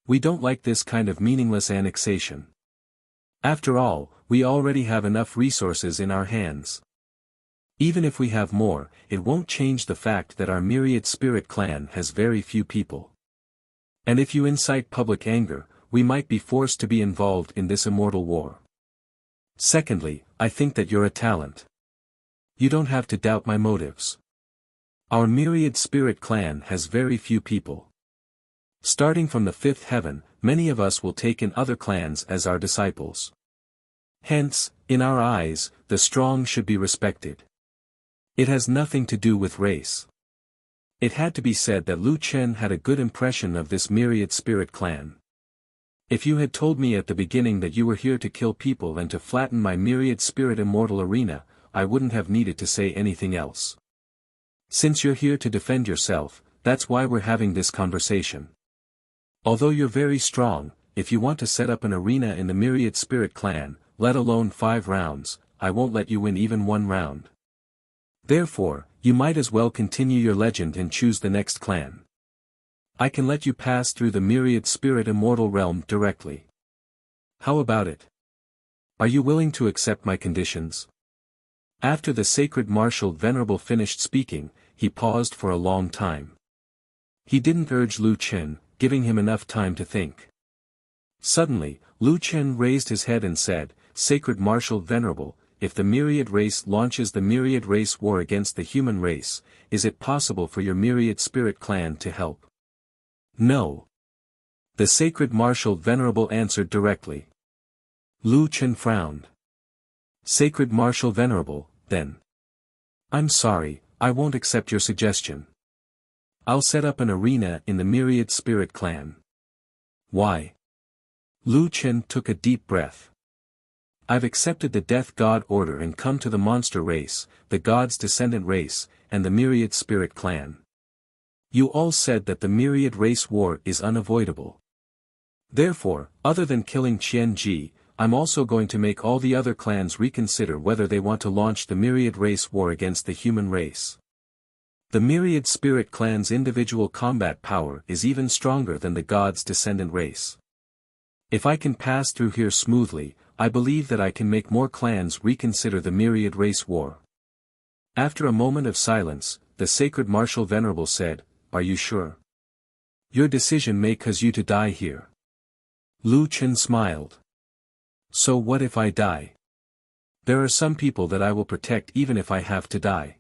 We don't like this kind of meaningless annexation. After all, we already have enough resources in our hands. Even if we have more, it won't change the fact that our myriad spirit clan has very few people. And if you incite public anger, we might be forced to be involved in this immortal war. Secondly, I think that you're a talent. You don't have to doubt my motives. Our myriad spirit clan has very few people. Starting from the fifth heaven, many of us will take in other clans as our disciples. Hence, in our eyes, the strong should be respected. It has nothing to do with race." It had to be said that Lu Chen had a good impression of this myriad spirit clan. If you had told me at the beginning that you were here to kill people and to flatten my myriad spirit immortal arena, I wouldn't have needed to say anything else. Since you're here to defend yourself, that's why we're having this conversation. Although you're very strong, if you want to set up an arena in the myriad spirit clan, let alone 5 rounds, I won't let you win even 1 round. Therefore, you might as well continue your legend and choose the next clan. I can let you pass through the myriad spirit immortal realm directly. How about it? Are you willing to accept my conditions? After the sacred martial venerable finished speaking, he paused for a long time. He didn't urge Lu Chen, giving him enough time to think. Suddenly, Lu Chen raised his head and said, "Sacred martial venerable, if the myriad race launches the myriad race war against the human race, is it possible for your myriad spirit clan to help?" "No." The sacred martial venerable answered directly. Lu Chen frowned. "Sacred martial venerable, then. I'm sorry, I won't accept your suggestion. I'll set up an arena in the myriad spirit clan." "Why?" Lu Chen took a deep breath. "I've accepted the death god order and come to the monster race, the god's descendant race, and the myriad spirit clan. You all said that the myriad race war is unavoidable. Therefore, other than killing Qian Ji, I'm also going to make all the other clans reconsider whether they want to launch the myriad race war against the human race. The myriad spirit clan's individual combat power is even stronger than the god's descendant race. If I can pass through here smoothly, I believe that I can make more clans reconsider the myriad race war." After a moment of silence, the sacred martial venerable said, "Are you sure? Your decision may cause you to die here." Lu Chen smiled. "So what if I die? There are some people that I will protect even if I have to die."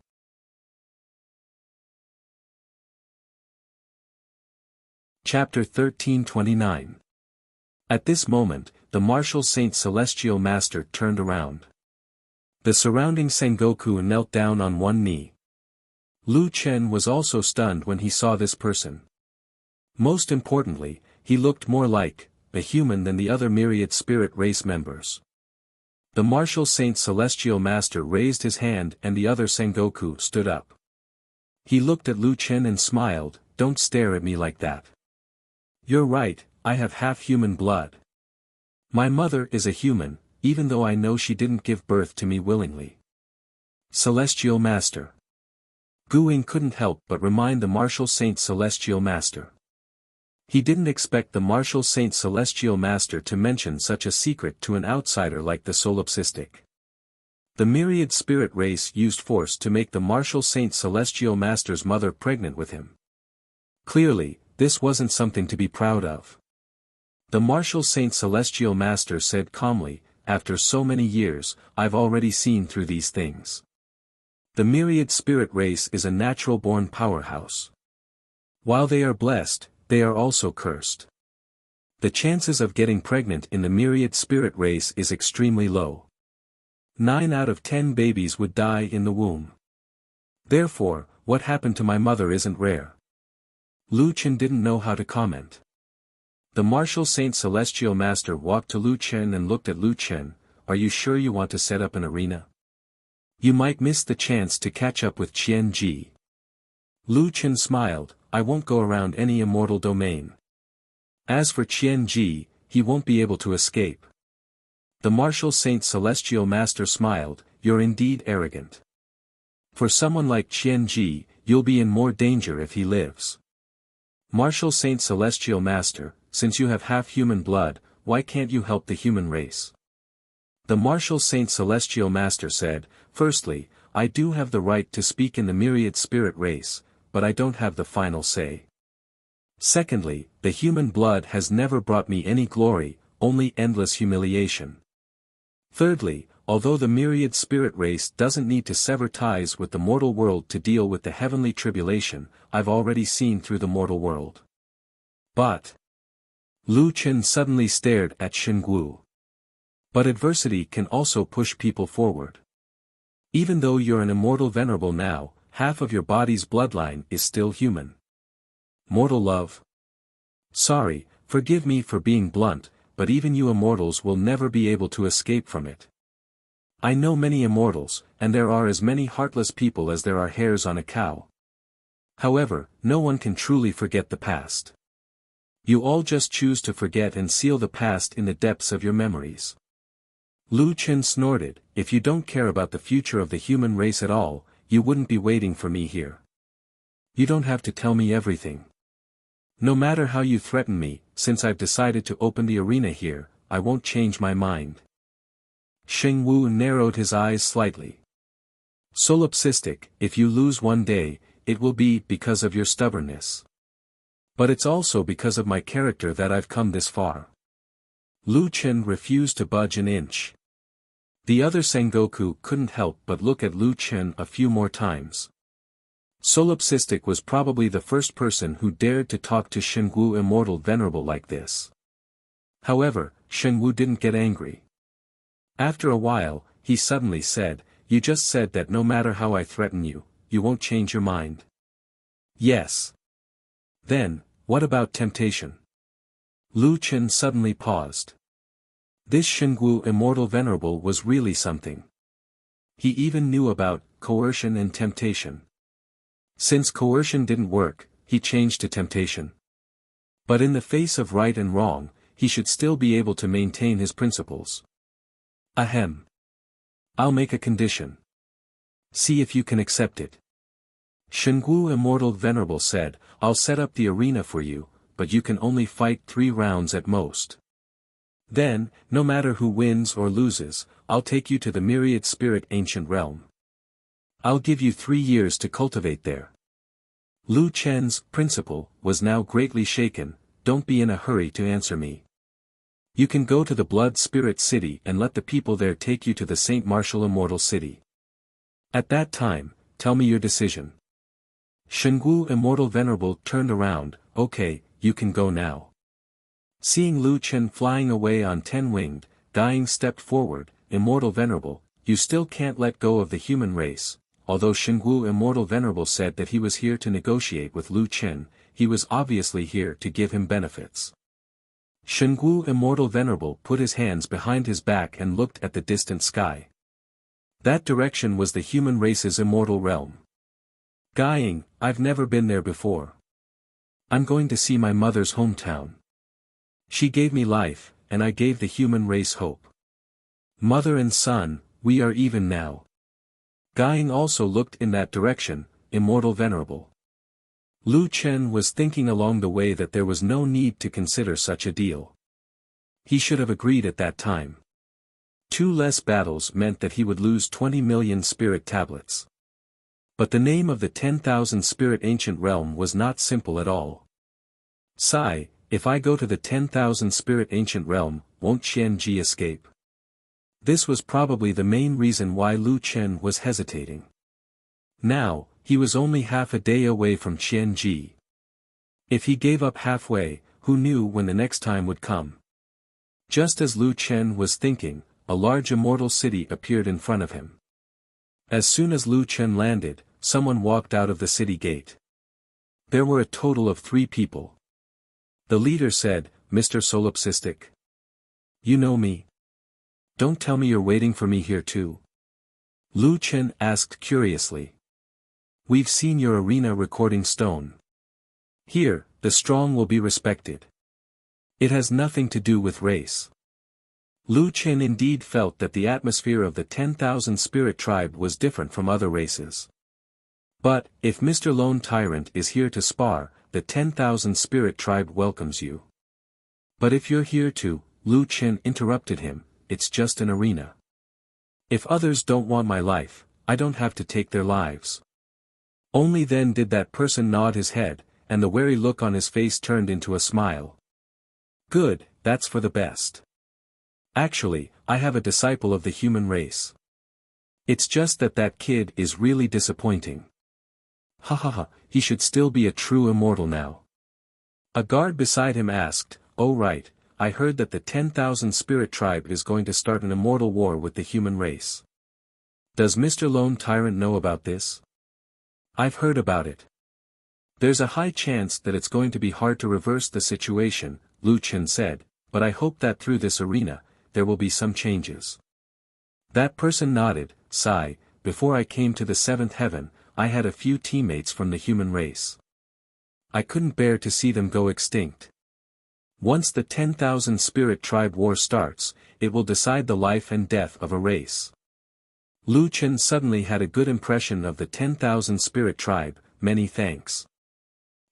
Chapter 1329. At this moment, the martial Saint Celestial Master turned around. The surrounding Sengoku knelt down on one knee. Lu Chen was also stunned when he saw this person. Most importantly, he looked more like a human than the other myriad spirit race members. The martial Saint Celestial Master raised his hand and the other Sengoku stood up. He looked at Lu Chen and smiled, "Don't stare at me like that. You're right, I have half human blood. My mother is a human, even though I know she didn't give birth to me willingly." Celestial Master. Guing couldn't help but remind the martial Saint Celestial Master. He didn't expect the martial Saint Celestial Master to mention such a secret to an outsider like the solipsistic. The myriad spirit race used force to make the martial Saint Celestial Master's mother pregnant with him. Clearly, this wasn't something to be proud of. The martial Saint Celestial Master said calmly, "After so many years, I've already seen through these things. The myriad spirit race is a natural-born powerhouse. While they are blessed, they are also cursed. The chances of getting pregnant in the myriad spirit race is extremely low. 9 out of 10 babies would die in the womb. Therefore, what happened to my mother isn't rare. Lu Chen didn't know how to comment. The martial Saint Celestial Master walked to Lu Chen and looked at Lu Chen. Are you sure you want to set up an arena? You might miss the chance to catch up with Qian Ji. Lu Chen smiled, I won't go around any immortal domain. As for Qian Ji, he won't be able to escape. The martial Saint Celestial Master smiled, you're indeed arrogant. For someone like Qian Ji, you'll be in more danger if he lives. Martial Saint Celestial Master, since you have half human blood, why can't you help the human race? The martial Saint Celestial Master said, firstly, I do have the right to speak in the myriad spirit race, but I don't have the final say. Secondly, the human blood has never brought me any glory, only endless humiliation. Thirdly, although the myriad spirit race doesn't need to sever ties with the mortal world to deal with the heavenly tribulation, I've already seen through the mortal world. But Lu Chen suddenly stared at Xingwu. But adversity can also push people forward. Even though you're an immortal venerable now, half of your body's bloodline is still human. Mortal love? Sorry, forgive me for being blunt, but even you immortals will never be able to escape from it. I know many immortals, and there are as many heartless people as there are hairs on a cow. However, no one can truly forget the past. You all just choose to forget and seal the past in the depths of your memories. Lu Chen snorted, if you don't care about the future of the human race at all, you wouldn't be waiting for me here. You don't have to tell me everything. No matter how you threaten me, since I've decided to open the arena here, I won't change my mind. Xingwu narrowed his eyes slightly. Solipsistic, if you lose one day, it will be because of your stubbornness. But it's also because of my character that I've come this far. Lu Chen refused to budge an inch. The other Sengoku couldn't help but look at Lu Chen a few more times. Solipsistic was probably the first person who dared to talk to Xingwu Immortal Venerable like this. However, Xingwu didn't get angry. After a while, he suddenly said, you just said that no matter how I threaten you, you won't change your mind. Yes. Then, what about temptation? Lu Chen suddenly paused. This Xingwu Immortal Venerable was really something. He even knew about coercion and temptation. Since coercion didn't work, he changed to temptation. But in the face of right and wrong, he should still be able to maintain his principles. Ahem. I'll make a condition. See if you can accept it. Xingwu Immortal Venerable said, I'll set up the arena for you, but you can only fight 3 rounds at most. Then, no matter who wins or loses, I'll take you to the myriad spirit ancient realm. I'll give you 3 years to cultivate there. Lu Chen's principle was now greatly shaken, don't be in a hurry to answer me. You can go to the Blood Spirit City and let the people there take you to the Saint Martial Immortal City. At that time, tell me your decision. Xingwu Immortal Venerable turned around, okay, you can go now. Seeing Lu Chen flying away on 10-winged, Dying stepped forward, Immortal Venerable, you still can't let go of the human race. Although Xingwu Immortal Venerable said that he was here to negotiate with Lu Chen, he was obviously here to give him benefits. Xingwu Immortal Venerable put his hands behind his back and looked at the distant sky. That direction was the human race's immortal realm. Dying, I've never been there before. I'm going to see my mother's hometown. She gave me life, and I gave the human race hope. Mother and son, we are even now. Dying also looked in that direction, Immortal Venerable. Lu Chen was thinking along the way that there was no need to consider such a deal. He should have agreed at that time. 2 less battles meant that he would lose 20 million spirit tablets. But the name of the 10,000 spirit ancient realm was not simple at all. Sigh, if I go to the 10,000 spirit ancient realm, won't Qian Ji escape? This was probably the main reason why Lu Chen was hesitating. Now, he was only half a day away from Qian Ji. If he gave up halfway, who knew when the next time would come? Just as Lu Chen was thinking, a large immortal city appeared in front of him. As soon as Lu Chen landed, someone walked out of the city gate. There were a total of 3 people. The leader said, "Mr. Solipsistic. You know me? Don't tell me you're waiting for me here too." Lu Chen asked curiously. "We've seen your arena recording stone. Here, the strong will be respected. It has nothing to do with race." Lu Chen indeed felt that the atmosphere of the 10,000 spirit tribe was different from other races. But, if Mr. Lone Tyrant is here to spar, the 10,000 spirit tribe welcomes you. But if you're here to, Lu Chen interrupted him, it's just an arena. If others don't want my life, I don't have to take their lives. Only then did that person nod his head, and the wary look on his face turned into a smile. Good, that's for the best. Actually, I have a disciple of the human race. It's just that that kid is really disappointing. Ha ha ha, he should still be a true immortal now. A guard beside him asked, "Oh right, I heard that the 10,000 spirit tribe is going to start an immortal war with the human race. Does Mr. Lone Tyrant know about this?" "I've heard about it. There's a high chance that it's going to be hard to reverse the situation," Lu Chen said, "but I hope that through this arena, there will be some changes." That person nodded, sigh, "Before I came to the 7th heaven, I had a few teammates from the human race. I couldn't bear to see them go extinct. Once the 10,000 spirit tribe war starts, it will decide the life and death of a race." Lu Chen suddenly had a good impression of the 10,000 spirit tribe, many thanks.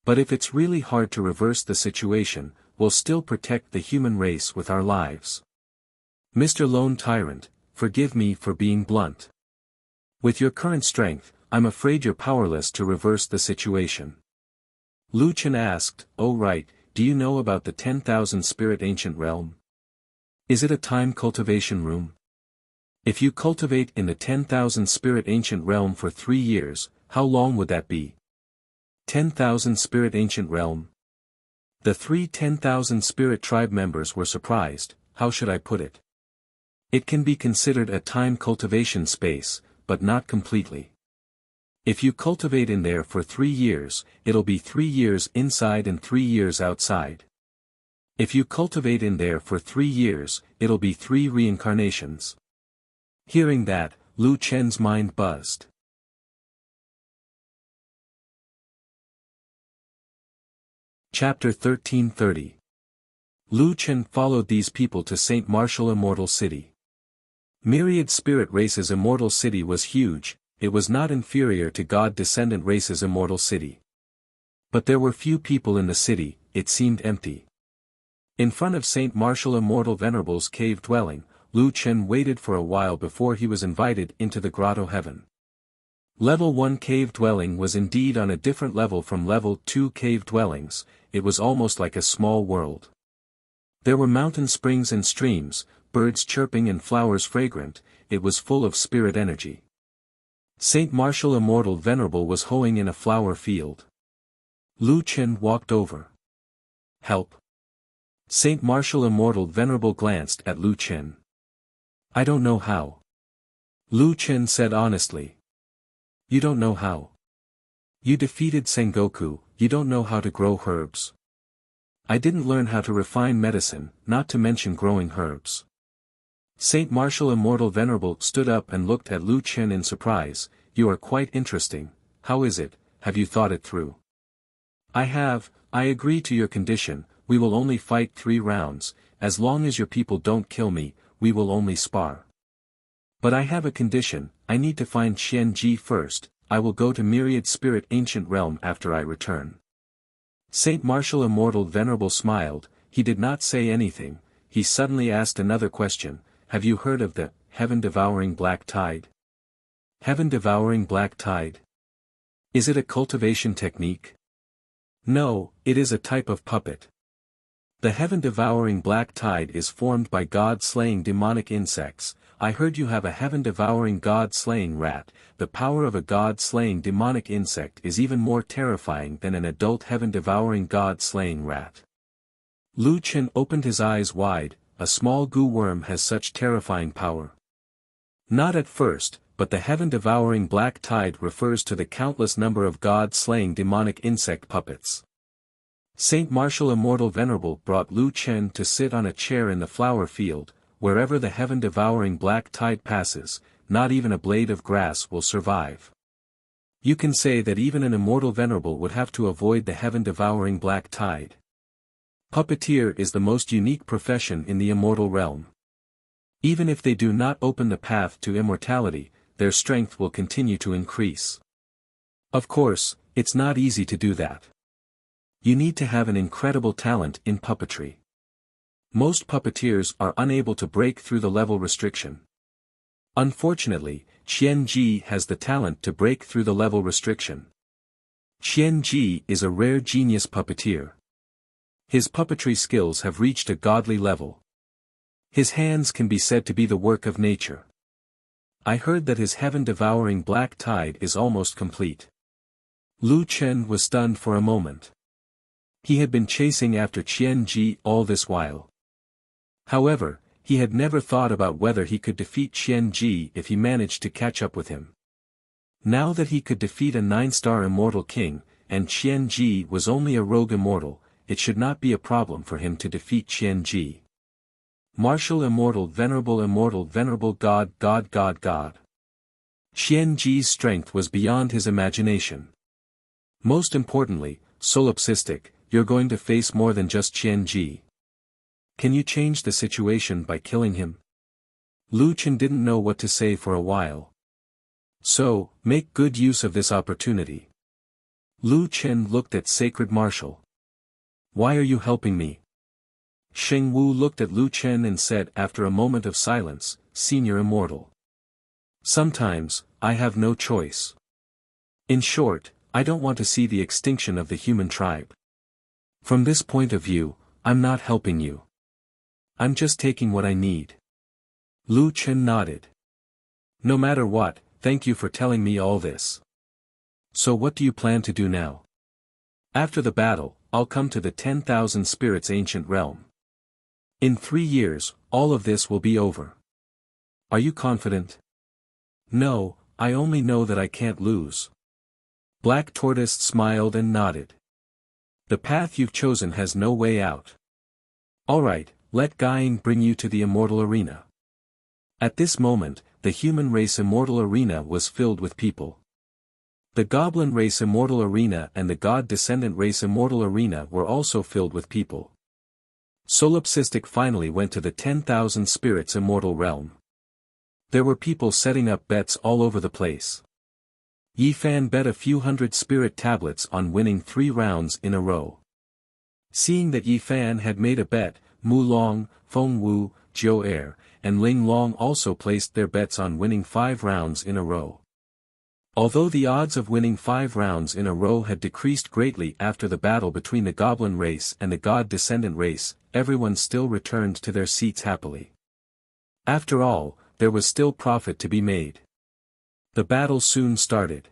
But if it's really hard to reverse the situation, we'll still protect the human race with our lives. Mr. Lone Tyrant, forgive me for being blunt. With your current strength, I'm afraid you're powerless to reverse the situation. Lu Chen asked, "Oh right, do you know about the 10,000 spirit ancient realm? Is it a time cultivation room? If you cultivate in the 10,000 spirit ancient realm for 3 years, how long would that be? 10,000 spirit ancient realm?" The 3 10,000 spirit tribe members were surprised. How should I put it? It can be considered a time cultivation space, but not completely. If you cultivate in there for 3 years, it'll be 3 years inside and 3 years outside. If you cultivate in there for 3 years, it'll be 3 reincarnations. Hearing that, Lu Chen's mind buzzed. Chapter 1330. Lu Chen followed these people to St. Martial Immortal City. Myriad Spirit Race's Immortal City was huge. It was not inferior to God-descendant race's Immortal City. But there were few people in the city, it seemed empty. In front of St. Martial Immortal Venerable's cave dwelling, Lu Chen waited for a while before he was invited into the grotto heaven. Level 1 cave dwelling was indeed on a different level from level 2 cave dwellings, it was almost like a small world. There were mountain springs and streams, birds chirping and flowers fragrant, it was full of spirit energy. St. Martial Immortal Venerable was hoeing in a flower field. Lu Chen walked over. "Help." St. Martial Immortal Venerable glanced at Lu Chen. "I don't know how." Lu Chen said honestly. "You don't know how? You defeated Sengoku, you don't know how to grow herbs. I didn't learn how to refine medicine, not to mention growing herbs." St. Martial Immortal Venerable stood up and looked at Lu Chen in surprise. "You are quite interesting, how is it, have you thought it through?" "I have, I agree to your condition, we will only fight 3 rounds, as long as your people don't kill me, we will only spar. But I have a condition, I need to find Xian Ji first, I will go to Myriad Spirit Ancient Realm after I return." St. Martial Immortal Venerable smiled, he did not say anything, he suddenly asked another question, "Have you heard of the heaven-devouring black tide?" Heaven-devouring black tide? Is it a cultivation technique? No, it is a type of puppet. The heaven-devouring black tide is formed by God-slaying demonic insects. I heard you have a heaven-devouring God-slaying rat. The power of a God-slaying demonic insect is even more terrifying than an adult heaven-devouring God-slaying rat. Lu Chen opened his eyes wide. A small goo worm has such terrifying power. Not at first, but the heaven-devouring black tide refers to the countless number of god-slaying demonic insect puppets. Saint Martial Immortal Venerable brought Lu Chen to sit on a chair in the flower field. Wherever the heaven-devouring black tide passes, not even a blade of grass will survive. You can say that even an immortal venerable would have to avoid the heaven-devouring black tide. Puppeteer is the most unique profession in the immortal realm. Even if they do not open the path to immortality, their strength will continue to increase. Of course, it's not easy to do that. You need to have an incredible talent in puppetry. Most puppeteers are unable to break through the level restriction. Unfortunately, Qian Ji has the talent to break through the level restriction. Qian Ji is a rare genius puppeteer. His puppetry skills have reached a godly level. His hands can be said to be the work of nature. I heard that his heaven-devouring black tide is almost complete. Lu Chen was stunned for a moment. He had been chasing after Qian Ji all this while. However, he had never thought about whether he could defeat Qian Ji if he managed to catch up with him. Now that he could defeat a 9-star immortal king, and Qian Ji was only a rogue immortal, it should not be a problem for him to defeat Qian Ji. Martial Immortal Venerable God. Qian Ji's strength was beyond his imagination. Most importantly, solipsistic, you're going to face more than just Qian Ji. Can you change the situation by killing him? Lu Chen didn't know what to say for a while. So, make good use of this opportunity. Lu Chen looked at Sacred Martial. Why are you helping me? Sheng Wu looked at Lu Chen and said after a moment of silence, Senior Immortal. Sometimes, I have no choice. In short, I don't want to see the extinction of the human tribe. From this point of view, I'm not helping you. I'm just taking what I need. Lu Chen nodded. No matter what, thank you for telling me all this. So what do you plan to do now? After the battle, I'll come to the 10,000 spirits ancient realm. In 3 years, all of this will be over. Are you confident? No, I only know that I can't lose. Black Tortoise smiled and nodded. The path you've chosen has no way out. Alright, let Guiying bring you to the immortal arena. At this moment, the human race immortal arena was filled with people. The goblin race immortal arena and the god descendant race immortal arena were also filled with people. Solipsistic finally went to the 10,000 spirits immortal realm. There were people setting up bets all over the place. Yi Fan bet a few hundred spirit tablets on winning 3 rounds in a row. Seeing that Yi Fan had made a bet, Mu Long, Feng Wu, Jiu Er, and Ling Long also placed their bets on winning 5 rounds in a row. Although the odds of winning 5 rounds in a row had decreased greatly after the battle between the goblin race and the god descendant race, everyone still returned to their seats happily. After all, there was still profit to be made. The battle soon started.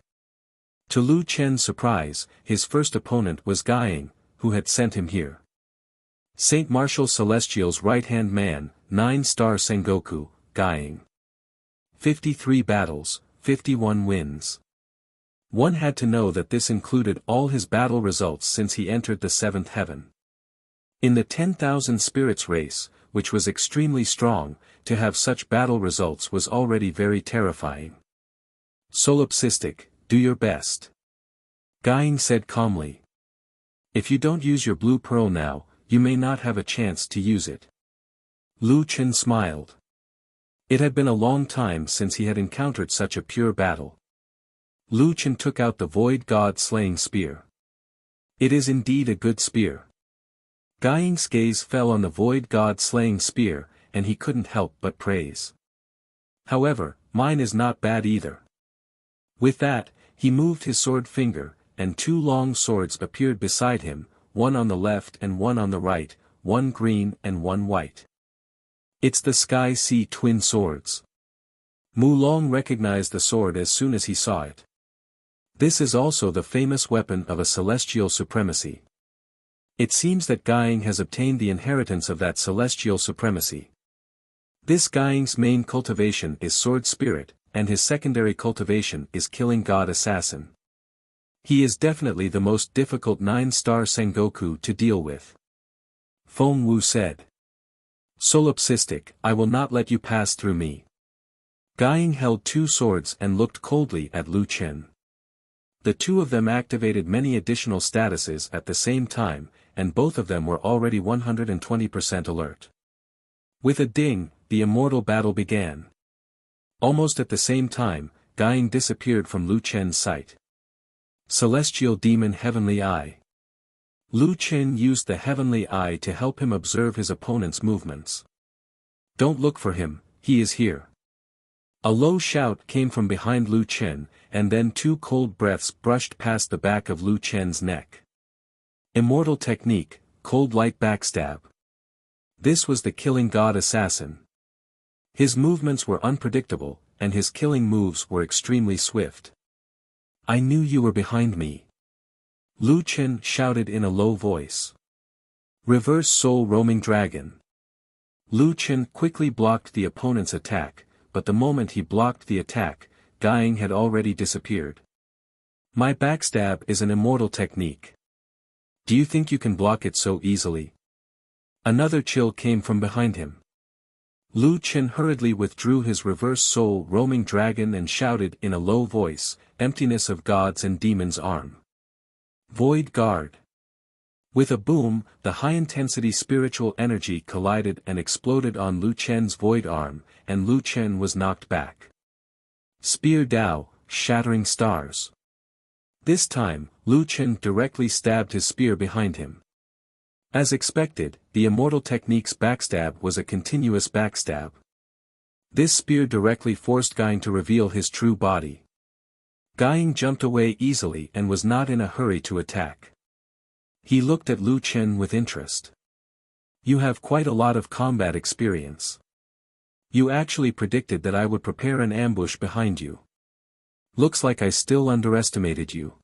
To Lu Chen's surprise, his first opponent was Guiying, who had sent him here. Saint Martial Celestial's right-hand man, 9-star Sengoku, Guiying. 53 battles, 51 wins. One had to know that this included all his battle results since he entered the 7th heaven. In the 10,000 spirits race, which was extremely strong, to have such battle results was already very terrifying. Solipsistic, do your best. Guiying said calmly. If you don't use your blue pearl now, you may not have a chance to use it. Lu Chen smiled. It had been a long time since he had encountered such a pure battle. Lu Chen took out the void god-slaying spear. It is indeed a good spear. Guiying's gaze fell on the void god-slaying spear, and he couldn't help but praise. However, mine is not bad either. With that, he moved his sword finger, and 2 long swords appeared beside him, one on the left and one on the right, one green and one white. It's the Sky Sea twin swords. Mu Long recognized the sword as soon as he saw it. This is also the famous weapon of a celestial supremacy. It seems that Guiying has obtained the inheritance of that celestial supremacy. This Guiying's main cultivation is sword spirit, and his secondary cultivation is killing god assassin. He is definitely the most difficult 9-star Sengoku to deal with. Feng Wu said. Solipsistic, I will not let you pass through me. Guiying held 2 swords and looked coldly at Lu Chen. The 2 of them activated many additional statuses at the same time, and both of them were already 120% alert. With a ding, the immortal battle began. Almost at the same time, Guiying disappeared from Lu Chen's sight. Celestial Demon Heavenly Eye. Lu Chen used the Heavenly Eye to help him observe his opponent's movements. Don't look for him, he is here. A low shout came from behind Lu Chen, and then 2 cold breaths brushed past the back of Lu Chen's neck. Immortal technique, cold light backstab. This was the killing god assassin. His movements were unpredictable, and his killing moves were extremely swift. I knew you were behind me. Lu Chen shouted in a low voice. Reverse Soul Roaming Dragon. Lu Chen quickly blocked the opponent's attack, but the moment he blocked the attack, Guiying had already disappeared. My backstab is an immortal technique. Do you think you can block it so easily? Another chill came from behind him. Lu Chen hurriedly withdrew his reverse soul roaming dragon and shouted in a low voice, Emptiness of gods and demons arm. Void guard. With a boom, the high-intensity spiritual energy collided and exploded on Lu Chen's void arm, and Lu Chen was knocked back. Spear Dao, shattering stars. This time, Lu Chen directly stabbed his spear behind him. As expected, the immortal technique's backstab was a continuous backstab. This spear directly forced Guiying to reveal his true body. Guiying jumped away easily and was not in a hurry to attack. He looked at Lu Chen with interest. You have quite a lot of combat experience. You actually predicted that I would prepare an ambush behind you. Looks like I still underestimated you.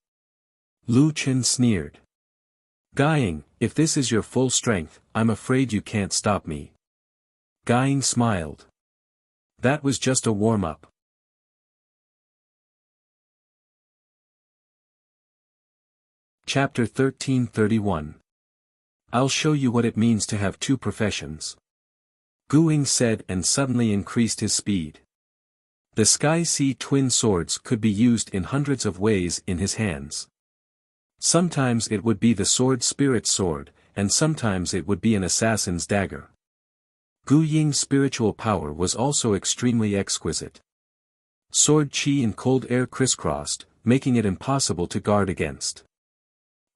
Lu Chen sneered. Guiying, if this is your full strength, I'm afraid you can't stop me. Guiying smiled. That was just a warm-up. Chapter 1331. I'll show you what it means to have 2 professions. Guiying said and suddenly increased his speed. The Sky-Sea twin swords could be used in hundreds of ways in his hands. Sometimes it would be the sword spirit's sword, and sometimes it would be an assassin's dagger. Guiying's spiritual power was also extremely exquisite. Sword chi and cold air crisscrossed, making it impossible to guard against.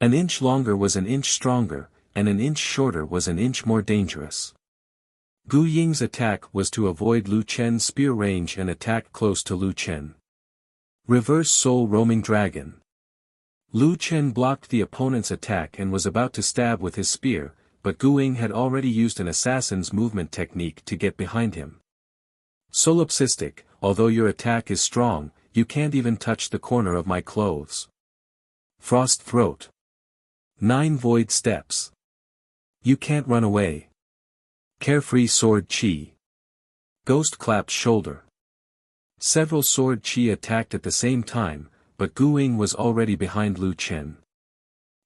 An inch longer was an inch stronger, and an inch shorter was an inch more dangerous. Guiying's attack was to avoid Lu Chen's spear range and attack close to Lu Chen. Reverse Soul Roaming Dragon. Lu Chen blocked the opponent's attack and was about to stab with his spear, but Guiying had already used an assassin's movement technique to get behind him. Solipsistic, although your attack is strong, you can't even touch the corner of my clothes. Frost Throat. 9 void steps. You can't run away. Carefree Sword Chi. Ghost Clapped Shoulder. Several Sword Chi attacked at the same time, but Guiying was already behind Lu Chen.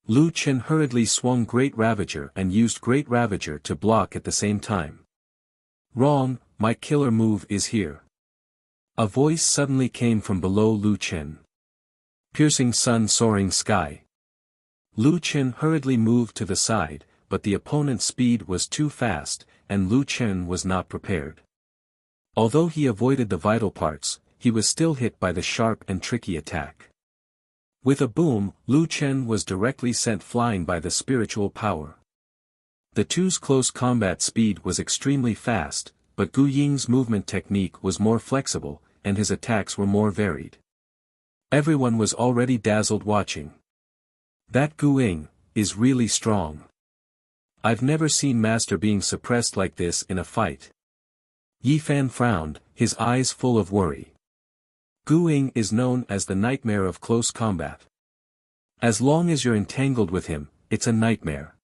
Lu Chen hurriedly swung Great Ravager and used Great Ravager to block at the same time. Wrong, my killer move is here. A voice suddenly came from below Lu Chen. Piercing Sun Soaring Sky. Lu Chen hurriedly moved to the side, but the opponent's speed was too fast, and Lu Chen was not prepared. Although he avoided the vital parts, he was still hit by the sharp and tricky attack. With a boom, Lu Chen was directly sent flying by the spiritual power. The two's close combat speed was extremely fast, but Guiying's movement technique was more flexible, and his attacks were more varied. Everyone was already dazzled watching. That Guiying is really strong. I've never seen Master being suppressed like this in a fight. Yi Fan frowned, his eyes full of worry. Guiying is known as the nightmare of close combat. As long as you're entangled with him, it's a nightmare.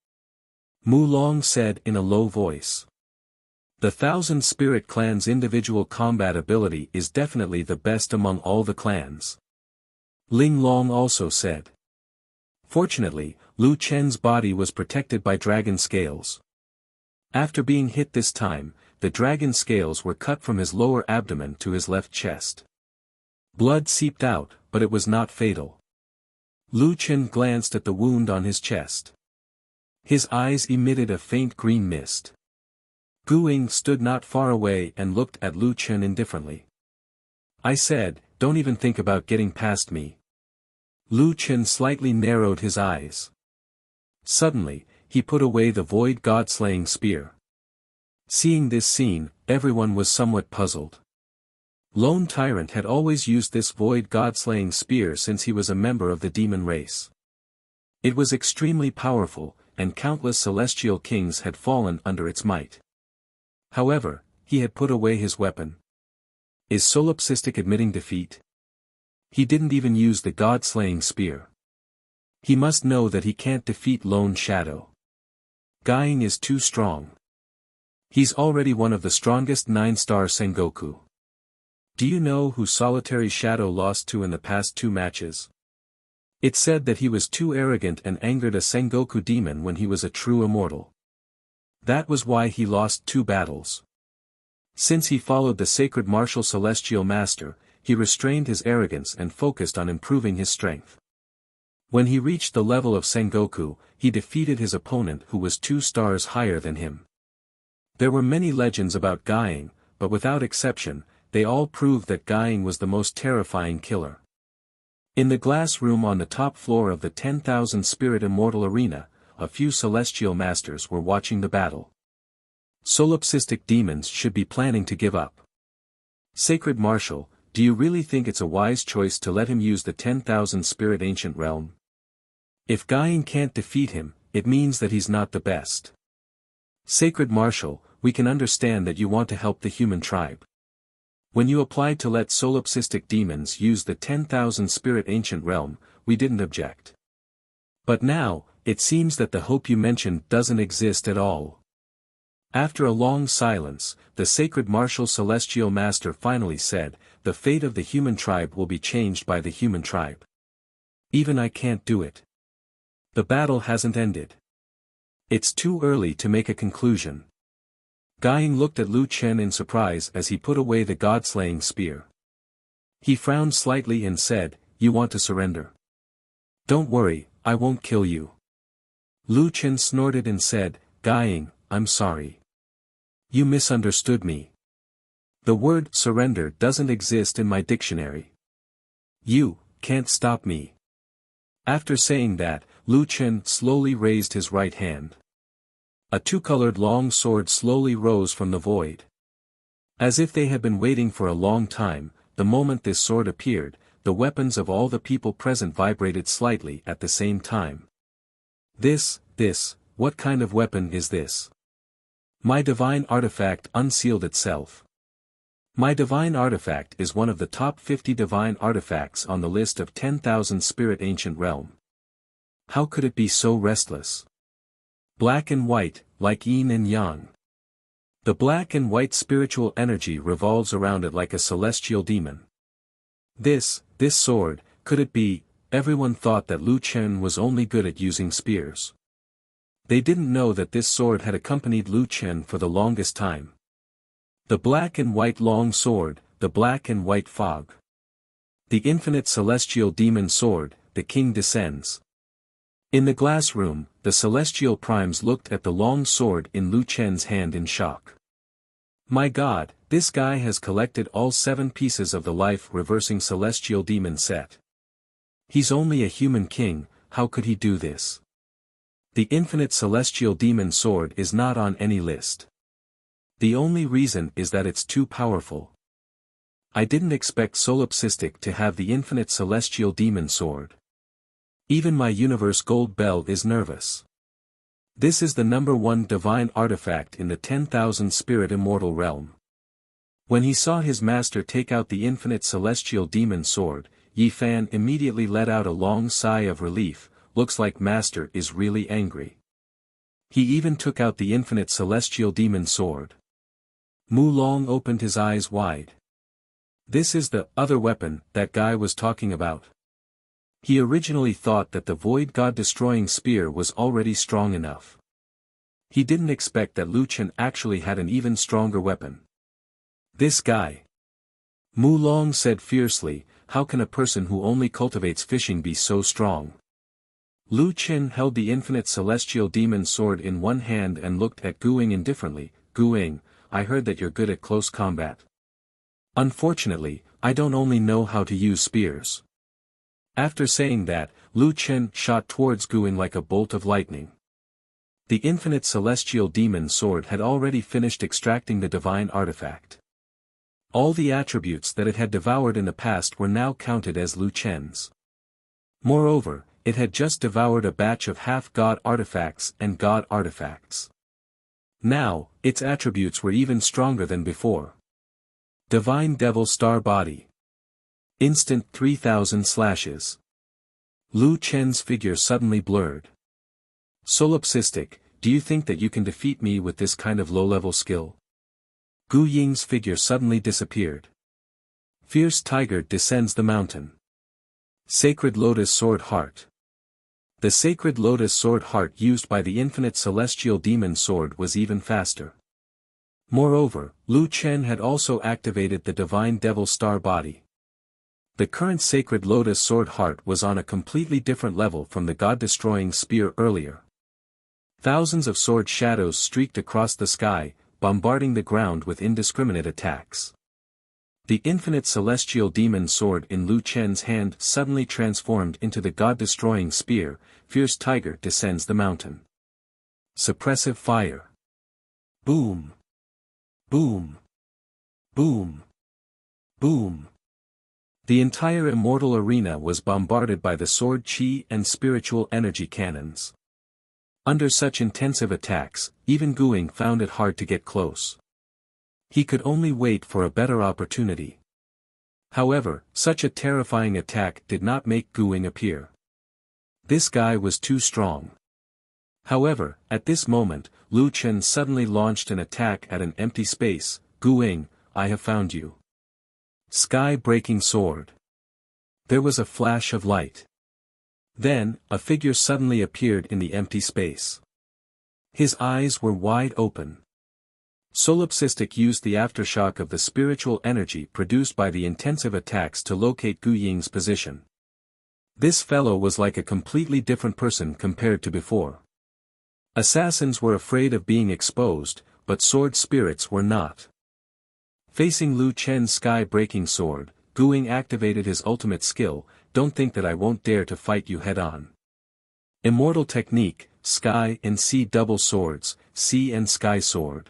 Mu Long said in a low voice. The Thousand Spirit Clan's individual combat ability is definitely the best among all the clans. Ling Long also said. Fortunately, Lu Chen's body was protected by dragon scales. After being hit this time, the dragon scales were cut from his lower abdomen to his left chest. Blood seeped out, but it was not fatal. Lu Chen glanced at the wound on his chest. His eyes emitted a faint green mist. Gu Ying stood not far away and looked at Lu Chen indifferently. I said, don't even think about getting past me. Lu Chen slightly narrowed his eyes. Suddenly, he put away the void god-slaying spear. Seeing this scene, everyone was somewhat puzzled. Lone Tyrant had always used this void god-slaying spear since he was a member of the demon race. It was extremely powerful, and countless celestial kings had fallen under its might. However, he had put away his weapon. Is Solipsistic admitting defeat? He didn't even use the god-slaying spear. He must know that he can't defeat Lone Shadow. Gu Ying is too strong. He's already one of the strongest 9-star Sengoku. Do you know who Solitary Shadow lost to in the past 2 matches? It said that he was too arrogant and angered a Sengoku demon when he was a true immortal. That was why he lost 2 battles. Since he followed the sacred martial celestial master, he restrained his arrogance and focused on improving his strength. When he reached the level of Sengoku, he defeated his opponent who was 2 stars higher than him. There were many legends about Gu Ying, but without exception, they all proved that Gu Ying was the most terrifying killer. In the glass room on the top floor of the 10,000 Spirit Immortal Arena, a few celestial masters were watching the battle. Solipsistic demons should be planning to give up. Sacred Marshal, do you really think it's a wise choice to let him use the 10,000 Spirit Ancient Realm? If Gu Ying can't defeat him, it means that he's not the best. Sacred Marshal, we can understand that you want to help the human tribe. When you applied to let solipsistic demons use the 10,000 Spirit Ancient Realm, we didn't object. But now, it seems that the hope you mentioned doesn't exist at all. After a long silence, the Sacred Martial Celestial Master finally said, the fate of the human tribe will be changed by the human tribe. Even I can't do it. The battle hasn't ended. It's too early to make a conclusion. Gu Ying looked at Lu Chen in surprise as he put away the god-slaying spear. He frowned slightly and said, you want to surrender? Don't worry, I won't kill you. Lu Chen snorted and said, Gu Ying, I'm sorry. You misunderstood me. The word surrender doesn't exist in my dictionary. You can't stop me. After saying that, Lu Chen slowly raised his right hand. A 2-colored long sword slowly rose from the void. As if they had been waiting for a long time, the moment this sword appeared, the weapons of all the people present vibrated slightly at the same time. What kind of weapon is this? My divine artifact unsealed itself. My divine artifact is one of the top 50 divine artifacts on the list of 10,000 Spirit Ancient Realm. How could it be so restless? Black and white, like yin and yang. The black and white spiritual energy revolves around it like a celestial demon. This sword, could it be? Everyone thought that Lu Chen was only good at using spears. They didn't know that this sword had accompanied Lu Chen for the longest time. The black and white long sword, the black and white fog. The infinite celestial demon sword, the king descends. In the glass room, the celestial primes looked at the long sword in Lu Chen's hand in shock. My God, this guy has collected all 7 pieces of the life-reversing celestial demon set. He's only a human king, how could he do this? The infinite celestial demon sword is not on any list. The only reason is that it's too powerful. I didn't expect Solipsistic to have the infinite celestial demon sword. Even my universe gold bell is nervous. This is the #1 divine artifact in the 10,000 Spirit Immortal Realm. When he saw his master take out the infinite celestial demon sword, Yi Fan immediately let out a long sigh of relief, looks like master is really angry. He even took out the infinite celestial demon sword. Mu Long opened his eyes wide. This is the other weapon that guy was talking about. He originally thought that the void god-destroying spear was already strong enough. He didn't expect that Lu Chen actually had an even stronger weapon. This guy. Mu Long said fiercely, how can a person who only cultivates fishing be so strong? Lu Chen held the infinite celestial demon sword in one hand and looked at Guing indifferently. Guing, I heard that you're good at close combat. Unfortunately, I don't only know how to use spears. After saying that, Lu Chen shot towards Guing like a bolt of lightning. The infinite celestial demon sword had already finished extracting the divine artifact. All the attributes that it had devoured in the past were now counted as Lu Chen's. Moreover, it had just devoured a batch of half-god artifacts and god artifacts. Now, its attributes were even stronger than before. Divine Devil Star Body. Instant 3,000 slashes. Lu Chen's figure suddenly blurred. Solipsistic, do you think that you can defeat me with this kind of low-level skill? Gu Ying's figure suddenly disappeared. Fierce Tiger descends the mountain. Sacred Lotus Sword Heart. The Sacred Lotus Sword Heart used by the infinite celestial demon sword was even faster. Moreover, Lu Chen had also activated the Divine Devil Star Body. The current Sacred Lotus Sword Heart was on a completely different level from the god-destroying spear earlier. Thousands of sword shadows streaked across the sky, bombarding the ground with indiscriminate attacks. The infinite celestial demon sword in Lu Chen's hand suddenly transformed into the god-destroying spear. Fierce Tiger descends the mountain. Suppressive fire. Boom. Boom. Boom. Boom. The entire immortal arena was bombarded by the sword chi and spiritual energy cannons. Under such intensive attacks, even Guing found it hard to get close. He could only wait for a better opportunity. However, such a terrifying attack did not make Guing appear. This guy was too strong. However, at this moment, Lu Chen suddenly launched an attack at an empty space. Guing, I have found you. Sky-breaking sword. There was a flash of light. Then, a figure suddenly appeared in the empty space. His eyes were wide open. Solipsistic used the aftershock of the spiritual energy produced by the intensive attacks to locate Gu Ying's position. This fellow was like a completely different person compared to before. Assassins were afraid of being exposed, but sword spirits were not. Facing Lu Chen's sky-breaking sword, Guing activated his ultimate skill. Don't think that I won't dare to fight you head-on. Immortal technique, Sky and Sea double swords, Sea and Sky sword.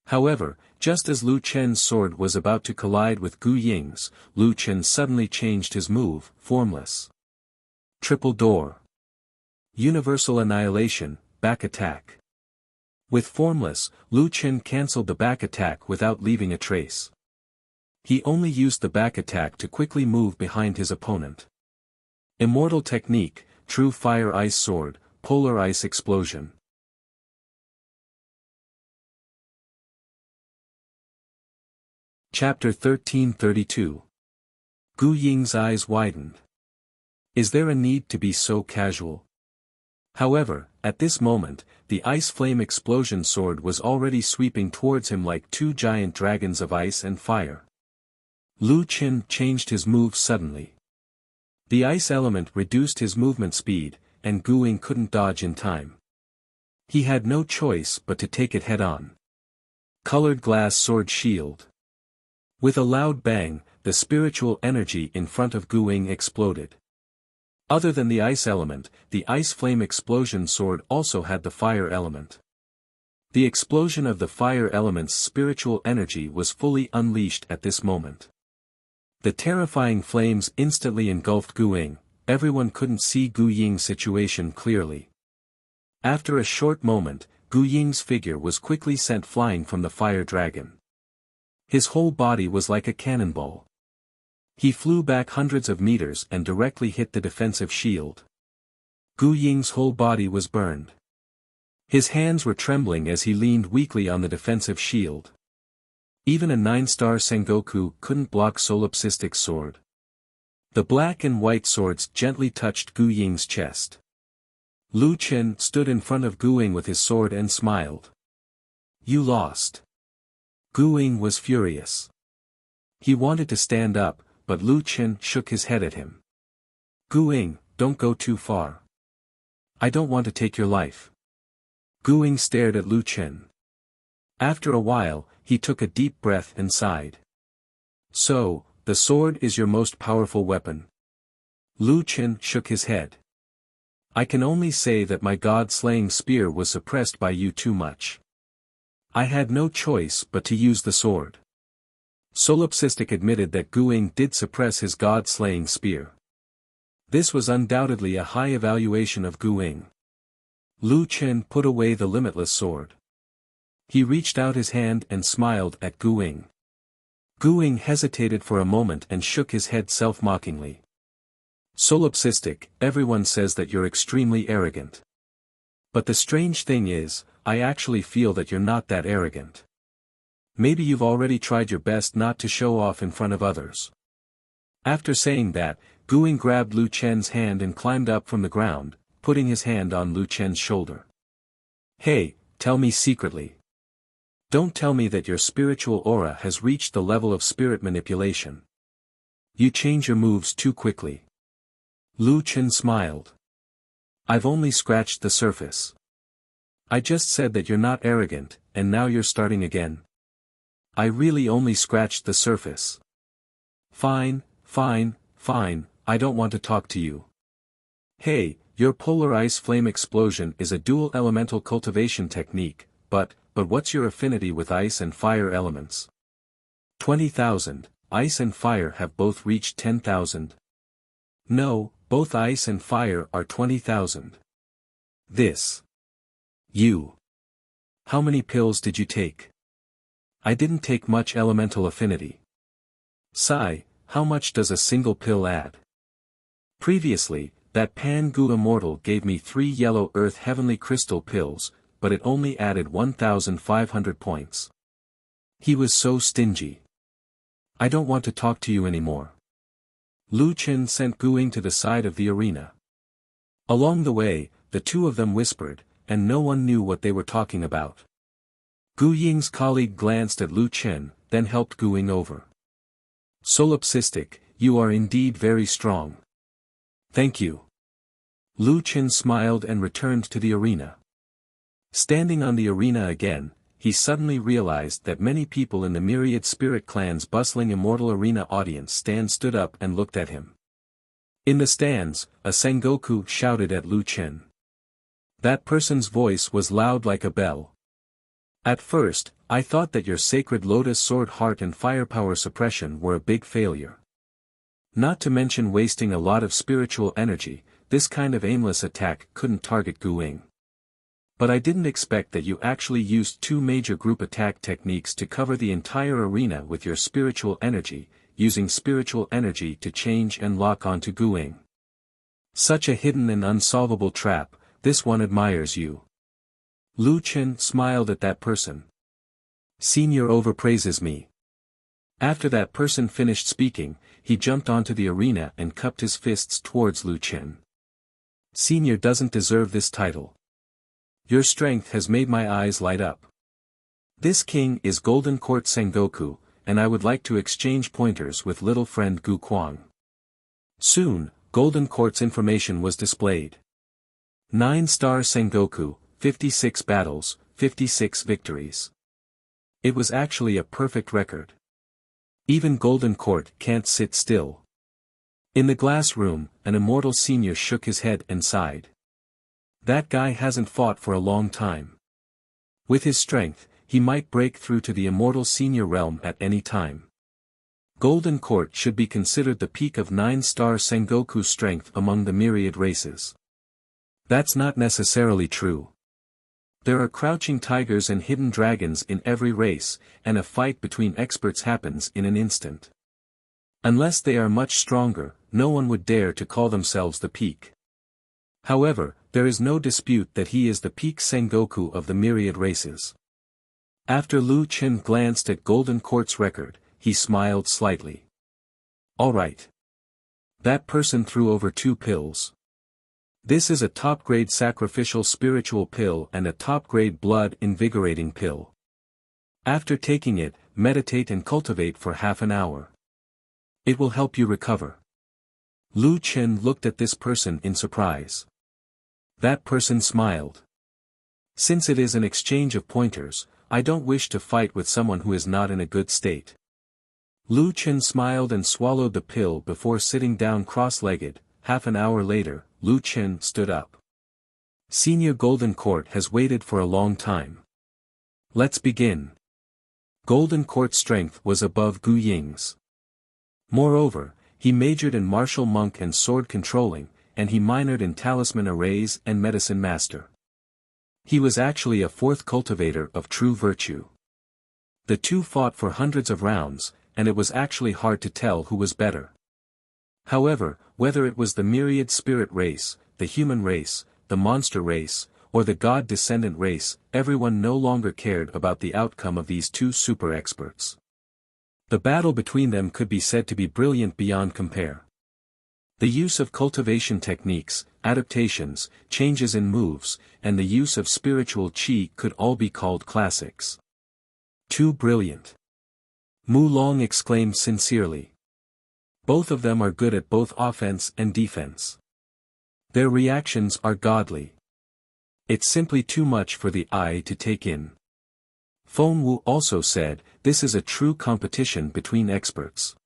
However, just as Lu Chen's sword was about to collide with Gu Ying's, Lu Chen suddenly changed his move, Formless. Triple Door. Universal Annihilation, Back Attack. With Formless, Lu Chen cancelled the back attack without leaving a trace. He only used the back attack to quickly move behind his opponent. Immortal technique, True Fire Ice Sword, Polar Ice Explosion. Chapter 1332. Gu Ying's eyes widened. Is there a need to be so casual? However, at this moment, the Ice Flame Explosion sword was already sweeping towards him like two giant dragons of ice and fire. Lu Chen changed his move suddenly. The ice element reduced his movement speed, and Gu Ying couldn't dodge in time. He had no choice but to take it head-on. Colored Glass Sword Shield. With a loud bang, the spiritual energy in front of Gu Ying exploded. Other than the ice element, the Ice Flame Explosion sword also had the fire element. The explosion of the fire element's spiritual energy was fully unleashed at this moment. The terrifying flames instantly engulfed Gu Ying. Everyone couldn't see Gu Ying's situation clearly. After a short moment, Gu Ying's figure was quickly sent flying from the fire dragon. His whole body was like a cannonball. He flew back hundreds of meters and directly hit the defensive shield. Gu Ying's whole body was burned. His hands were trembling as he leaned weakly on the defensive shield. Even a 9-star Sengoku couldn't block Solipsistic's sword. The black and white swords gently touched Gu Ying's chest. Lu Chen stood in front of Gu Ying with his sword and smiled. You lost. Gu Ying was furious. He wanted to stand up, but Lu Chen shook his head at him. Gu Ying, don't go too far. I don't want to take your life. Gu Ying stared at Lu Chen. After a while, he took a deep breath and sighed. So, the sword is your most powerful weapon? Lu Chen shook his head. I can only say that my god-slaying spear was suppressed by you too much. I had no choice but to use the sword. Solipsistic admitted that Gu Ying did suppress his god-slaying spear. This was undoubtedly a high evaluation of Gu Ying. Lu Chen put away the limitless sword. He reached out his hand and smiled at Gu Ying. Gu Ying hesitated for a moment and shook his head self-mockingly. Solipsistic, everyone says that you're extremely arrogant. But the strange thing is, I actually feel that you're not that arrogant. Maybe you've already tried your best not to show off in front of others. After saying that, Gu Ying grabbed Lu Chen's hand and climbed up from the ground, putting his hand on Lu Chen's shoulder. Hey, tell me secretly. Don't tell me that your spiritual aura has reached the level of spirit manipulation. You change your moves too quickly. Lu Chen smiled. I've only scratched the surface. I just said that you're not arrogant, and now you're starting again. I really only scratched the surface. Fine, I don't want to talk to you. Hey, your polar ice flame explosion is a dual elemental cultivation technique, but what's your affinity with ice and fire elements? 20,000, ice and fire have both reached 10,000. No, both ice and fire are 20,000. This. You. How many pills did you take? I didn't take much elemental affinity. Sai, how much does a single pill add? Previously, that Pan-Gu Immortal gave me 3 yellow earth heavenly crystal pills, but it only added 1,500 points. He was so stingy. I don't want to talk to you anymore. Lu Chen sent Gu Ying to the side of the arena. Along the way, the two of them whispered, and no one knew what they were talking about. Gu Ying's colleague glanced at Lu Chen, then helped Gu Ying over. Solipsistic, you are indeed very strong. Thank you. Lu Chen smiled and returned to the arena. Standing on the arena again, he suddenly realized that many people in the myriad spirit clan's bustling immortal arena audience stood up and looked at him. In the stands, a Sengoku shouted at Lu Chen. That person's voice was loud like a bell. At first, I thought that your sacred lotus sword heart and firepower suppression were a big failure. Not to mention wasting a lot of spiritual energy, this kind of aimless attack couldn't target Gu Ying. But I didn't expect that you actually used 2 major group attack techniques to cover the entire arena with your spiritual energy, using spiritual energy to change and lock onto Gu Ying. Such a hidden and unsolvable trap, this one admires you. Lu Chen smiled at that person. Senior overpraises me. After that person finished speaking, he jumped onto the arena and cupped his fists towards Lu Chen. Senior doesn't deserve this title. Your strength has made my eyes light up. This king is Golden Court Sengoku, and I would like to exchange pointers with little friend Gu Kuang. Soon, Golden Court's information was displayed. 9-star Sengoku, 56 battles, 56 victories. It was actually a perfect record. Even Golden Court can't sit still. In the glass room, an immortal senior shook his head and sighed. That guy hasn't fought for a long time. With his strength, he might break through to the immortal senior realm at any time. Golden Court should be considered the peak of 9-star Sengoku's strength among the myriad races. That's not necessarily true. There are crouching tigers and hidden dragons in every race, and a fight between experts happens in an instant. Unless they are much stronger, no one would dare to call themselves the peak. However, There is no dispute that he is the peak Sengoku of the myriad races. After Lu Chen glanced at Golden Court's record, he smiled slightly. Alright. That person threw over 2 pills. This is a top-grade sacrificial spiritual pill and a top-grade blood-invigorating pill. After taking it, meditate and cultivate for half an hour. It will help you recover. Lu Chen looked at this person in surprise. That person smiled. Since it is an exchange of pointers, I don't wish to fight with someone who is not in a good state. Lu Chen smiled and swallowed the pill before sitting down cross-legged. Half an hour later, Lu Chen stood up. Senior Golden Court has waited for a long time. Let's begin. Golden Court's strength was above Gu Ying's. Moreover, he majored in martial monk and sword controlling, and he minored in talisman arrays and medicine master. He was actually a 4th cultivator of true virtue. The two fought for hundreds of rounds, and it was actually hard to tell who was better. However, whether it was the myriad spirit race, the human race, the monster race, or the god descendant race, everyone no longer cared about the outcome of these two super experts. The battle between them could be said to be brilliant beyond compare. The use of cultivation techniques, adaptations, changes in moves, and the use of spiritual qi could all be called classics. Too brilliant. Mu Long exclaimed sincerely. Both of them are good at both offense and defense. Their reactions are godly. It's simply too much for the eye to take in. Feng Wu also said, this is a true competition between experts.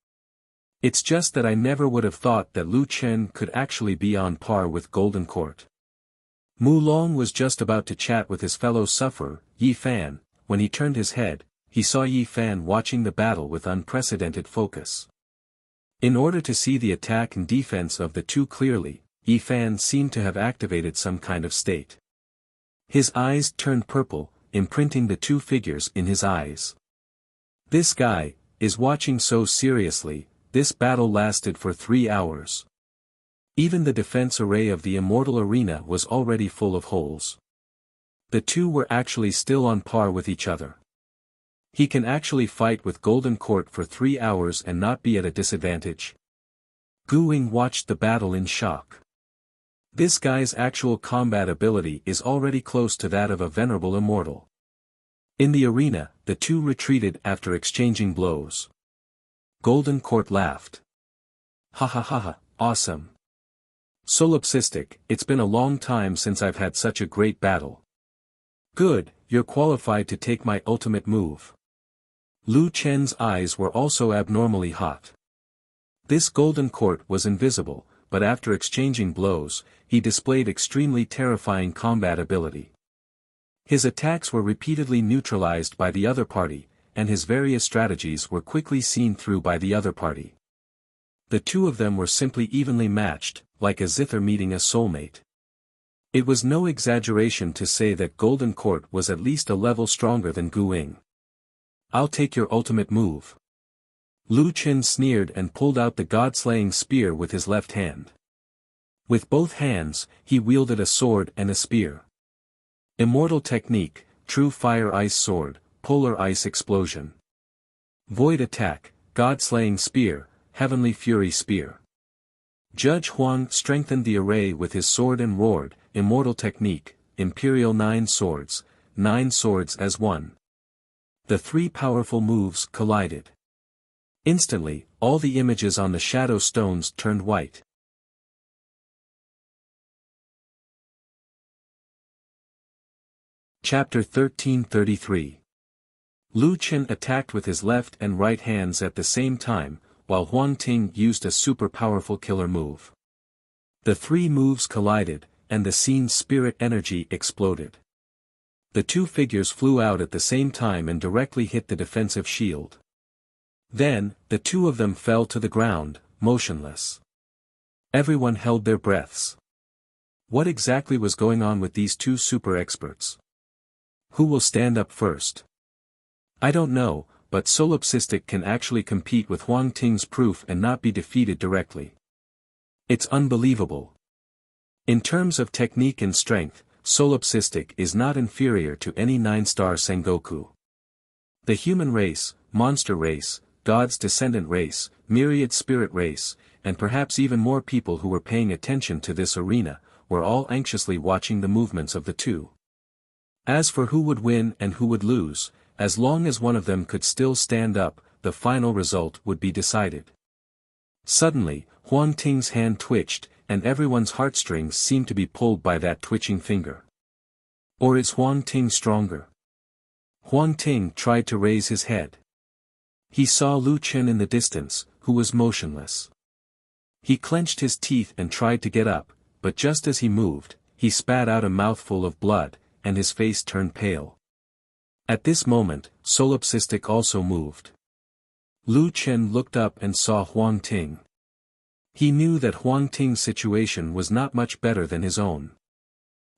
It's just that I never would have thought that Lu Chen could actually be on par with Golden Court. Mu Long was just about to chat with his fellow sufferer, Yi Fan, when he turned his head, he saw Yi Fan watching the battle with unprecedented focus. In order to see the attack and defense of the two clearly, Yi Fan seemed to have activated some kind of state. His eyes turned purple, imprinting the two figures in his eyes. This guy is watching so seriously. This battle lasted for 3 hours. Even the defense array of the immortal arena was already full of holes. The two were actually still on par with each other. He can actually fight with Golden Court for 3 hours and not be at a disadvantage. Gu Ying watched the battle in shock. This guy's actual combat ability is already close to that of a venerable immortal. In the arena, the two retreated after exchanging blows. Golden Court laughed. Ha ha ha ha, awesome. Solipsistic, it's been a long time since I've had such a great battle. Good, you're qualified to take my ultimate move. Lu Chen's eyes were also abnormally hot. This Golden Court was invisible, but after exchanging blows, he displayed extremely terrifying combat ability. His attacks were repeatedly neutralized by the other party, and his various strategies were quickly seen through by the other party. The two of them were simply evenly matched, like a zither meeting a soulmate. It was no exaggeration to say that Golden Court was at least a level stronger than Gu Ying. I'll take your ultimate move. Lu Chen sneered and pulled out the god-slaying spear with his left hand. With both hands, he wielded a sword and a spear. Immortal technique, true fire-ice sword, polar ice explosion. Void attack, god-slaying spear, heavenly fury spear. Judge Huang strengthened the array with his sword and roared, immortal technique, imperial 9 swords as one. The three powerful moves collided. Instantly, all the images on the shadow stones turned white. Chapter 1333. Lu Chen attacked with his left and right hands at the same time, while Huang Ting used a super powerful killer move. The three moves collided, and the scene's spirit energy exploded. The two figures flew out at the same time and directly hit the defensive shield. Then, the two of them fell to the ground, motionless. Everyone held their breaths. What exactly was going on with these two super experts? Who will stand up first? I don't know, but Solipsistic can actually compete with Huang Ting's proof and not be defeated directly. It's unbelievable. In terms of technique and strength, Solipsistic is not inferior to any 9-star Sengoku. The human race, monster race, God's descendant race, myriad spirit race, and perhaps even more people who were paying attention to this arena, were all anxiously watching the movements of the two. As for who would win and who would lose, as long as one of them could still stand up, the final result would be decided. Suddenly, Huang Ting's hand twitched, and everyone's heartstrings seemed to be pulled by that twitching finger. Or is Huang Ting stronger? Huang Ting tried to raise his head. He saw Lu Chen in the distance, who was motionless. He clenched his teeth and tried to get up, but just as he moved, he spat out a mouthful of blood, and his face turned pale. At this moment, Solipsistic also moved. Lu Chen looked up and saw Huang Ting. He knew that Huang Ting's situation was not much better than his own.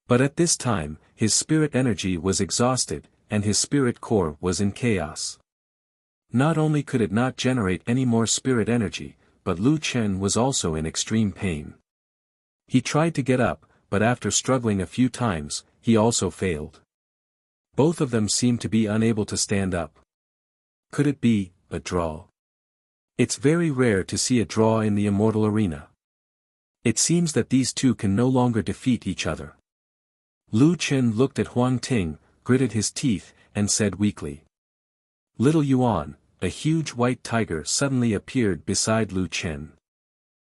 But at this time, his spirit energy was exhausted, and his spirit core was in chaos. Not only could it not generate any more spirit energy, but Lu Chen was also in extreme pain. He tried to get up, but after struggling a few times, he also failed. Both of them seemed to be unable to stand up. Could it be a draw? It's very rare to see a draw in the immortal arena. It seems that these two can no longer defeat each other. Lu Chen looked at Huang Ting, gritted his teeth, and said weakly. Little Yuan, a huge white tiger suddenly appeared beside Lu Chen.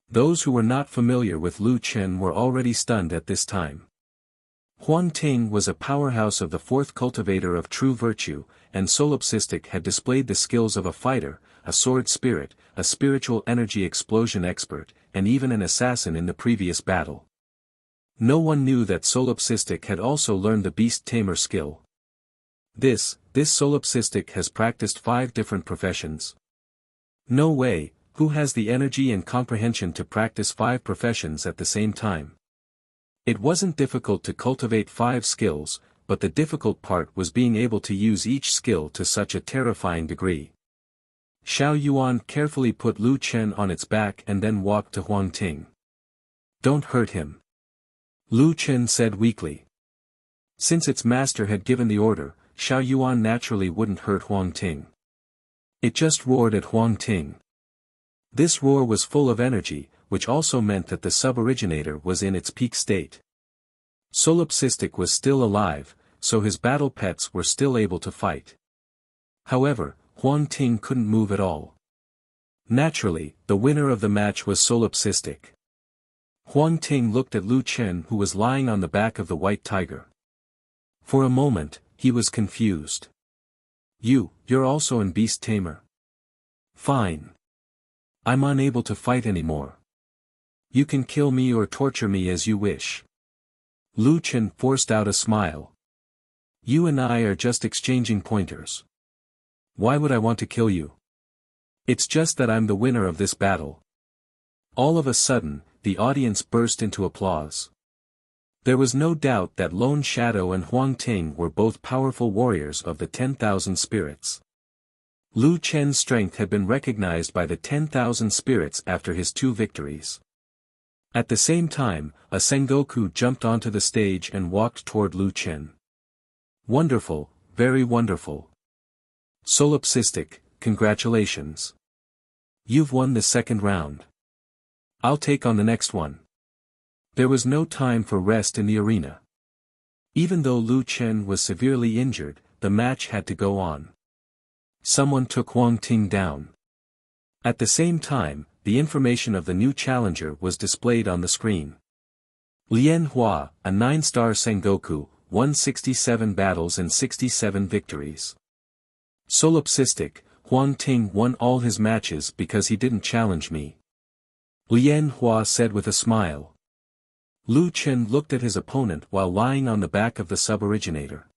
Those who were not familiar with Lu Chen were already stunned at this time. Huang Ting was a powerhouse of the fourth cultivator of true virtue, and Solipsistic had displayed the skills of a fighter, a sword spirit, a spiritual energy explosion expert, and even an assassin in the previous battle. No one knew that Solipsistic had also learned the beast tamer skill. This Solipsistic has practiced 5 different professions. No way, who has the energy and comprehension to practice 5 professions at the same time? It wasn't difficult to cultivate 5 skills, but the difficult part was being able to use each skill to such a terrifying degree. Xiao Yuan carefully put Lu Chen on its back and then walked to Huang Ting. Don't hurt him. Lu Chen said weakly. Since its master had given the order, Xiao Yuan naturally wouldn't hurt Huang Ting. It just roared at Huang Ting. This roar was full of energy, which also meant that the sub-originator was in its peak state. Solipsistic was still alive, so his battle pets were still able to fight. However, Huang Ting couldn't move at all. Naturally, the winner of the match was Solipsistic. Huang Ting looked at Lu Chen, who was lying on the back of the white tiger. For a moment, he was confused. You're also in Beast Tamer. Fine. I'm unable to fight anymore. You can kill me or torture me as you wish. Lu Chen forced out a smile. You and I are just exchanging pointers. Why would I want to kill you? It's just that I'm the winner of this battle. All of a sudden, the audience burst into applause. There was no doubt that Lone Shadow and Huang Ting were both powerful warriors of the 10,000 spirits. Lu Chen's strength had been recognized by the 10,000 spirits after his 2 victories. At the same time, a Sengoku jumped onto the stage and walked toward Lu Chen. Wonderful, very wonderful. Solipsistic, congratulations. You've won the 2nd round. I'll take on the next one. There was no time for rest in the arena. Even though Lu Chen was severely injured, the match had to go on. Someone took Huang Ting down. At the same time, the information of the new challenger was displayed on the screen. Lian Hua, a 9-star Sengoku, won 67 battles and 67 victories. Solipsistic, Huang Ting won all his matches because he didn't challenge me. Lian Hua said with a smile. Lu Chen looked at his opponent while lying on the back of the sub-originator.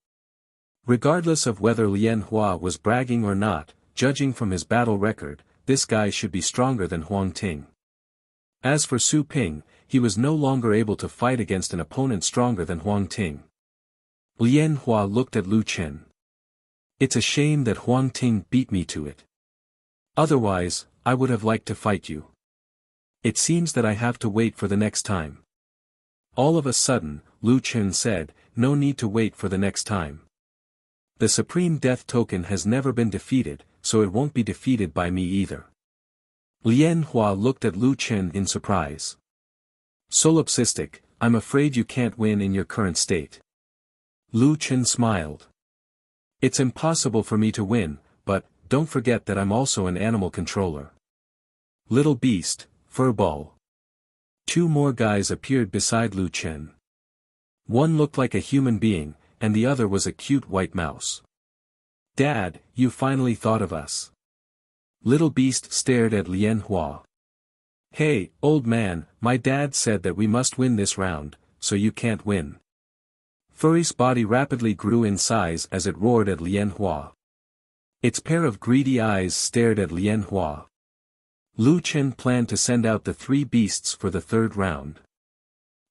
Regardless of whether Lian Hua was bragging or not, judging from his battle record, this guy should be stronger than Huang Ting. As for Su Ping, he was no longer able to fight against an opponent stronger than Huang Ting. Lian Hua looked at Lu Chen. It's a shame that Huang Ting beat me to it. Otherwise, I would have liked to fight you. It seems that I have to wait for the next time. All of a sudden, Lu Chen said, "No need to wait for the next time. The Supreme Death Token has never been defeated, so it won't be defeated by me either." Lian Hua looked at Lu Chen in surprise. "Solipsistic, I'm afraid you can't win in your current state." Lu Chen smiled. "It's impossible for me to win, but, don't forget that I'm also an animal controller." Little beast, furball. Two more guys appeared beside Lu Chen. One looked like a human being, and the other was a cute white mouse. "Dad, you finally thought of us." Little beast stared at Lian Hua. "Hey, old man, my dad said that we must win this round, so you can't win." Furry's body rapidly grew in size as it roared at Lian Hua. Its pair of greedy eyes stared at Lian Hua. Lu Chen planned to send out the three beasts for the third round.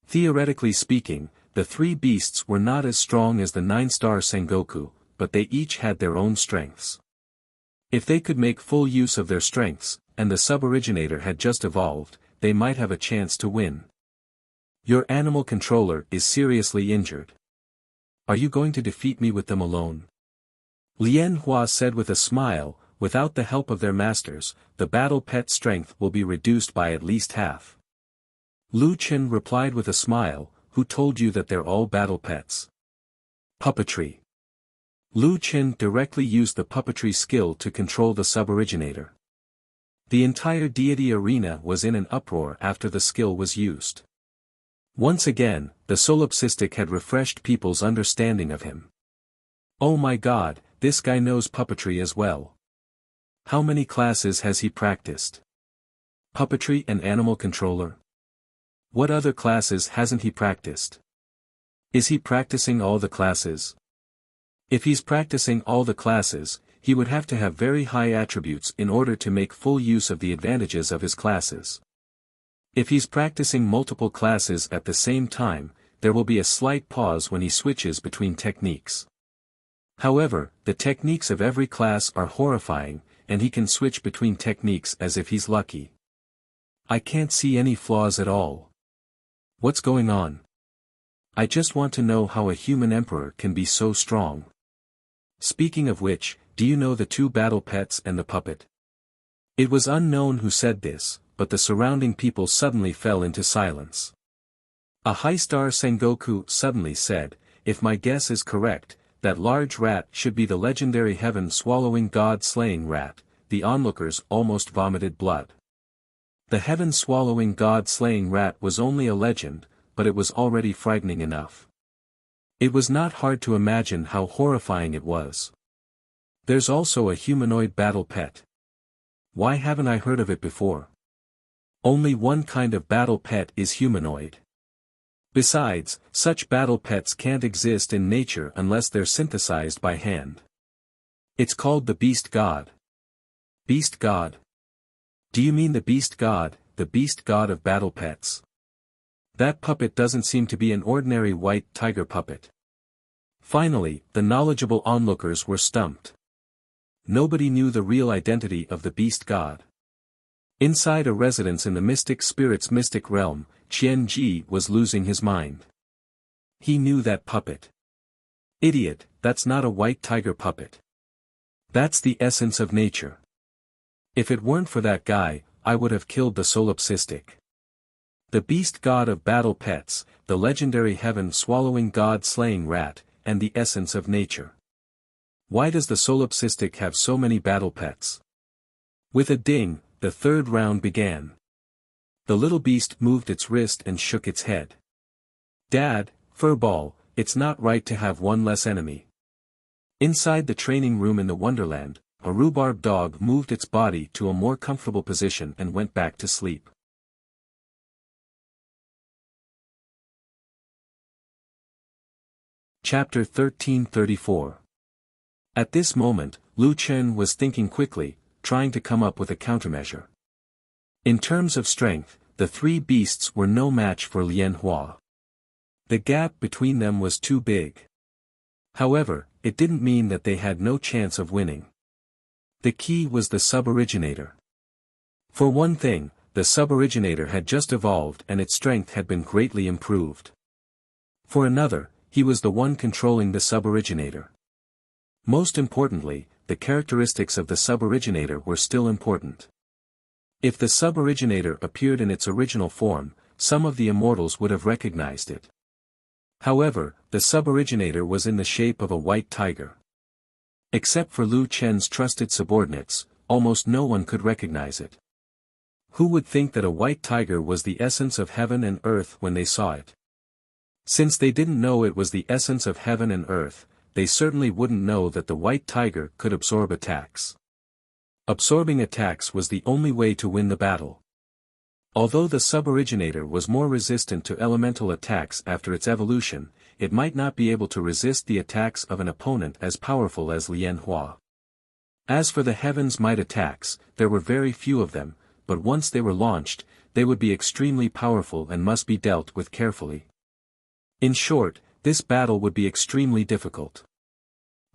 Theoretically speaking, the three beasts were not as strong as the 9-star Sengoku, but they each had their own strengths. If they could make full use of their strengths, and the sub-originator had just evolved, they might have a chance to win. "Your animal controller is seriously injured. Are you going to defeat me with them alone?" Lian Hua said with a smile, "Without the help of their masters, the battle pet strength will be reduced by at least half." Lu Chen replied with a smile, "Who told you that they're all battle pets?" Puppetry. Lu Chen directly used the puppetry skill to control the sub-originator. The entire deity arena was in an uproar after the skill was used. Once again, the solipsistic had refreshed people's understanding of him. "Oh my god, this guy knows puppetry as well. How many classes has he practiced? Puppetry and animal controller? What other classes hasn't he practiced? Is he practicing all the classes? If he's practicing all the classes, he would have to have very high attributes in order to make full use of the advantages of his classes. If he's practicing multiple classes at the same time, there will be a slight pause when he switches between techniques. However, the techniques of every class are horrifying, and he can switch between techniques as if he's lucky. I can't see any flaws at all. What's going on? I just want to know how a human emperor can be so strong. Speaking of which, do you know the two battle pets and the puppet?" It was unknown who said this, but the surrounding people suddenly fell into silence. A high-star Sengoku suddenly said, "If my guess is correct, that large rat should be the legendary heaven-swallowing god-slaying rat." The onlookers almost vomited blood. The heaven-swallowing god-slaying rat was only a legend, but it was already frightening enough. It was not hard to imagine how horrifying it was. There's also a humanoid battle pet. Why haven't I heard of it before? Only one kind of battle pet is humanoid. Besides, such battle pets can't exist in nature unless they're synthesized by hand. It's called the beast god. Beast god? Do you mean the beast god of battle pets? That puppet doesn't seem to be an ordinary white tiger puppet. Finally, the knowledgeable onlookers were stumped. Nobody knew the real identity of the beast god. Inside a residence in the mystic spirit's mystic realm, Qian Ji was losing his mind. He knew that puppet. Idiot, that's not a white tiger puppet. That's the essence of nature. If it weren't for that guy, I would have killed the solipsistic. The beast god of battle pets, the legendary heaven-swallowing god-slaying rat, and the essence of nature. Why does the solipsistic have so many battle pets? With a ding, the third round began. The little beast moved its wrist and shook its head. "Dad, furball, it's not right to have one less enemy." Inside the training room in the Wonderland, a rhubarb dog moved its body to a more comfortable position and went back to sleep. Chapter 1334. At this moment, Lu Chen was thinking quickly, trying to come up with a countermeasure. In terms of strength, the three beasts were no match for Lian Hua. The gap between them was too big. However, it didn't mean that they had no chance of winning. The key was the sub-originator. For one thing, the sub-originator had just evolved and its strength had been greatly improved. For another, he was the one controlling the suboriginator. Most importantly, the characteristics of the suboriginator were still important. If the suboriginator appeared in its original form, some of the immortals would have recognized it. However, the suboriginator was in the shape of a white tiger. Except for Lu Chen's trusted subordinates, almost no one could recognize it. Who would think that a white tiger was the essence of heaven and earth when they saw it? Since they didn't know it was the essence of heaven and earth, they certainly wouldn't know that the white tiger could absorb attacks. Absorbing attacks was the only way to win the battle. Although the suboriginator was more resistant to elemental attacks after its evolution, it might not be able to resist the attacks of an opponent as powerful as Lian Hua. As for the Heaven's Might attacks, there were very few of them, but once they were launched, they would be extremely powerful and must be dealt with carefully. In short, this battle would be extremely difficult.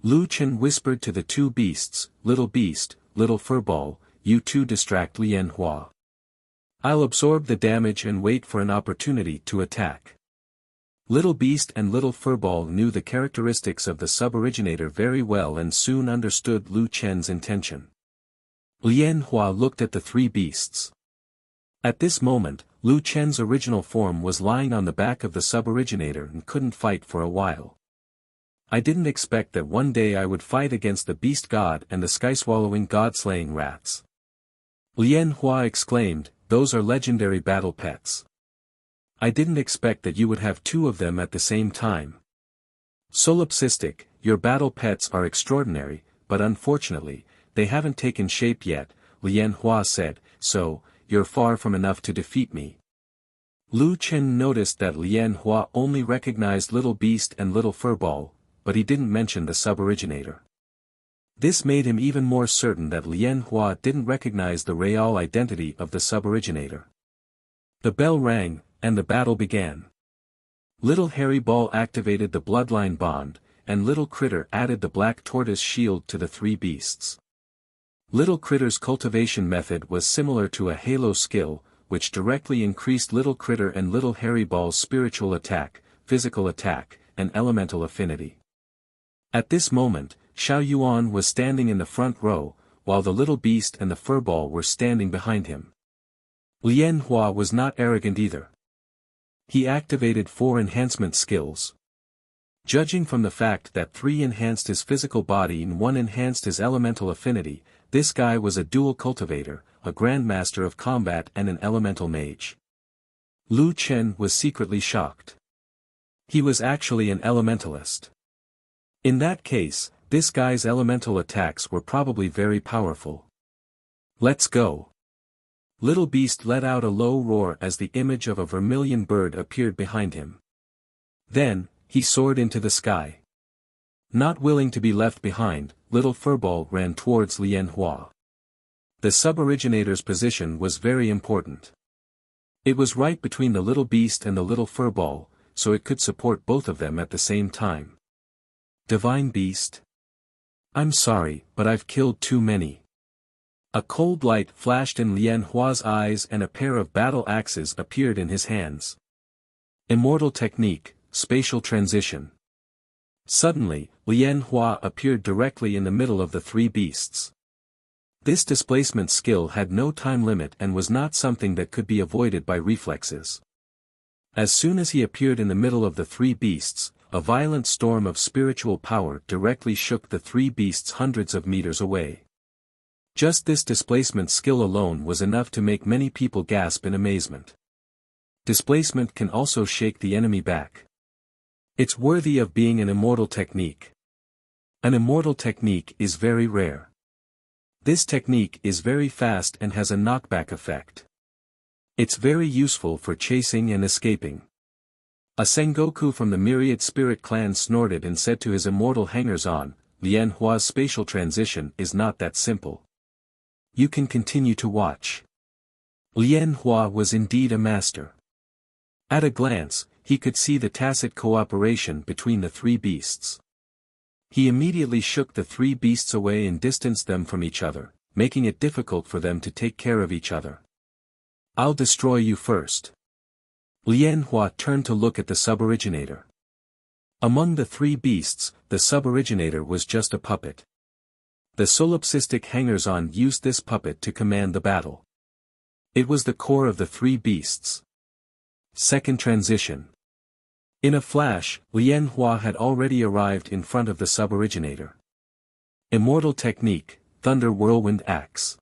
Lu Chen whispered to the two beasts, Little Beast, Little Furball, you two distract Lian Hua. I'll absorb the damage and wait for an opportunity to attack. Little Beast and Little Furball knew the characteristics of the suboriginator very well and soon understood Lu Chen's intention. Lian Hua looked at the three beasts. At this moment, Lu Chen's original form was lying on the back of the suboriginator and couldn't fight for a while. I didn't expect that one day I would fight against the beast god and the sky-swallowing god-slaying rats. Lian Hua exclaimed, those are legendary battle pets. I didn't expect that you would have two of them at the same time. Solipsistic, your battle pets are extraordinary, but unfortunately, they haven't taken shape yet, Lian Hua said, so, you're far from enough to defeat me. Lu Chen noticed that Lian Hua only recognized Little Beast and Little Furball, but he didn't mention the suboriginator. This made him even more certain that Lian Hua didn't recognize the real identity of the suboriginator. The bell rang, and the battle began. Little Hairy Ball activated the bloodline bond, and Little Critter added the black tortoise shield to the three beasts. Little Critter's cultivation method was similar to a halo skill, which directly increased Little Critter and Little Hairy Ball's spiritual attack, physical attack, and elemental affinity. At this moment, Xiao Yuan was standing in the front row, while the Little Beast and the Furball were standing behind him. Lian Hua was not arrogant either. He activated 4 enhancement skills. Judging from the fact that 3 enhanced his physical body and 1 enhanced his elemental affinity, this guy was a dual cultivator, a grandmaster of combat and an elemental mage. Lu Chen was secretly shocked. He was actually an elementalist. In that case, this guy's elemental attacks were probably very powerful. Let's go. Little Beast let out a low roar as the image of a vermilion bird appeared behind him. Then, he soared into the sky. Not willing to be left behind, Little Furball ran towards Lian Hua. The suboriginator's position was very important. It was right between the Little Beast and the Little Furball, so it could support both of them at the same time. Divine Beast? I'm sorry, but I've killed too many. A cold light flashed in Lian Hua's eyes and a pair of battle axes appeared in his hands. Immortal Technique, Spatial Transition. Suddenly, Lian Hua appeared directly in the middle of the three beasts. This displacement skill had no time limit and was not something that could be avoided by reflexes. As soon as he appeared in the middle of the three beasts, a violent storm of spiritual power directly shook the three beasts hundreds of meters away. Just this displacement skill alone was enough to make many people gasp in amazement. Displacement can also shake the enemy back. It's worthy of being an immortal technique. An immortal technique is very rare. This technique is very fast and has a knockback effect. It's very useful for chasing and escaping. A Sengoku from the Myriad Spirit clan snorted and said to his immortal hangers-on, Lian Hua's spatial transition is not that simple. You can continue to watch. Lian Hua was indeed a master. At a glance, he could see the tacit cooperation between the three beasts. He immediately shook the three beasts away and distanced them from each other, making it difficult for them to take care of each other. I'll destroy you first. Lian Hua turned to look at the suboriginator. Among the three beasts, the sub-originator was just a puppet. The solipsistic hangers-on used this puppet to command the battle. It was the core of the three beasts. Second transition. In a flash, Lian Hua had already arrived in front of the sub-originator. Immortal technique, Thunder Whirlwind Axe.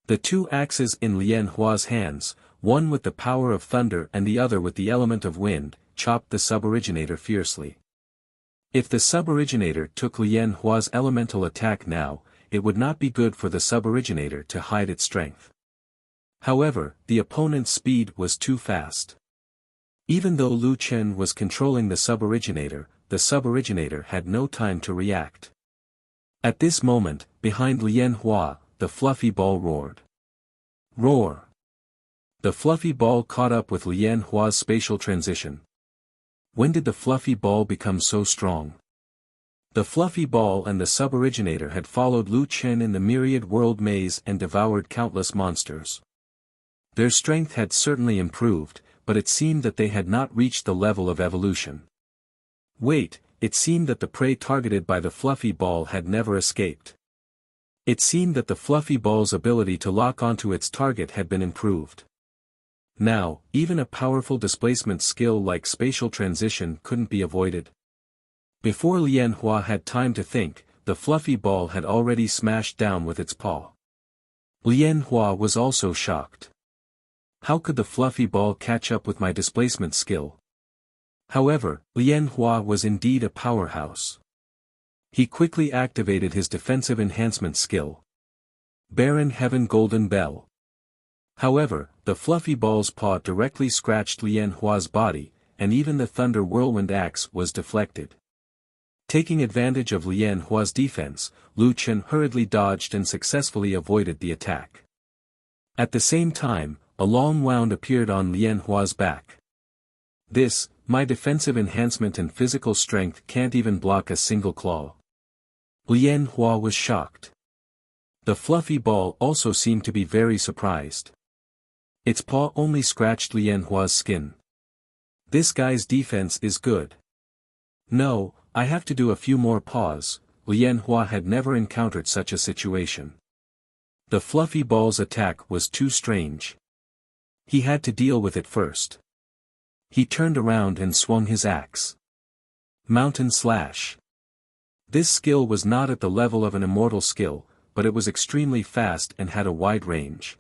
The two axes in Lian Hua's hands, one with the power of thunder and the other with the element of wind, chopped the sub-originator fiercely. If the sub-originator took Lian Hua's elemental attack now, it would not be good for the sub-originator to hide its strength. However, the opponent's speed was too fast. Even though Lu Chen was controlling the sub-originator had no time to react. At this moment, behind Lian Hua, the fluffy ball roared. Roar! The fluffy ball caught up with Lian Hua's spatial transition. When did the fluffy ball become so strong? The fluffy ball and the sub-originator had followed Lu Chen in the myriad world maze and devoured countless monsters. Their strength had certainly improved, but it seemed that they had not reached the level of evolution. Wait, it seemed that the prey targeted by the fluffy ball had never escaped. It seemed that the fluffy ball's ability to lock onto its target had been improved. Now, even a powerful displacement skill like spatial transition couldn't be avoided. Before Lian Hua had time to think, the fluffy ball had already smashed down with its paw. Lian Hua was also shocked. How could the fluffy ball catch up with my displacement skill? However, Lian Hua was indeed a powerhouse. He quickly activated his defensive enhancement skill. Baron Heaven Golden Bell. However, the fluffy ball's paw directly scratched Lian Hua's body, and even the Thunder Whirlwind Axe was deflected. Taking advantage of Lian Hua's defense, Lu Chen hurriedly dodged and successfully avoided the attack. At the same time, a long wound appeared on Lian Hua's back. This, my defensive enhancement and physical strength can't even block a single claw. Lian Hua was shocked. The fluffy ball also seemed to be very surprised. Its paw only scratched Lian Hua's skin. This guy's defense is good. No, I have to do a few more paws. Lian Hua had never encountered such a situation. The fluffy ball's attack was too strange. He had to deal with it first. He turned around and swung his axe. Mountain Slash. This skill was not at the level of an immortal skill, but it was extremely fast and had a wide range.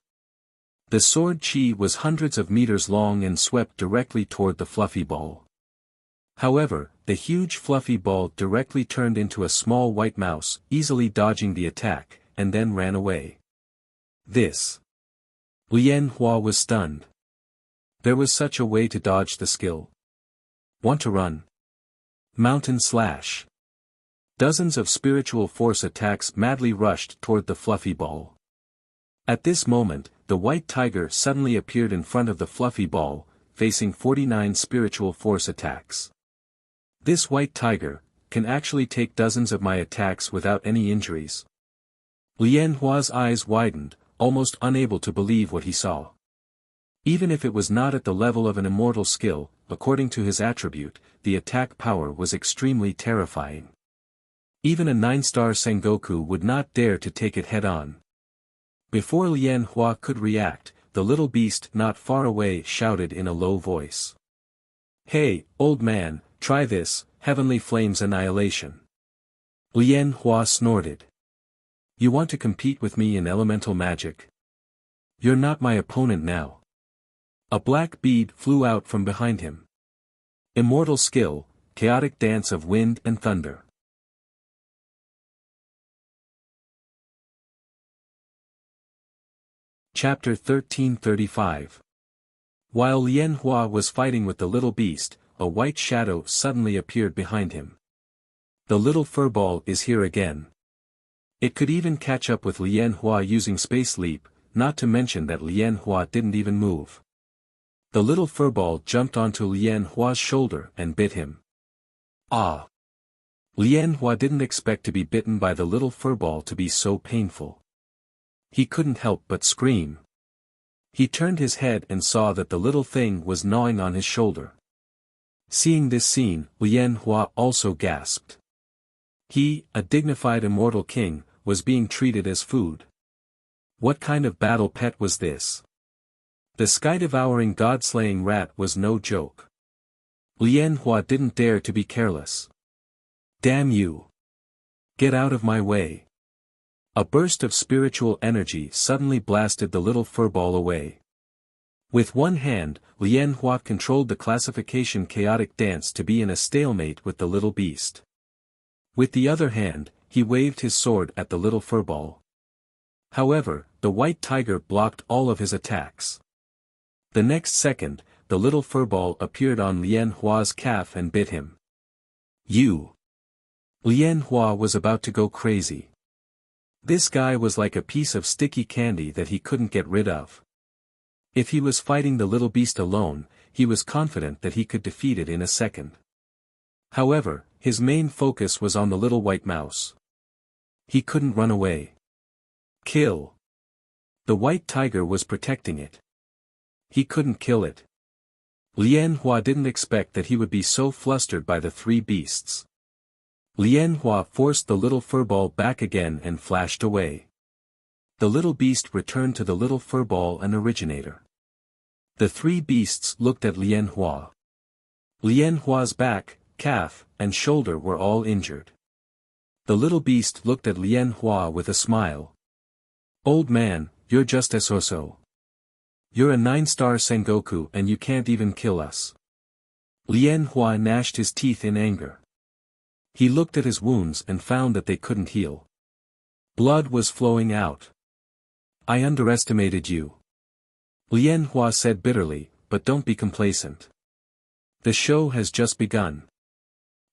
The sword chi was hundreds of meters long and swept directly toward the fluffy ball. However, the huge fluffy ball directly turned into a small white mouse, easily dodging the attack, and then ran away. This. Lian Hua was stunned. There was such a way to dodge the skill. Want to run? Mountain Slash. Dozens of spiritual force attacks madly rushed toward the fluffy ball. At this moment, the white tiger suddenly appeared in front of the fluffy ball, facing 49 spiritual force attacks. This white tiger can actually take dozens of my attacks without any injuries. Lian Hua's eyes widened, almost unable to believe what he saw. Even if it was not at the level of an immortal skill, according to his attribute, the attack power was extremely terrifying. Even a 9-star Sengoku would not dare to take it head-on. Before Lian Hua could react, the little beast not far away shouted in a low voice. "Hey, old man, try this, Heavenly Flames Annihilation." Lian Hua snorted. "You want to compete with me in elemental magic? You're not my opponent now." A black bead flew out from behind him. Immortal skill, Chaotic Dance of Wind and Thunder. Chapter 1335. While Lian Hua was fighting with the little beast, a white shadow suddenly appeared behind him. The little furball is here again. It could even catch up with Lian Hua using Space Leap, not to mention that Lian Hua didn't even move. The little furball jumped onto Lian Hua's shoulder and bit him. Ah! Lian Hua didn't expect to be bitten by the little furball to be so painful. He couldn't help but scream. He turned his head and saw that the little thing was gnawing on his shoulder. Seeing this scene, Lian Hua also gasped. He, a dignified immortal king, was being treated as food. What kind of battle pet was this? The sky-devouring god-slaying rat was no joke. Lian Hua didn't dare to be careless. Damn you! Get out of my way! A burst of spiritual energy suddenly blasted the little furball away. With one hand, Lian Hua controlled the classification chaotic dance to be in a stalemate with the little beast. With the other hand, he waved his sword at the little furball. However, the white tiger blocked all of his attacks. The next second, the little furball appeared on Lian Hua's calf and bit him. You! Lian Hua was about to go crazy. This guy was like a piece of sticky candy that he couldn't get rid of. If he was fighting the little beast alone, he was confident that he could defeat it in a second. However, his main focus was on the little white mouse. He couldn't run away. Kill! The white tiger was protecting it. He couldn't kill it. Lian Hua didn't expect that he would be so flustered by the three beasts. Lian Hua forced the little furball back again and flashed away. The little beast returned to the little furball and originator. The three beasts looked at Lian Hua. Lian Hua's back, calf, and shoulder were all injured. The little beast looked at Lian Hua with a smile. Old man, you're just a so-so. You're a 9-star Sengoku and you can't even kill us. Lian Hua gnashed his teeth in anger. He looked at his wounds and found that they couldn't heal. Blood was flowing out. I underestimated you. Lian Hua said bitterly, but don't be complacent. The show has just begun.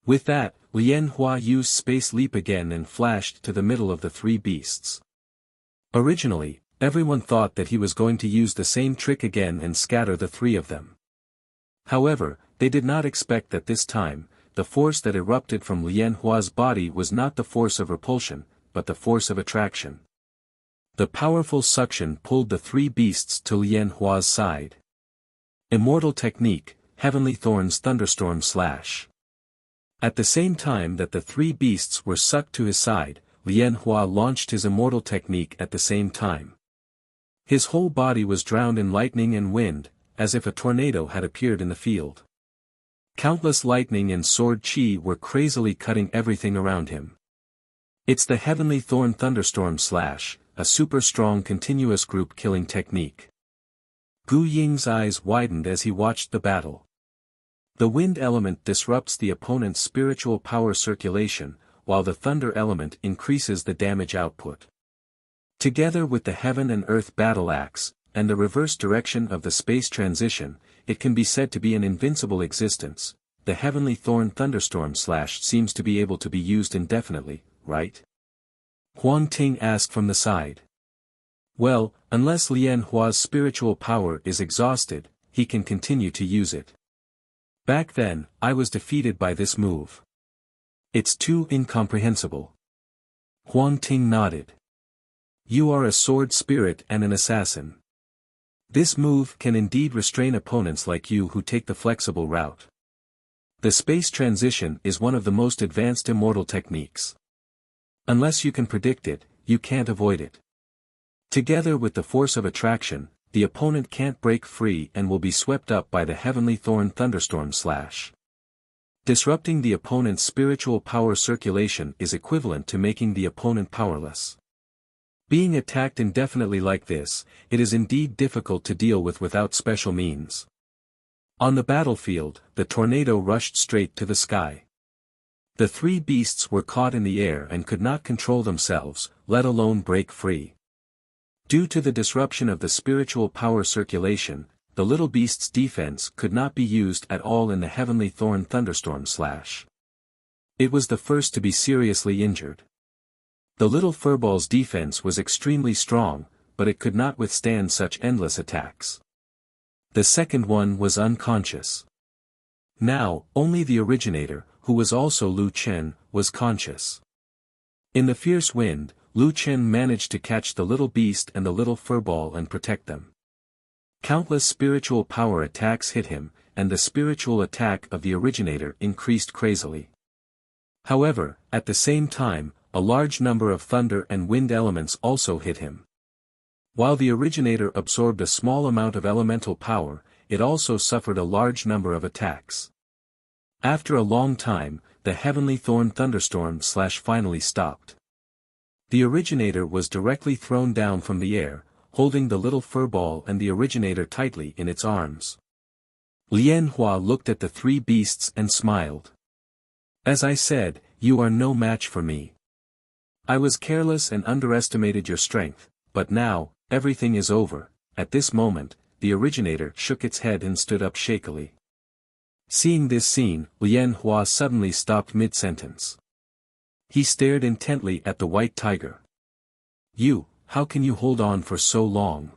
With that, Lian Hua used Space Leap again and flashed to the middle of the three beasts. Originally, everyone thought that he was going to use the same trick again and scatter the three of them. However, they did not expect that this time, the force that erupted from Lian Hua's body was not the force of repulsion, but the force of attraction. The powerful suction pulled the three beasts to Lian Hua's side. Immortal technique, Heavenly Thorn's Thunderstorm Slash. At the same time that the three beasts were sucked to his side, Lian Hua launched his immortal technique at the same time. His whole body was drowned in lightning and wind, as if a tornado had appeared in the field. Countless lightning and sword chi were crazily cutting everything around him. It's the Heavenly Thorn Thunderstorm Slash, a super strong continuous group killing technique. Gu Ying's eyes widened as he watched the battle. The wind element disrupts the opponent's spiritual power circulation, while the thunder element increases the damage output. Together with the heaven and earth battle axe, and the reverse direction of the space transition, it can be said to be an invincible existence. The Heavenly Thorn Thunderstorm Slash seems to be able to be used indefinitely, right? Huang Ting asked from the side. Well, unless Lian Hua's spiritual power is exhausted, he can continue to use it. Back then, I was defeated by this move. It's too incomprehensible. Huang Ting nodded. You are a sword spirit and an assassin. This move can indeed restrain opponents like you who take the flexible route. The space transition is one of the most advanced immortal techniques. Unless you can predict it, you can't avoid it. Together with the force of attraction, the opponent can't break free and will be swept up by the Heavenly Thorn Thunderstorm Slash. Disrupting the opponent's spiritual power circulation is equivalent to making the opponent powerless. Being attacked indefinitely like this, it is indeed difficult to deal with without special means. On the battlefield, the tornado rushed straight to the sky. The three beasts were caught in the air and could not control themselves, let alone break free. Due to the disruption of the spiritual power circulation, the little beast's defense could not be used at all in the Heavenly Thorn Thunderstorm Slash. It was the first to be seriously injured. The little furball's defense was extremely strong, but it could not withstand such endless attacks. The second one was unconscious. Now, only the originator, who was also Lu Chen, was conscious. In the fierce wind, Lu Chen managed to catch the little beast and the little furball and protect them. Countless spiritual power attacks hit him, and the spiritual attack of the originator increased crazily. However, at the same time, a large number of thunder and wind elements also hit him. While the originator absorbed a small amount of elemental power, it also suffered a large number of attacks. After a long time, the heavenly thorn thunderstorm finally stopped. The originator was directly thrown down from the air, holding the little furball and the originator tightly in its arms. Lian Hua looked at the three beasts and smiled. As I said, you are no match for me. I was careless and underestimated your strength, but now, everything is over. At this moment, the originator shook its head and stood up shakily. Seeing this scene, Lian Hua suddenly stopped mid-sentence. He stared intently at the white tiger. How can you hold on for so long?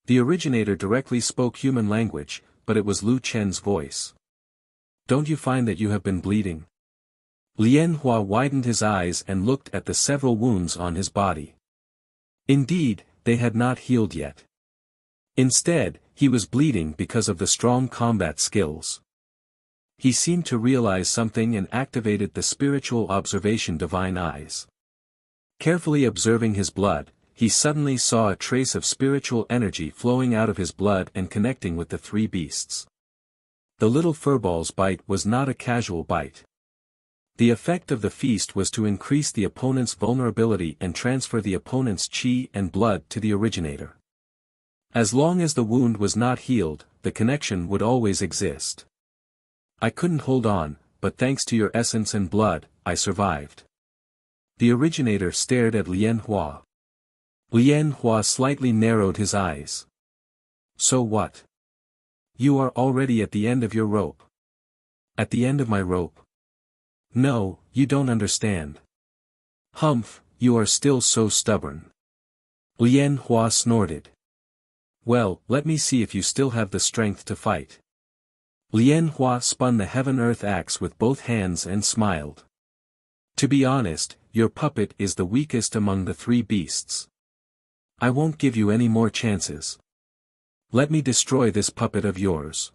The originator directly spoke human language, but it was Lu Chen's voice. Don't you find that you have been bleeding? Lian Hua widened his eyes and looked at the several wounds on his body. Indeed, they had not healed yet. Instead, he was bleeding because of the strong combat skills. He seemed to realize something and activated the spiritual observation divine eyes. Carefully observing his blood, he suddenly saw a trace of spiritual energy flowing out of his blood and connecting with the three beasts. The little furball's bite was not a casual bite. The effect of the feast was to increase the opponent's vulnerability and transfer the opponent's chi and blood to the originator. As long as the wound was not healed, the connection would always exist. I couldn't hold on, but thanks to your essence and blood, I survived. The originator stared at Lian Hua. Lian Hua slightly narrowed his eyes. So what? You are already at the end of your rope. At the end of my rope? No, you don't understand. Humph, you are still so stubborn. Lian Hua snorted. Well, let me see if you still have the strength to fight. Lian Hua spun the heaven-earth axe with both hands and smiled. To be honest, your puppet is the weakest among the three beasts. I won't give you any more chances. Let me destroy this puppet of yours.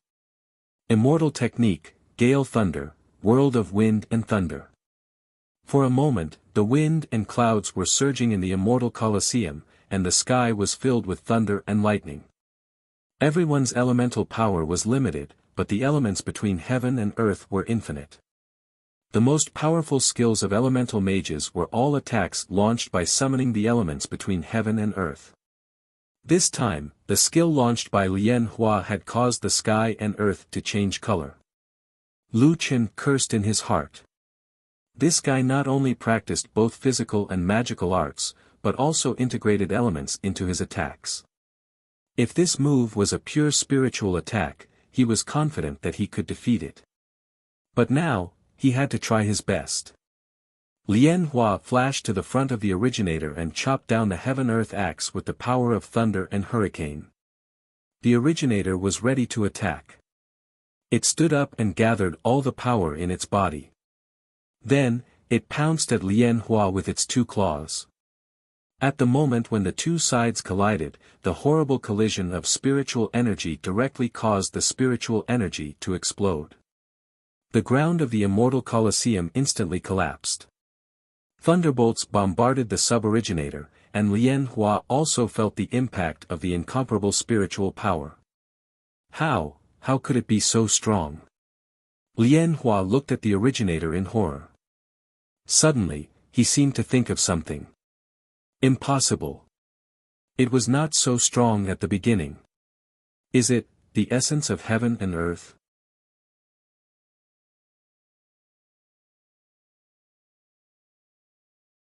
Immortal technique, Gale Thunder, World of Wind and Thunder. For a moment, the wind and clouds were surging in the immortal Colosseum, and the sky was filled with thunder and lightning. Everyone's elemental power was limited, but the elements between heaven and earth were infinite. The most powerful skills of elemental mages were all attacks launched by summoning the elements between heaven and earth. This time, the skill launched by Lian Hua had caused the sky and earth to change color. Lu Chen cursed in his heart. This guy not only practiced both physical and magical arts, but also integrated elements into his attacks. If this move was a pure spiritual attack, he was confident that he could defeat it. But now, he had to try his best. Lian Hua flashed to the front of the originator and chopped down the heaven-earth axe with the power of thunder and hurricane. The originator was ready to attack. It stood up and gathered all the power in its body. Then, it pounced at Lian Hua with its two claws. At the moment when the two sides collided, the horrible collision of spiritual energy directly caused the spiritual energy to explode. The ground of the immortal Colosseum instantly collapsed. Thunderbolts bombarded the sub-originator, and Lian Hua also felt the impact of the incomparable spiritual power. How could it be so strong? Lian Hua looked at the originator in horror. Suddenly, he seemed to think of something. Impossible. It was not so strong at the beginning. Is it, the essence of heaven and earth?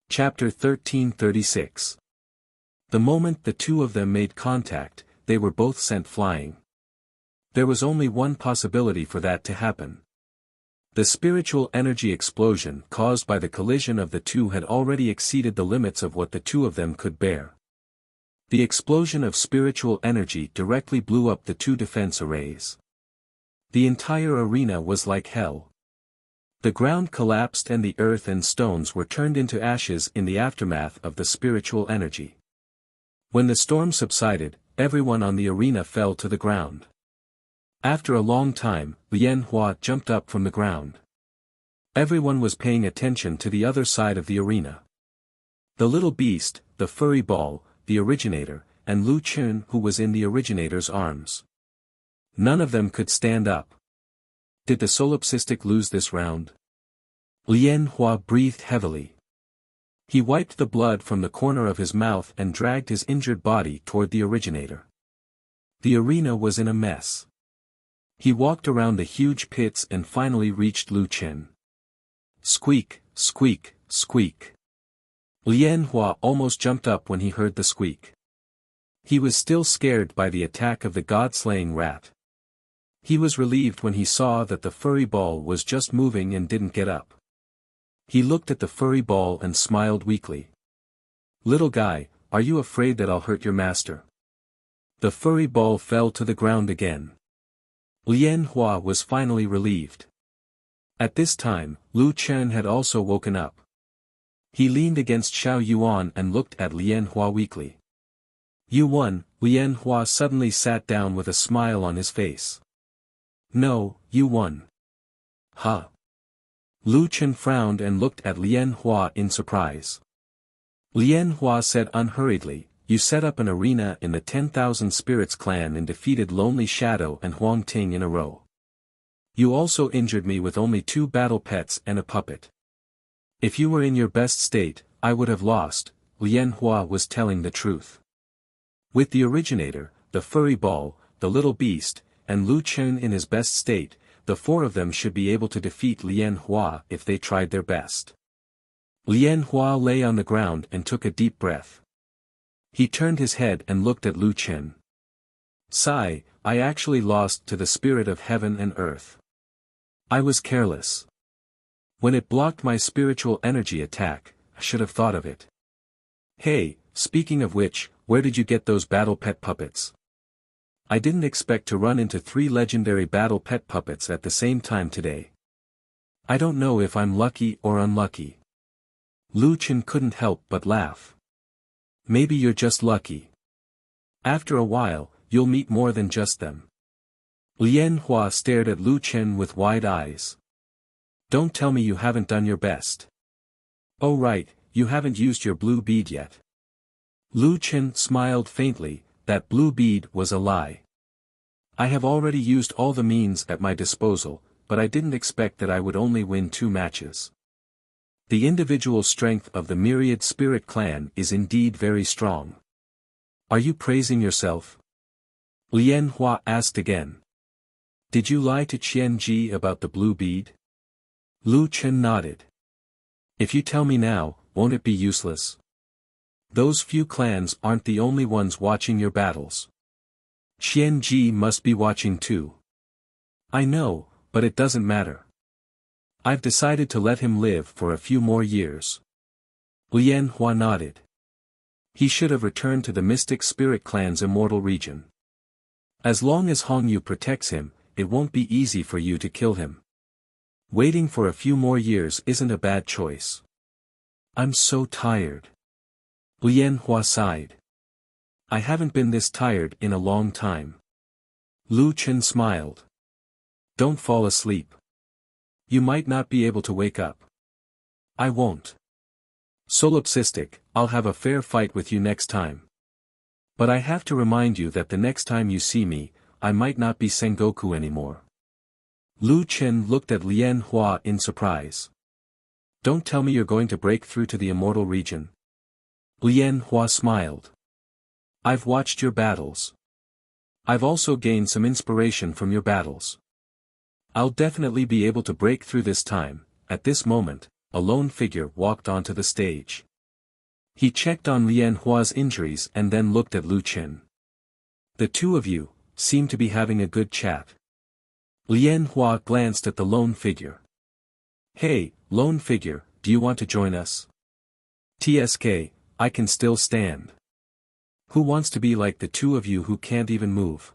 Chapter 1336. The moment the two of them made contact, they were both sent flying. There was only one possibility for that to happen. The spiritual energy explosion caused by the collision of the two had already exceeded the limits of what the two of them could bear. The explosion of spiritual energy directly blew up the two defense arrays. The entire arena was like hell. The ground collapsed and the earth and stones were turned into ashes in the aftermath of the spiritual energy. When the storm subsided, everyone on the arena fell to the ground. After a long time, Lian Hua jumped up from the ground. Everyone was paying attention to the other side of the arena. The little beast, the furry ball, the originator, and Lu Chun who was in the originator's arms. None of them could stand up. Did the solipsistic lose this round? Lian Hua breathed heavily. He wiped the blood from the corner of his mouth and dragged his injured body toward the originator. The arena was in a mess. He walked around the huge pits and finally reached Lu Chen. Squeak, squeak, squeak. Lian Hua almost jumped up when he heard the squeak. He was still scared by the attack of the god-slaying rat. He was relieved when he saw that the furry ball was just moving and didn't get up. He looked at the furry ball and smiled weakly. Little guy, are you afraid that I'll hurt your master? The furry ball fell to the ground again. Lian Hua was finally relieved. At this time, Lu Chen had also woken up. He leaned against Xiao Yuan and looked at Lian Hua weakly. You won. Lian Hua suddenly sat down with a smile on his face. No, you won. Huh? Lu Chen frowned and looked at Lian Hua in surprise. Lian Hua said unhurriedly, you set up an arena in the 10,000 Spirits clan and defeated Lonely Shadow and Huang Ting in a row. You also injured me with only 2 battle pets and a puppet. If you were in your best state, I would have lost. Lian Hua was telling the truth. With the originator, the furry ball, the little beast, and Lu Chen in his best state, the 4 of them should be able to defeat Lian Hua if they tried their best. Lian Hua lay on the ground and took a deep breath. He turned his head and looked at Lu Chen. Sigh, I actually lost to the spirit of heaven and earth. I was careless. When it blocked my spiritual energy attack, I should have thought of it. Hey, speaking of which, where did you get those battle pet puppets? I didn't expect to run into 3 legendary battle pet puppets at the same time today. I don't know if I'm lucky or unlucky. Lu Chen couldn't help but laugh. Maybe you're just lucky. After a while, you'll meet more than just them. Lian Hua stared at Lu Chen with wide eyes. Don't tell me you haven't done your best. Oh right, you haven't used your blue bead yet. Lu Chen smiled faintly, that blue bead was a lie. I have already used all the means at my disposal, but I didn't expect that I would only win 2 matches. The individual strength of the Myriad Spirit Clan is indeed very strong. Are you praising yourself? Lian Hua asked again. Did you lie to Qian Ji about the blue bead? Lu Chen nodded. If you tell me now, won't it be useless? Those few clans aren't the only ones watching your battles. Qian Ji must be watching too. I know, but it doesn't matter. I've decided to let him live for a few more years. Lian Hua nodded. He should have returned to the Mystic Spirit Clan's immortal region. As long as Hong Yu protects him, it won't be easy for you to kill him. Waiting for a few more years isn't a bad choice. I'm so tired. Lian Hua sighed. I haven't been this tired in a long time. Lu Chen smiled. Don't fall asleep. You might not be able to wake up. I won't. Solipsistic, I'll have a fair fight with you next time. But I have to remind you that the next time you see me, I might not be Sengoku anymore. Lu Chen looked at Lian Hua in surprise. Don't tell me you're going to break through to the immortal region. Lian Hua smiled. I've watched your battles. I've also gained some inspiration from your battles. I'll definitely be able to break through this time. At this moment, a lone figure walked onto the stage. He checked on Lian Hua's injuries and then looked at Lu Chen. The 2 of you seem to be having a good chat. Lian Hua glanced at the lone figure. Hey, lone figure, do you want to join us? TSK, I can still stand. Who wants to be like the 2 of you who can't even move?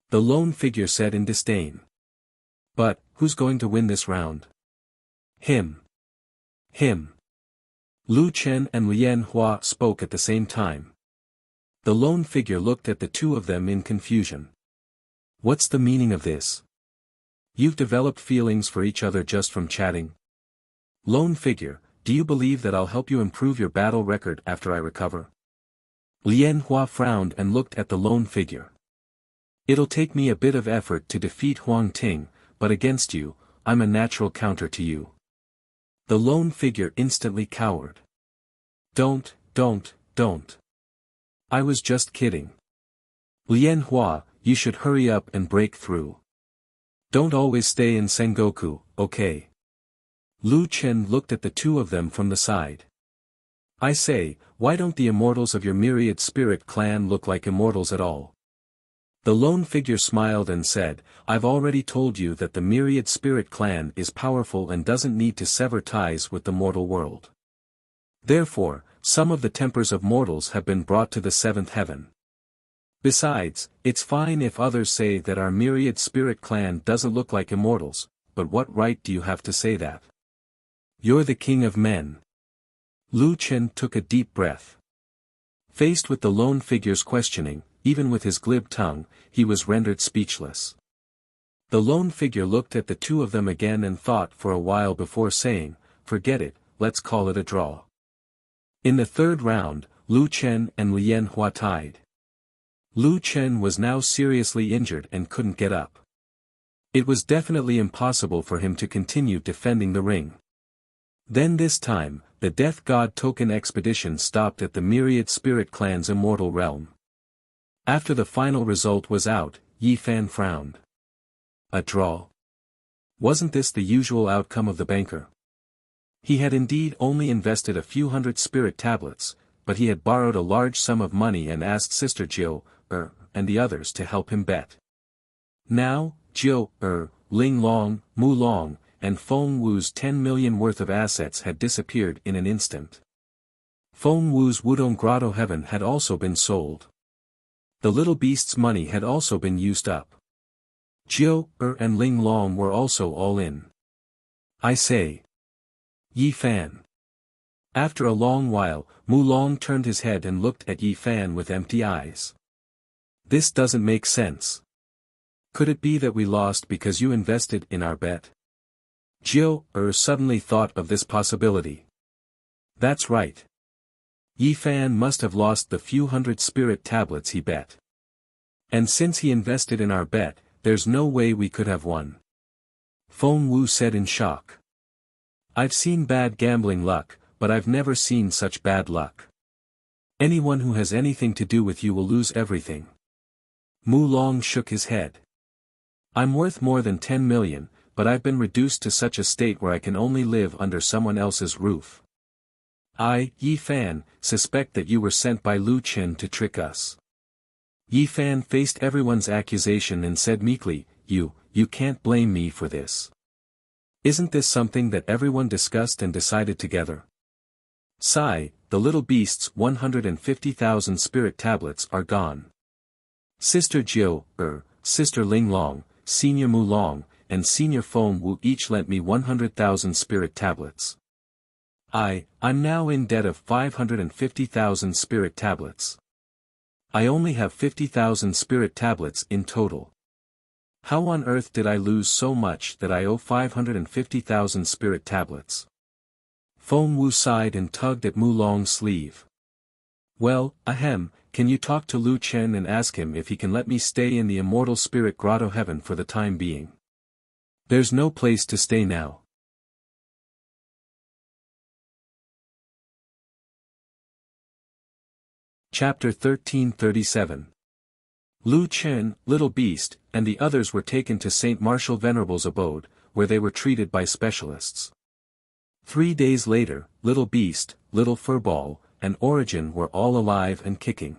The lone figure said in disdain. But, who's going to win this round? Him. Him. Lu Chen and Lian Hua spoke at the same time. The lone figure looked at the 2 of them in confusion. What's the meaning of this? You've developed feelings for each other just from chatting? Lone figure, do you believe that I'll help you improve your battle record after I recover? Lien Hua frowned and looked at the lone figure. It'll take me a bit of effort to defeat Huang Ting, but against you, I'm a natural counter to you. The lone figure instantly cowered. Don't. I was just kidding. Lien Hua, you should hurry up and break through. Don't always stay in Sengoku, okay? Lu Chen looked at the two of them from the side. I say, why don't the immortals of your myriad spirit clan look like immortals at all? The lone figure smiled and said, I've already told you that the myriad spirit clan is powerful and doesn't need to sever ties with the mortal world. Therefore, some of the tempers of mortals have been brought to the seventh heaven. Besides, it's fine if others say that our myriad spirit clan doesn't look like immortals, but what right do you have to say that? You're the king of men. Lu Chen took a deep breath. Faced with the lone figure's questioning, even with his glib tongue, he was rendered speechless. The lone figure looked at the two of them again and thought for a while before saying, forget it, let's call it a draw. In the third round, Lu Chen and Lien Hua tied. Lu Chen was now seriously injured and couldn't get up. It was definitely impossible for him to continue defending the ring. Then this time, the Death God Token expedition stopped at the Myriad Spirit Clan's immortal realm. After the final result was out, Yi Fan frowned. A draw? Wasn't this the usual outcome of the banker? He had indeed only invested a few hundred spirit tablets, but he had borrowed a large sum of money and asked Sister Jiu, and the others to help him bet. Now, Jiu, Ling Long, Mu Long, and Feng Wu's 10 million worth of assets had disappeared in an instant. Feng Wu's Wudong Grotto Heaven had also been sold. The little beast's money had also been used up. Jiu, and Ling Long were also all in. I say. Yi Fan. After a long while, Mu Long turned his head and looked at Yi Fan with empty eyes. This doesn't make sense. Could it be that we lost because you invested in our bet? Jiu, suddenly thought of this possibility. That's right. Yi Fan must have lost the few hundred spirit tablets he bet. And since he invested in our bet, there's no way we could have won. Feng Wu said in shock. I've seen bad gambling luck, but I've never seen such bad luck. Anyone who has anything to do with you will lose everything. Mu Long shook his head. I'm worth more than 10 million, but I've been reduced to such a state where I can only live under someone else's roof. I, Yi Fan, suspect that you were sent by Lu Chen to trick us. Yi Fan faced everyone's accusation and said meekly, You can't blame me for this. Isn't this something that everyone discussed and decided together? Sigh, the little beast's 150,000 spirit tablets are gone. Sister Jiu, Sister Ling Long, Senior Mu Long, and Senior Feng Wu each lent me 100,000 spirit tablets. I'm now in debt of 550,000 spirit tablets. I only have 50,000 spirit tablets in total. How on earth did I lose so much that I owe 550,000 spirit tablets? Feng Wu sighed and tugged at Mu Long's sleeve. Well, can you talk to Lu Chen and ask him if he can let me stay in the immortal spirit grotto heaven for the time being? There's no place to stay now. Chapter 1337. Lu Chen, Little Beast, and the others were taken to Saint Martial Venerable's abode, where they were treated by specialists. 3 days later, Little Beast, Little Furball, and Origin were all alive and kicking.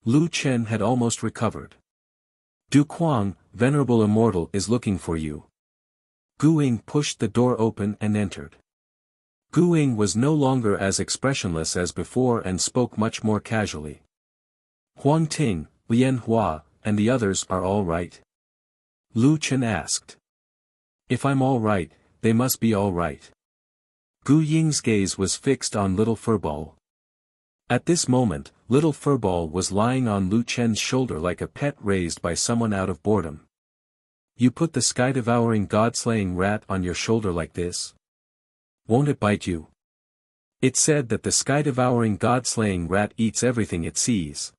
Lu Chen had almost recovered. Du Kuang, Venerable Immortal is looking for you. Guing pushed the door open and entered. Guing was no longer as expressionless as before and spoke much more casually. Huang Ting, Lien Hua, and the others are all right? Lu Chen asked. If I'm all right, they must be all right. Gu Ying's gaze was fixed on Little Furball. At this moment, little Furball was lying on Lu Chen's shoulder like a pet raised by someone out of boredom. You put the sky-devouring god-slaying rat on your shoulder like this? Won't it bite you? It said that the sky-devouring god-slaying rat eats everything it sees.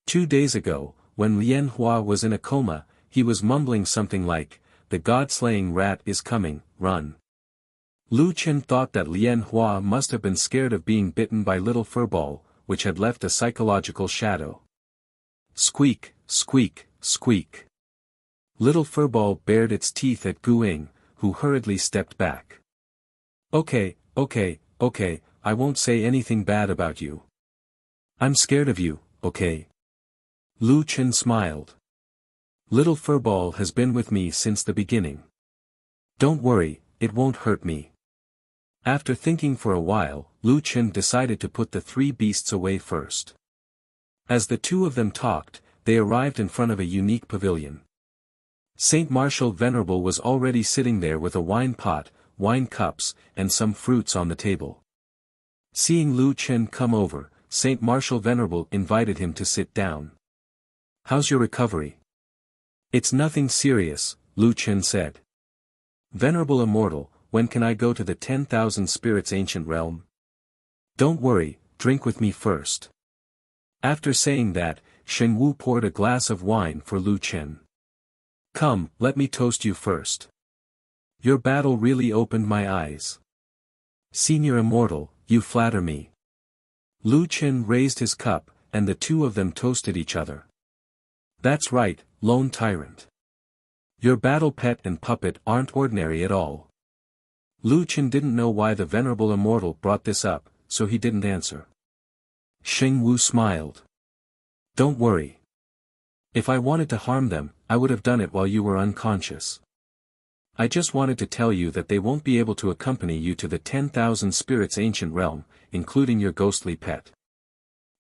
2 days ago, when Lian Hua was in a coma, he was mumbling something like, "The god-slaying rat is coming, run." Lu Chen thought that Lian Hua must have been scared of being bitten by little Furball, which had left a psychological shadow. Squeak, squeak, squeak. Little Furball bared its teeth at Guing, who hurriedly stepped back. Okay, I won't say anything bad about you. I'm scared of you, okay? Lu Chen smiled. Little Furball has been with me since the beginning. Don't worry, it won't hurt me. After thinking for a while, Lu Chen decided to put the 3 beasts away first. As the 2 of them talked, they arrived in front of a unique pavilion. Saint Martial Venerable was already sitting there with a wine pot, wine cups, and some fruits on the table. Seeing Lu Chen come over, Saint Martial Venerable invited him to sit down. How's your recovery? It's nothing serious, Lu Chen said. Venerable Immortal, when can I go to the 10,000 Spirits Ancient Realm? Don't worry, drink with me first. After saying that, Shen Wu poured a glass of wine for Lu Chen. Come, let me toast you first. Your battle really opened my eyes. Senior Immortal, you flatter me. Lu Chen raised his cup, and the 2 of them toasted each other. That's right, Lone Tyrant. Your battle pet and puppet aren't ordinary at all. Lu Chen didn't know why the Venerable Immortal brought this up, so he didn't answer. Sheng Wu smiled. Don't worry. If I wanted to harm them, I would have done it while you were unconscious. I just wanted to tell you that they won't be able to accompany you to the 10,000 Spirits Ancient Realm, including your ghostly pet.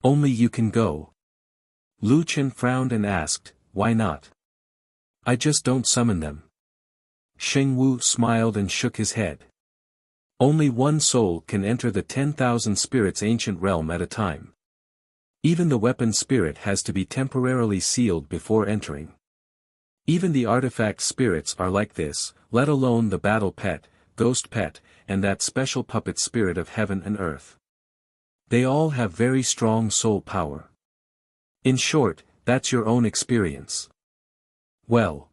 Only you can go. Lu Chen frowned and asked, why not? I just don't summon them. Sheng Wu smiled and shook his head. Only one soul can enter the 10,000 Spirits Ancient Realm at a time. Even the weapon spirit has to be temporarily sealed before entering. Even the artifact spirits are like this, let alone the battle pet, ghost pet, and that special puppet spirit of heaven and earth. They all have very strong soul power. In short, that's your own experience. Well.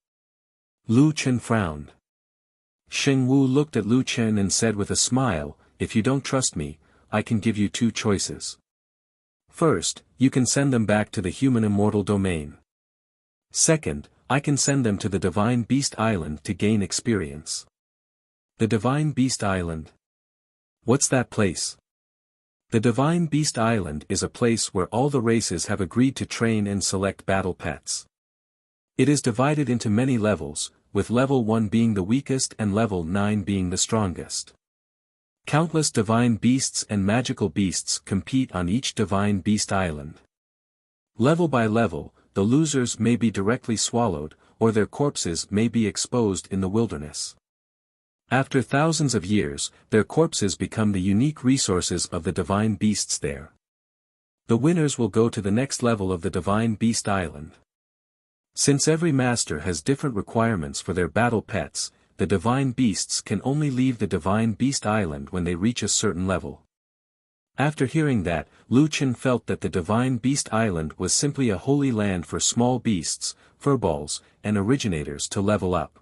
Lu Chen frowned. Sheng Wu looked at Lu Chen and said with a smile, if you don't trust me, I can give you 2 choices. First, you can send them back to the human immortal domain. Second, I can send them to the Divine Beast Island to gain experience. The Divine Beast Island? What's that place? The Divine Beast Island is a place where all the races have agreed to train and select battle pets. It is divided into many levels, with level 1 being the weakest and level 9 being the strongest. Countless divine beasts and magical beasts compete on each Divine Beast Island. Level by level, the losers may be directly swallowed, or their corpses may be exposed in the wilderness. After thousands of years, their corpses become the unique resources of the divine beasts there. The winners will go to the next level of the Divine Beast Island. Since every master has different requirements for their battle pets, the divine beasts can only leave the Divine Beast Island when they reach a certain level. After hearing that, Lu Chen felt that the Divine Beast Island was simply a holy land for small beasts, furballs, and originators to level up.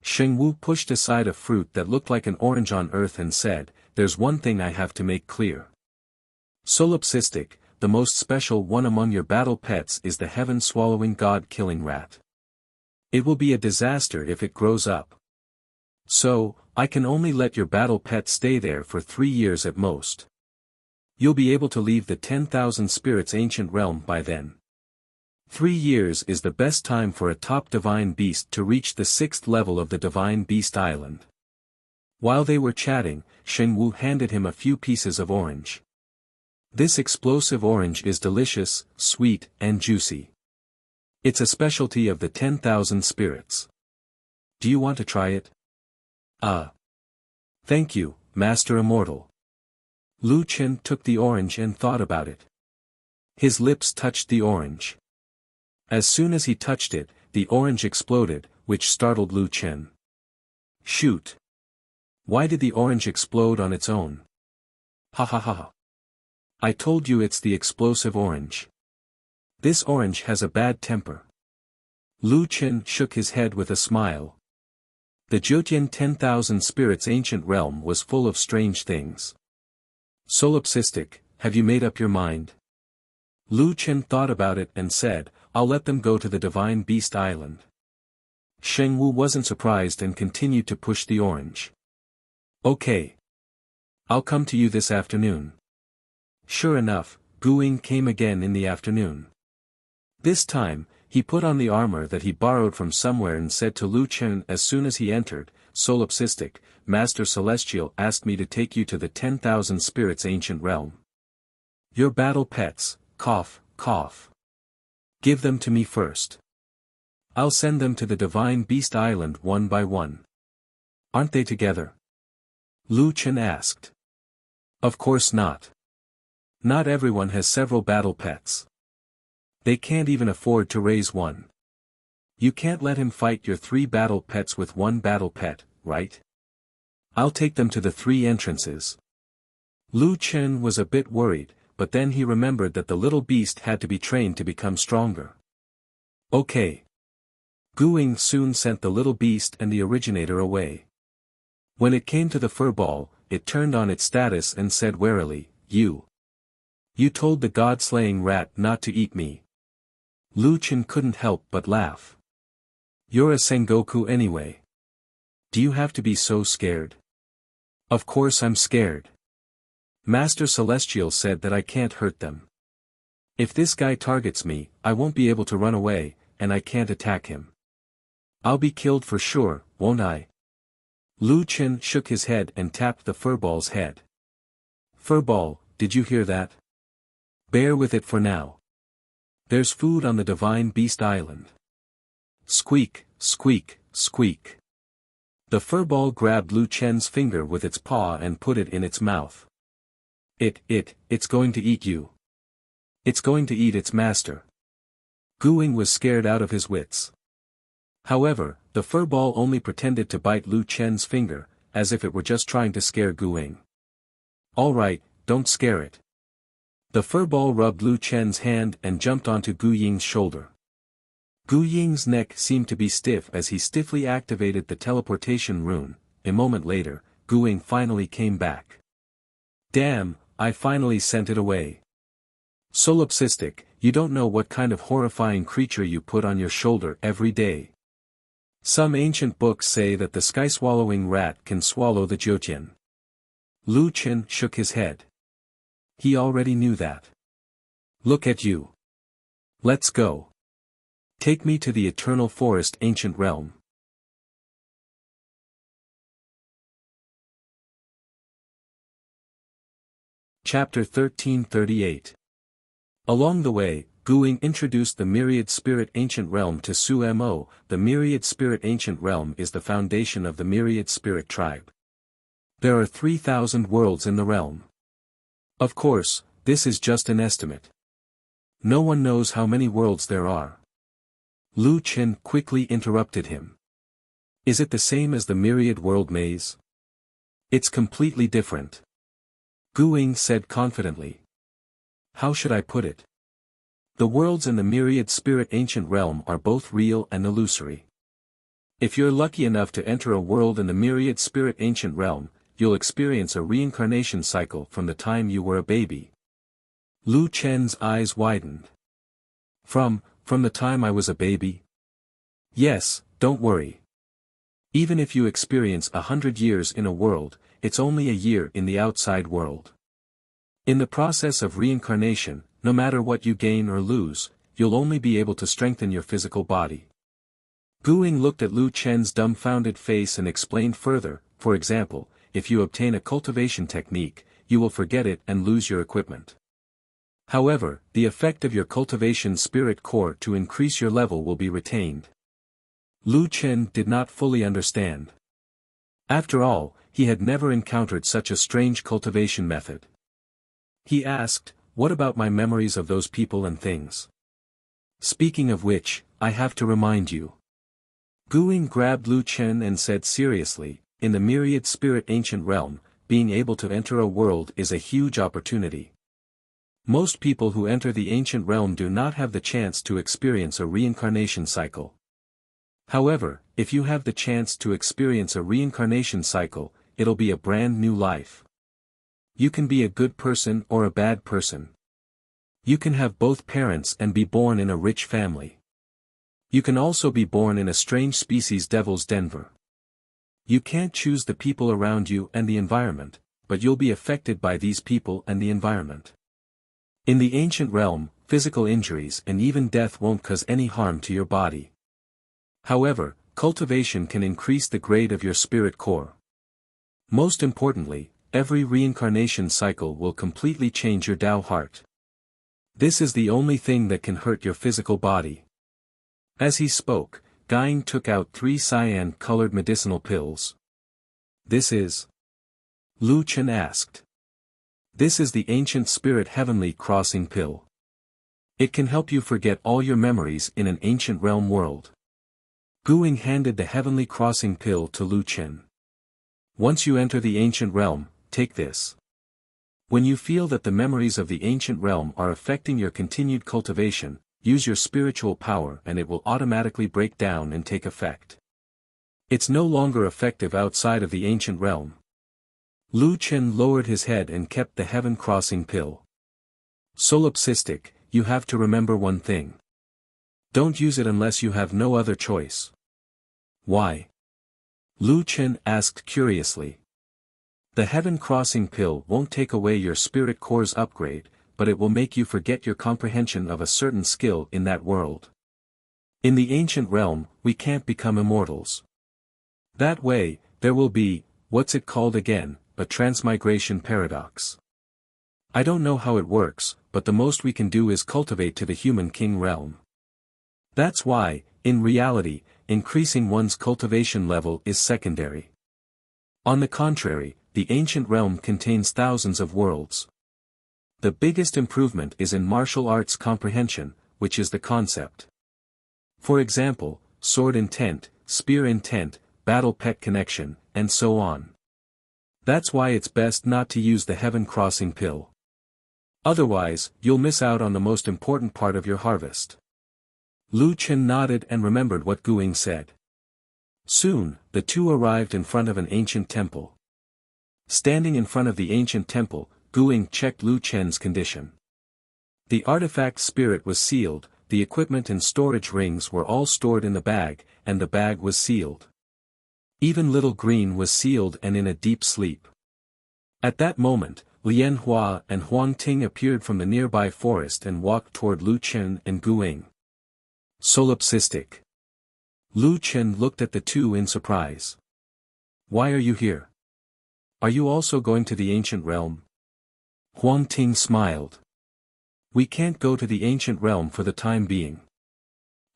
Sheng Wu pushed aside a fruit that looked like an orange on earth and said, there's one thing I have to make clear. Solipsistic, the most special one among your battle pets is the heaven-swallowing god-killing rat. It will be a disaster if it grows up. So, I can only let your battle pet stay there for 3 years at most. You'll be able to leave the 10,000 Spirits Ancient Realm by then. 3 years is the best time for a top divine beast to reach the 6th level of the Divine Beast Island. While they were chatting, Sheng Wu handed him a few pieces of orange. This explosive orange is delicious, sweet, and juicy. It's a specialty of the 10,000 spirits. Do you want to try it? Thank you, Master Immortal. Lu Chen took the orange and thought about it. His lips touched the orange. As soon as he touched it, the orange exploded, which startled Lu Chen. Shoot! Why did the orange explode on its own? Ha ha ha ha. I told you it's the explosive orange. This orange has a bad temper. Lu Chen shook his head with a smile. The Jiutian 10,000 spirits ancient realm was full of strange things. Solipsistic, have you made up your mind? Lu Chen thought about it and said, I'll let them go to the Divine Beast Island. Sheng Wu wasn't surprised and continued to push the orange. Okay. I'll come to you this afternoon. Sure enough, Gu Ying came again in the afternoon. This time, he put on the armor that he borrowed from somewhere and said to Lu Chen as soon as he entered, Solipsistic, Master Celestial asked me to take you to the 10,000 spirits ancient realm. Your battle pets, cough, cough. Give them to me first. I'll send them to the Divine Beast Island one by one. Aren't they together? Lu Chen asked. Of course not. Not everyone has several battle pets. They can't even afford to raise one. You can't let him fight your 3 battle pets with 1 battle pet, right? I'll take them to the 3 entrances. Lu Chen was a bit worried, but then he remembered that the little beast had to be trained to become stronger. Okay. Gu Ying soon sent the little beast and the originator away. When it came to the fur ball, it turned on its status and said warily, You told the god-slaying rat not to eat me. Lu Chen couldn't help but laugh. You're a Sengoku anyway. Do you have to be so scared? Of course I'm scared. Master Celestial said that I can't hurt them. If this guy targets me, I won't be able to run away, and I can't attack him. I'll be killed for sure, won't I? Lu Chen shook his head and tapped the furball's head. Furball, did you hear that? Bear with it for now. There's food on the Divine Beast Island. Squeak, squeak, squeak. The furball grabbed Lu Chen's finger with its paw and put it in its mouth. It's going to eat you. It's going to eat its master. Gu Ying was scared out of his wits. However, the furball only pretended to bite Lu Chen's finger, as if it were just trying to scare Gu Ying. All right, don't scare it. The furball rubbed Lu Chen's hand and jumped onto Gu Ying's shoulder. Gu Ying's neck seemed to be stiff as he stiffly activated the teleportation rune. A moment later, Gu Ying finally came back. Damn, I finally sent it away. Solipsistic, you don't know what kind of horrifying creature you put on your shoulder every day. Some ancient books say that the sky-swallowing rat can swallow the Jiutian. Lu Chen shook his head. He already knew that. Look at you. Let's go. Take me to the Eternal Forest ancient realm. Chapter 1338. Along the way, Gu Ying introduced the Myriad Spirit Ancient Realm to Su Mo. The Myriad Spirit Ancient Realm is the foundation of the Myriad Spirit Tribe. There are 3,000 worlds in the realm. Of course, this is just an estimate. No one knows how many worlds there are. Lu Chen quickly interrupted him. Is it the same as the Myriad World Maze? It's completely different. Gu Ying said confidently. How should I put it? The worlds in the Myriad Spirit Ancient Realm are both real and illusory. If you're lucky enough to enter a world in the Myriad Spirit Ancient Realm, you'll experience a reincarnation cycle from the time you were a baby. Lu Chen's eyes widened. From the time I was a baby? Yes, don't worry. Even if you experience 100 years in a world, it's only a year in the outside world. In the process of reincarnation, no matter what you gain or lose, you'll only be able to strengthen your physical body. Gu Ying looked at Lu Chen's dumbfounded face and explained further, for example, if you obtain a cultivation technique, you will forget it and lose your equipment. However, the effect of your cultivation spirit core to increase your level will be retained. Lu Chen did not fully understand. After all, he had never encountered such a strange cultivation method. He asked, "What about my memories of those people and things? Speaking of which, I have to remind you." Guing grabbed Lu Chen and said seriously, "In the myriad spirit ancient realm, being able to enter a world is a huge opportunity. Most people who enter the ancient realm do not have the chance to experience a reincarnation cycle. However, if you have the chance to experience a reincarnation cycle, it'll be a brand new life. You can be a good person or a bad person. You can have both parents and be born in a rich family. You can also be born in a strange species devil's denver. You can't choose the people around you and the environment, but you'll be affected by these people and the environment. In the ancient realm, physical injuries and even death won't cause any harm to your body. However, cultivation can increase the grade of your spirit core. Most importantly, every reincarnation cycle will completely change your Tao heart. This is the only thing that can hurt your physical body." As he spoke, Guing took out 3 cyan-colored medicinal pills. "This is?" Lu Chen asked. "This is the ancient spirit heavenly crossing pill. It can help you forget all your memories in an ancient realm world." Guing handed the heavenly crossing pill to Lu Chen. "Once you enter the ancient realm, take this. When you feel that the memories of the ancient realm are affecting your continued cultivation, use your spiritual power and it will automatically break down and take effect. It's no longer effective outside of the ancient realm." Lu Chen lowered his head and kept the heaven crossing pill. "Solipsistic, you have to remember one thing. Don't use it unless you have no other choice." "Why?" Lu Chen asked curiously. "The heaven crossing pill won't take away your spirit core's upgrade, but it will make you forget your comprehension of a certain skill in that world. In the ancient realm, we can't become immortals. That way, there will be, what's it called again, a transmigration paradox. I don't know how it works, but the most we can do is cultivate to the human king realm. That's why, in reality, increasing one's cultivation level is secondary. On the contrary, the ancient realm contains thousands of worlds. The biggest improvement is in martial arts comprehension, which is the concept. For example, sword intent, spear intent, battle pet connection, and so on. That's why it's best not to use the heaven crossing pill. Otherwise, you'll miss out on the most important part of your harvest." Lu Chen nodded and remembered what Guing said. Soon, the two arrived in front of an ancient temple. Standing in front of the ancient temple, Guing checked Lu Chen's condition. The artifact spirit was sealed, the equipment and storage rings were all stored in the bag, and the bag was sealed. Even Little Green was sealed and in a deep sleep. At that moment, Lian Hua and Huang Ting appeared from the nearby forest and walked toward Lu Chen and Guing. "Solipsistic." Lu Chen looked at the two in surprise. "Why are you here? Are you also going to the ancient realm?" Huang Ting smiled. "We can't go to the ancient realm for the time being.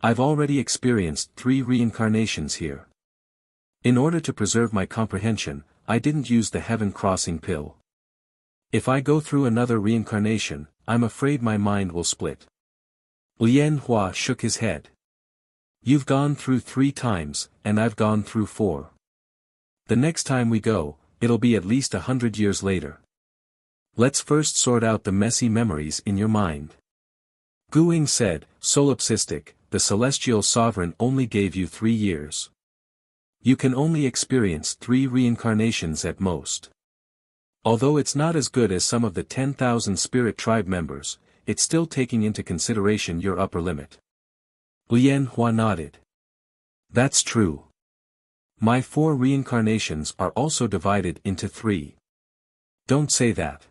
I've already experienced 3 reincarnations here. In order to preserve my comprehension, I didn't use the heaven crossing pill. If I go through another reincarnation, I'm afraid my mind will split." Lian Hua shook his head. "You've gone through 3 times, and I've gone through 4. The next time we go, it'll be at least 100 years later. Let's first sort out the messy memories in your mind." Guing said, "Solipsistic, the celestial sovereign only gave you 3 years. You can only experience 3 reincarnations at most. Although it's not as good as some of the 10,000 spirit tribe members, it's still taking into consideration your upper limit." Lian Hua nodded. "That's true. My 4 reincarnations are also divided into 3. Don't say that.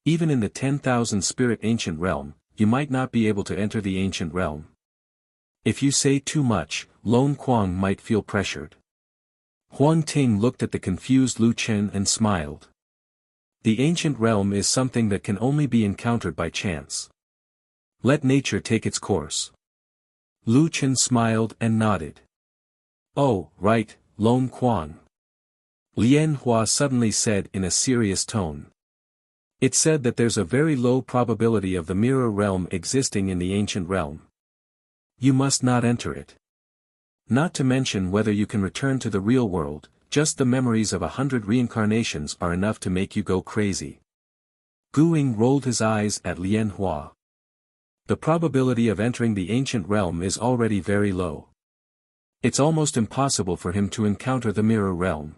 Even in the 10,000 spirit ancient realm, you might not be able to enter the ancient realm. If you say too much, Lone Quang might feel pressured." Huang Ting looked at the confused Lu Chen and smiled. "The ancient realm is something that can only be encountered by chance. Let nature take its course." Lu Chen smiled and nodded. "Oh, right, Lone Quang." Lian Hua suddenly said in a serious tone. It said that there's a very low probability of the mirror realm existing in the ancient realm. You must not enter it. Not to mention whether you can return to the real world, just the memories of 100 reincarnations are enough to make you go crazy. Gu Ying rolled his eyes at Lian Hua. The probability of entering the ancient realm is already very low. It's almost impossible for him to encounter the mirror realm.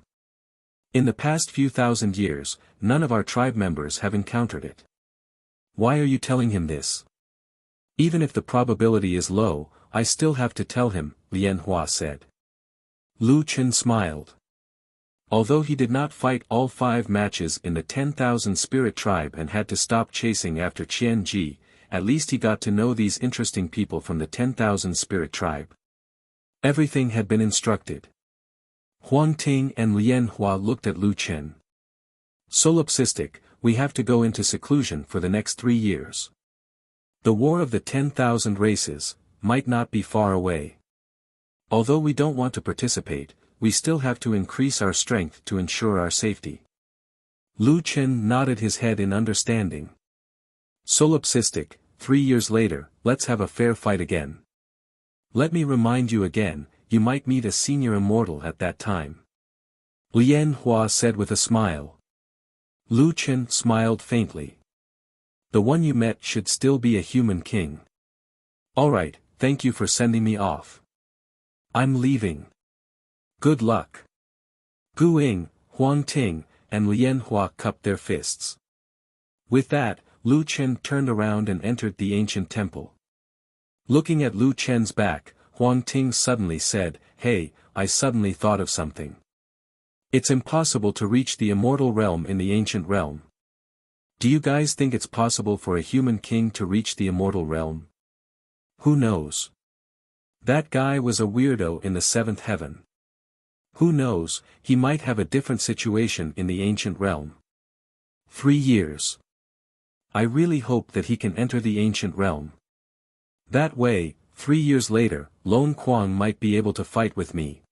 In the past few thousand years, none of our tribe members have encountered it. Why are you telling him this? Even if the probability is low, I still have to tell him, Lian Hua said. Lu Chen smiled. Although he did not fight all 5 matches in the 10,000 spirit tribe and had to stop chasing after Qian Ji, at least he got to know these interesting people from the 10,000 spirit tribe. Everything had been instructed. Huang Ting and Lian Hua looked at Lu Chen. Solipsistic, we have to go into seclusion for the next 3 years. The war of the 10,000 races might not be far away. Although we don't want to participate, we still have to increase our strength to ensure our safety. Lu Chen nodded his head in understanding. Solipsistic, 3 years later, let's have a fair fight again. Let me remind you again, you might meet a senior immortal at that time. Lian Hua said with a smile. Lu Chen smiled faintly. The one you met should still be a human king. Alright, thank you for sending me off. I'm leaving. Good luck. Gu Ying, Huang Ting, and Lian Hua cupped their fists. With that, Lu Chen turned around and entered the ancient temple. Looking at Lu Chen's back, Huang Ting suddenly said, "Hey, I suddenly thought of something. It's impossible to reach the immortal realm in the ancient realm. Do you guys think it's possible for a human king to reach the immortal realm? Who knows? That guy was a weirdo in the 7th heaven. Who knows, he might have a different situation in the ancient realm. 3 years. I really hope that he can enter the ancient realm. That way, 3 years later, Lone Quang might be able to fight with me."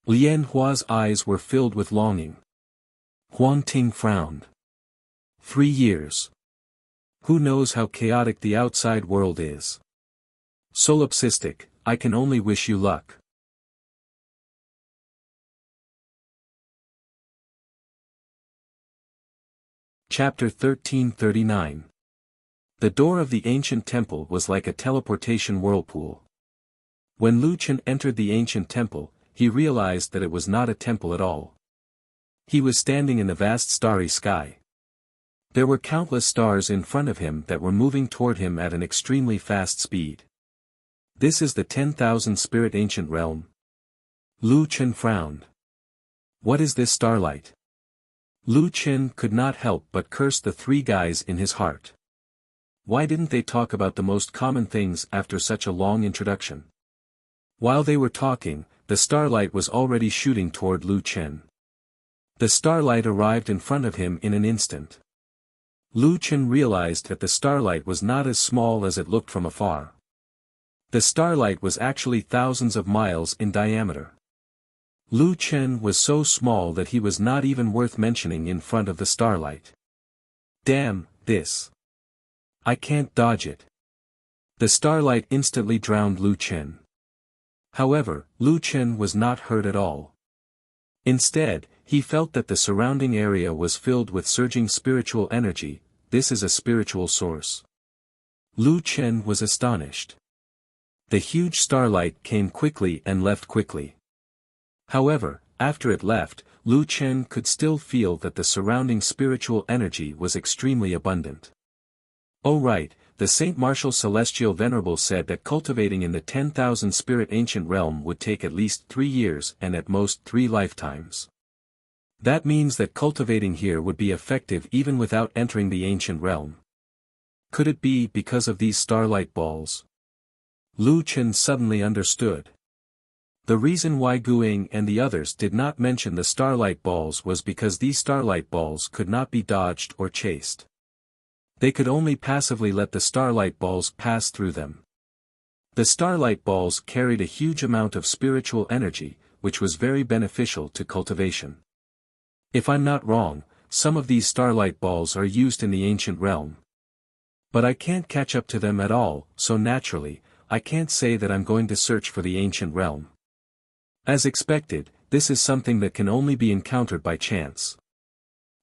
Lian Hua's eyes were filled with longing. Huang Ting frowned. 3 years. Who knows how chaotic the outside world is? Solipsistic, I can only wish you luck. Chapter 1339. The door of the ancient temple was like a teleportation whirlpool. When Lu Chen entered the ancient temple, he realized that it was not a temple at all. He was standing in the vast starry sky. There were countless stars in front of him that were moving toward him at an extremely fast speed. This is the 10,000 spirit ancient realm. Lu Chen frowned. What is this starlight? Lu Chen could not help but curse the 3 guys in his heart. Why didn't they talk about the most common things after such a long introduction? While they were talking, the starlight was already shooting toward Lu Chen. The starlight arrived in front of him in an instant. Lu Chen realized that the starlight was not as small as it looked from afar. The starlight was actually thousands of miles in diameter. Lu Chen was so small that he was not even worth mentioning in front of the starlight. Damn, this. I can't dodge it. The starlight instantly drowned Lu Chen. However, Lu Chen was not hurt at all. Instead, he felt that the surrounding area was filled with surging spiritual energy. This is a spiritual source. Lu Chen was astonished. The huge starlight came quickly and left quickly. However, after it left, Lu Chen could still feel that the surrounding spiritual energy was extremely abundant. Oh right, the Saint Martial Celestial Venerable said that cultivating in the 10,000 spirit ancient realm would take at least 3 years and at most 3 lifetimes. That means that cultivating here would be effective even without entering the ancient realm. Could it be because of these starlight balls? Lu Chen suddenly understood. The reason why Gu Ying and the others did not mention the starlight balls was because these starlight balls could not be dodged or chased. They could only passively let the starlight balls pass through them. The starlight balls carried a huge amount of spiritual energy, which was very beneficial to cultivation. If I'm not wrong, some of these starlight balls are used in the ancient realm. But I can't catch up to them at all, so naturally, I can't say that I'm going to search for the ancient realm. As expected, this is something that can only be encountered by chance.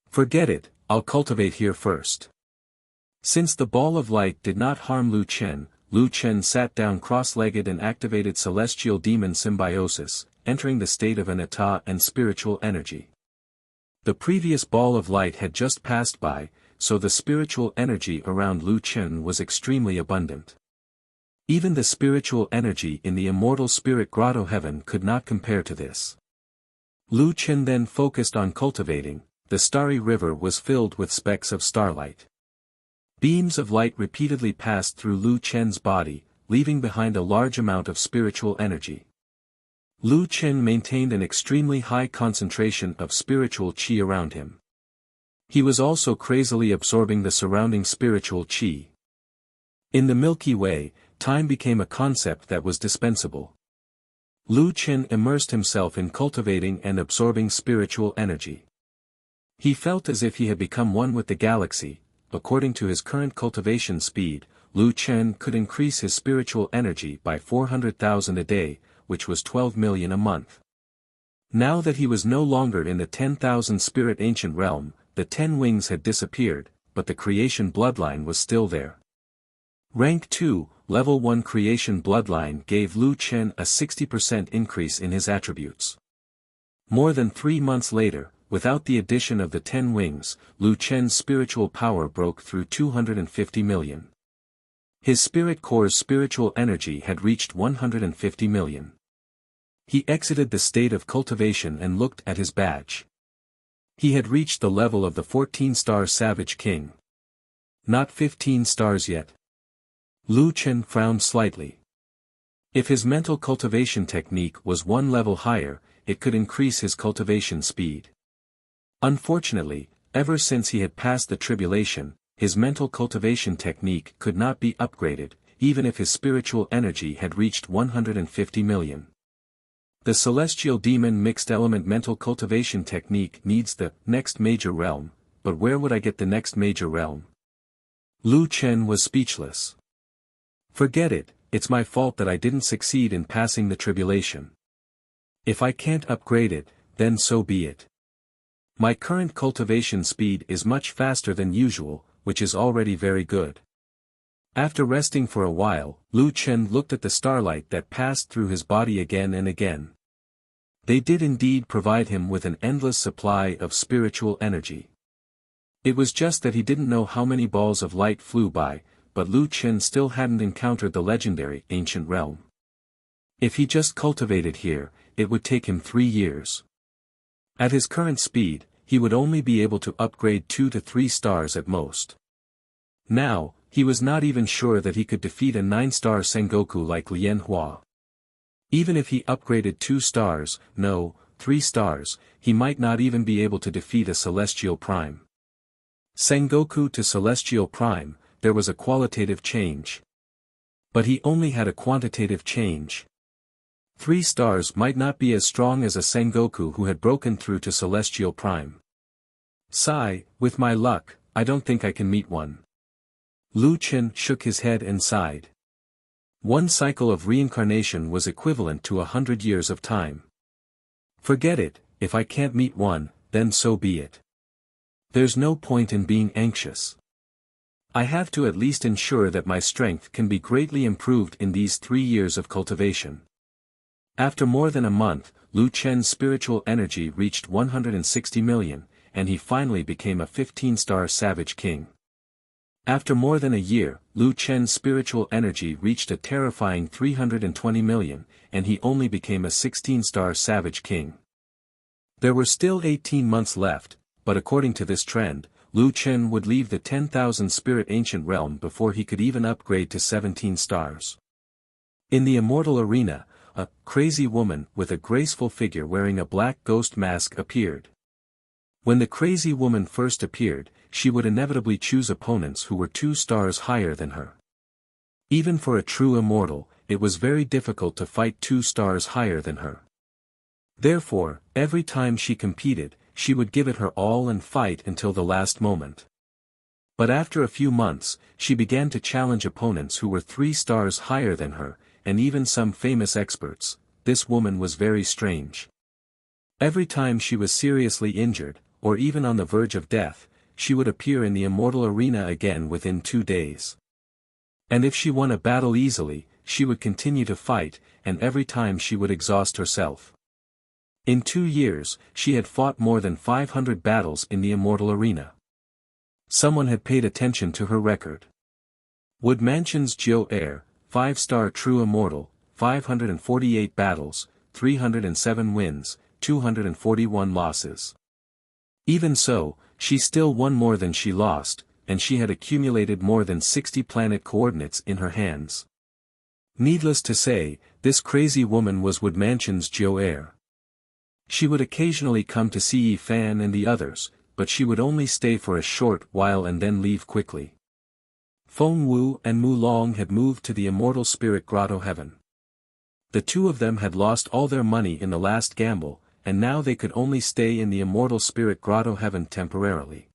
Forget it, I'll cultivate here first. Since the ball of light did not harm Lu Chen sat down cross-legged and activated celestial demon symbiosis, entering the state of an eta and spiritual energy. The previous ball of light had just passed by, so the spiritual energy around Lu Chen was extremely abundant. Even the spiritual energy in the immortal spirit grotto heaven could not compare to this. Lu Chen then focused on cultivating. The starry river was filled with specks of starlight. Beams of light repeatedly passed through Lu Chen's body, leaving behind a large amount of spiritual energy. Lu Chen maintained an extremely high concentration of spiritual qi around him. He was also crazily absorbing the surrounding spiritual qi. In the Milky Way, time became a concept that was dispensable. Lu Chen immersed himself in cultivating and absorbing spiritual energy. He felt as if he had become one with the galaxy. According to his current cultivation speed, Lu Chen could increase his spiritual energy by 400,000 a day, which was 12 million a month. Now that he was no longer in the 10,000 spirit ancient realm, the 10 wings had disappeared, but the creation bloodline was still there. Rank 2, Level 1 creation bloodline gave Lu Chen a 60% increase in his attributes. More than 3 months later, without the addition of the 10 wings, Lu Chen's spiritual power broke through 250 million. His spirit core's spiritual energy had reached 150 million. He exited the state of cultivation and looked at his badge. He had reached the level of the 14-star Savage King. Not 15 stars yet. Lu Chen frowned slightly. If his mental cultivation technique was one level higher, it could increase his cultivation speed. Unfortunately, ever since he had passed the tribulation, his mental cultivation technique could not be upgraded, even if his spiritual energy had reached 150 million. The celestial demon mixed element mental cultivation technique needs the next major realm, but where would I get the next major realm? Lu Chen was speechless. Forget it, it's my fault that I didn't succeed in passing the tribulation. If I can't upgrade it, then so be it. My current cultivation speed is much faster than usual, which is already very good. After resting for a while, Lu Chen looked at the starlight that passed through his body again and again. They did indeed provide him with an endless supply of spiritual energy. It was just that he didn't know how many balls of light flew by, but Lu Chen still hadn't encountered the legendary ancient realm. If he just cultivated here, it would take him 3 years. At his current speed, he would only be able to upgrade 2 to 3 stars at most. Now, he was not even sure that he could defeat a 9-star Sengoku like Lien Hua. Even if he upgraded 2 stars, no, 3 stars, he might not even be able to defeat a Celestial Prime. Sengoku to Celestial Prime, there was a qualitative change. But he only had a quantitative change. 3 stars might not be as strong as a Sengoku who had broken through to Celestial Prime. Sigh, with my luck, I don't think I can meet one. Lu Chen shook his head and sighed. 1 cycle of reincarnation was equivalent to 100 years of time. Forget it, if I can't meet one, then so be it. There's no point in being anxious. I have to at least ensure that my strength can be greatly improved in these 3 years of cultivation. After more than a month, Lu Chen's spiritual energy reached 160 million, and he finally became a 15-star Savage King. After more than a year, Lu Chen's spiritual energy reached a terrifying 320 million, and he only became a 16-star Savage King. There were still 18 months left, but according to this trend, Lu Chen would leave the 10,000 spirit ancient realm before he could even upgrade to 17 stars. In the immortal arena, a crazy woman with a graceful figure wearing a black ghost mask appeared. When the crazy woman first appeared, she would inevitably choose opponents who were 2 stars higher than her. Even for a true immortal, it was very difficult to fight 2 stars higher than her. Therefore, every time she competed, she would give it her all and fight until the last moment. But after a few months, she began to challenge opponents who were 3 stars higher than her, and even some famous experts. This woman was very strange. Every time she was seriously injured, or even on the verge of death, she would appear in the immortal arena again within 2 days. And if she won a battle easily, she would continue to fight, and every time she would exhaust herself. In 2 years, she had fought more than 500 battles in the immortal arena. Someone had paid attention to her record. Wood Mansion's Jiu Air, 5-star true immortal, 548 battles, 307 wins, 241 losses. Even so, she still won more than she lost, and she had accumulated more than 60 planet coordinates in her hands. Needless to say, this crazy woman was Wood Mansion's Jiu Air. She would occasionally come to see Yi Fan and the others, but she would only stay for a short while and then leave quickly. Feng Wu and Mu Long had moved to the Immortal Spirit Grotto Heaven. The 2 of them had lost all their money in the last gamble, and now they could only stay in the Immortal Spirit Grotto Heaven temporarily.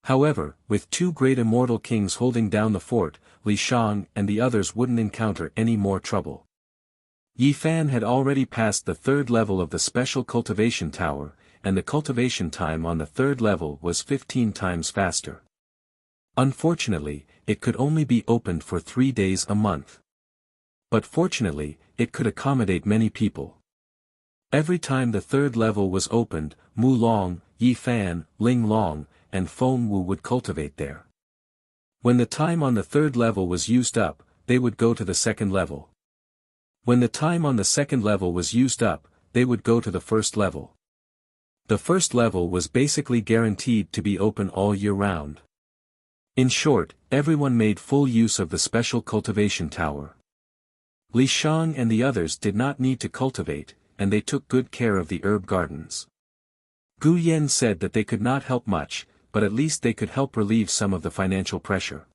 However, with 2 great immortal kings holding down the fort, Li Shang and the others wouldn't encounter any more trouble. Yi Fan had already passed the 3rd level of the Special Cultivation Tower, and the cultivation time on the 3rd level was 15 times faster. Unfortunately, it could only be opened for 3 days a month. But fortunately, it could accommodate many people. Every time the 3rd level was opened, Mu Long, Yi Fan, Ling Long, and Feng Wu would cultivate there. When the time on the 3rd level was used up, they would go to the 2nd level. When the time on the 2nd level was used up, they would go to the 1st level. The 1st level was basically guaranteed to be open all year round. In short, everyone made full use of the Special Cultivation Tower. Li Shang and the others did not need to cultivate, and they took good care of the herb gardens. Gu Yan said that they could not help much, but at least they could help relieve some of the financial pressure.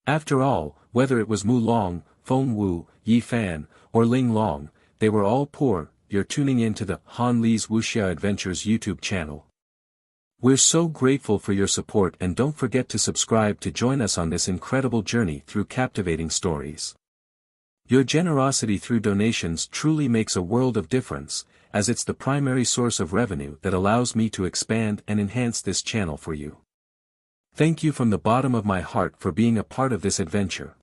After all, whether it was Mu Long, Feng Wu, Yi Fan, or Ling Long, they were all poor. You're tuning in to the Han Li's Wuxia Adventures YouTube channel. We're so grateful for your support, and don't forget to subscribe to join us on this incredible journey through captivating stories. Your generosity through donations truly makes a world of difference, as it's the primary source of revenue that allows me to expand and enhance this channel for you. Thank you from the bottom of my heart for being a part of this adventure.